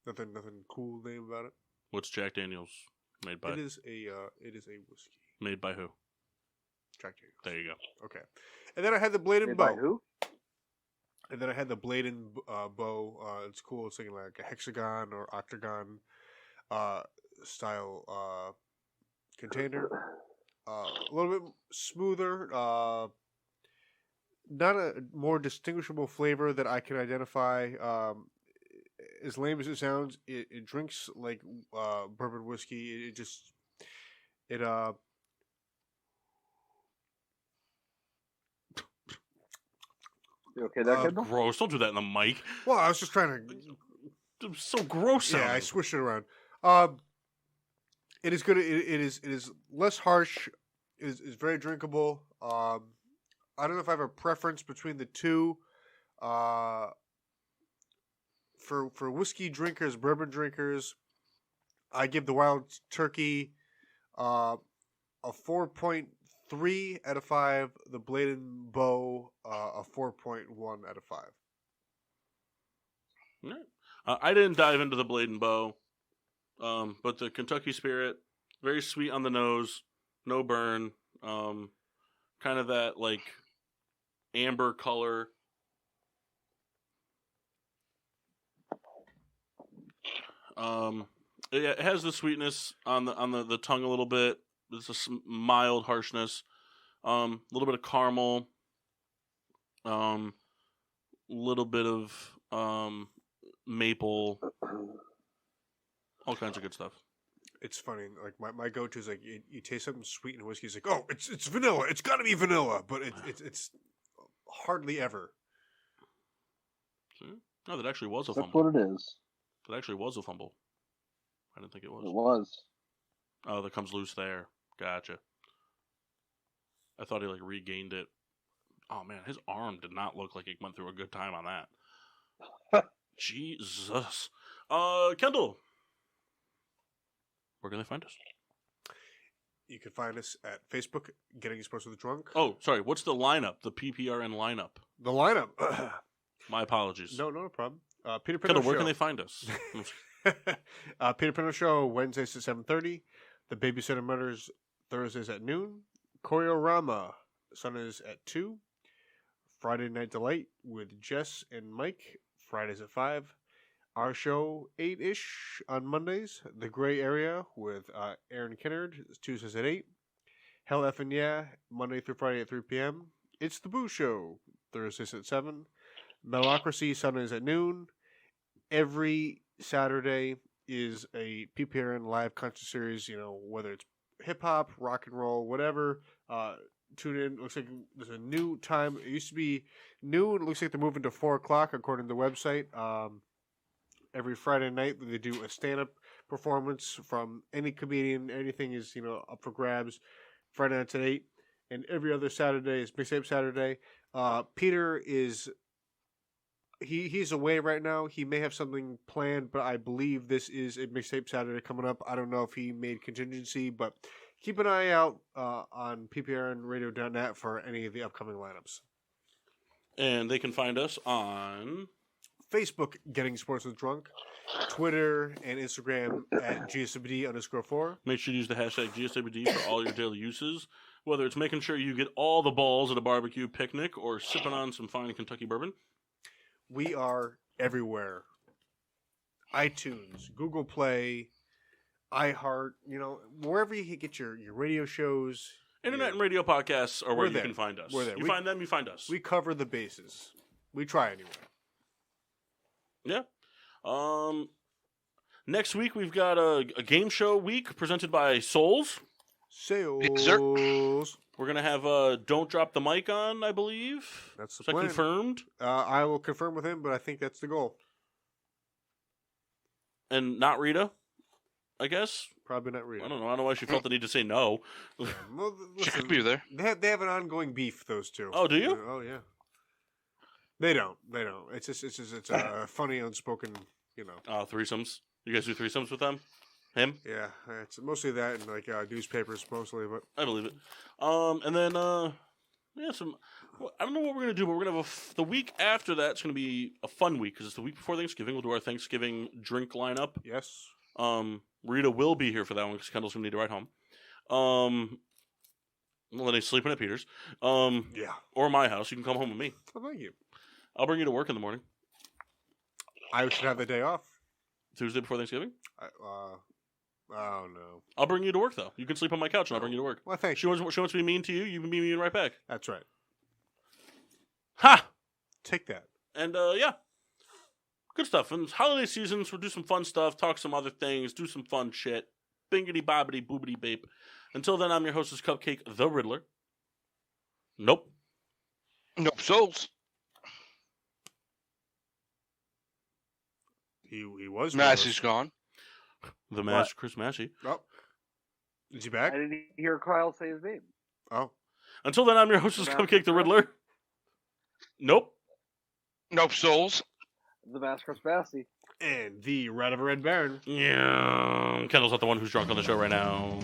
Nothing cool name about it. What's Jack Daniels made by? It is a whiskey. Made by who? Jack Daniels. There you go. Okay, and then I had the Blade and Made Bow. by who? And then I had the Blade and Bow. It's cool. It's like a hexagon or octagon style container. A little bit smoother. Not a more distinguishable flavor that I can identify. As lame as it sounds, it drinks like bourbon whiskey. It You okay there, Kendall? Gross! Don't do that in the mic. Well, I was just trying to. It's so gross. Yeah, I swished it around. It is good. It is less harsh. It is very drinkable. I don't know if I have a preference between the two. For whiskey drinkers, bourbon drinkers, I give the Wild Turkey a 4.3 out of 5. The Blade and Bow a 4.1 out of 5. All right. I didn't dive into the Blade and Bow, but the Kentucky Spirit, very sweet on the nose, no burn, kind of that like amber color. It has the sweetness on the tongue a little bit. There's a mild harshness, a little bit of caramel, little bit of maple, all kinds of good stuff. It's funny. Like my go-to is like you taste something sweet in whiskey. It's like, oh, it's vanilla. It's got to be vanilla, but it's hardly ever. See? No, that actually was a That's fumble. what it is. That actually was a fumble. I didn't think it was. It was. Oh, that comes loose there. Gotcha. I thought he regained it. Oh man, his arm did not look like he went through a good time on that. Jesus. Kendall, where can they find us? You can find us at Facebook, Getting Exposed with the Drunk. Oh, sorry. What's the lineup? The PPRN lineup. The lineup. My apologies. No problem. Peter Pinto Kendall, where Show. can they find us? Peter Pinto Show, Wednesdays at 7:30. The Babysitter Murders, Thursdays at noon. Choreorama, Sundays at 2. Friday Night Delight with Jess and Mike, Fridays at 5. Our show, 8-ish on Mondays. The Gray Area with Aaron Kinnard, Tuesdays at 8. Hell Effin' Yeah, Monday through Friday at 3 p.m. It's the Boo Show, Thursdays at 7. Metalocracy, Sundays at noon. Every Saturday is a PPRN live concert series, whether it's hip hop, rock and roll, whatever. Tune in. Looks like there's a new time. It used to be noon. It looks like they're moving to 4:00 according to the website. Every Friday night they do a stand-up performance from any comedian. Anything is up for grabs. Friday nights at 8, and every other Saturday is Mixtape Saturday. Peter is he's away right now. He may have something planned, but I believe this is a Mixtape Saturday coming up. I don't know if he made contingency, but keep an eye out on pprnradio.net for any of the upcoming lineups. And they can find us on Facebook, Getting Sports with Drunk, Twitter and Instagram at GSWD_4. Make sure you use the hashtag GSWD for all your daily uses, whether it's making sure you get all the balls at a barbecue picnic or sipping on some fine Kentucky bourbon. We are everywhere. iTunes, Google Play, iHeart, wherever you get your radio shows. Internet and radio podcasts are where We're you there. can find us. We're there. You find them, you find us. We cover the bases. We try anyway. Yeah. Next week we've got a game show week presented by Souls. Sales. We're gonna have Don't Drop the Mic on, I believe. That's the Is that plan. confirmed? I will confirm with him, but I think that's the goal. And not Rita, I guess. Probably not Rita. I don't know. I don't know why she felt the need to say no. Well, She listen, could be there. they have an ongoing beef. Those two. Oh, do you? Oh yeah. They don't. It's a funny unspoken. Threesomes. You guys do threesomes with them? Him? Yeah, it's mostly that and like newspapers mostly, but I believe it. And then I don't know what we're gonna do, but we're gonna have the week after that's gonna be a fun week because it's the week before Thanksgiving. We'll do our Thanksgiving drink lineup. yes. Rita will be here for that one because Kendall's gonna need to ride home. Well, then he's sleeping at Peter's. Yeah. Or my house. You can come home with me. Oh, thank you. I'll bring you to work in the morning. I should have the day off. Tuesday before Thanksgiving. Oh no. I'll bring you to work though. You can sleep on my couch and I'll bring you to work. Well, thank She you. wants to be mean to you. You can be mean right back. That's right. Ha! Take that. And yeah, good stuff. And holiday seasons, we'll do some fun stuff, talk some other things, do some fun shit. Bingity bobbity boobity bape. Until then, I'm your hostess, Cupcake the Riddler. Nope. Nope. Souls. He was. Massey's gone. The Master Chris Massey. Oh. Is he back? I didn't hear Kyle say his name. Oh. Until then, I'm your hostess, Cupcake the Riddler. Nope. Nope. Souls. The Master Massey. And the Rat of a Red Baron. Yeah. Kendall's not the one who's drunk on the show right now.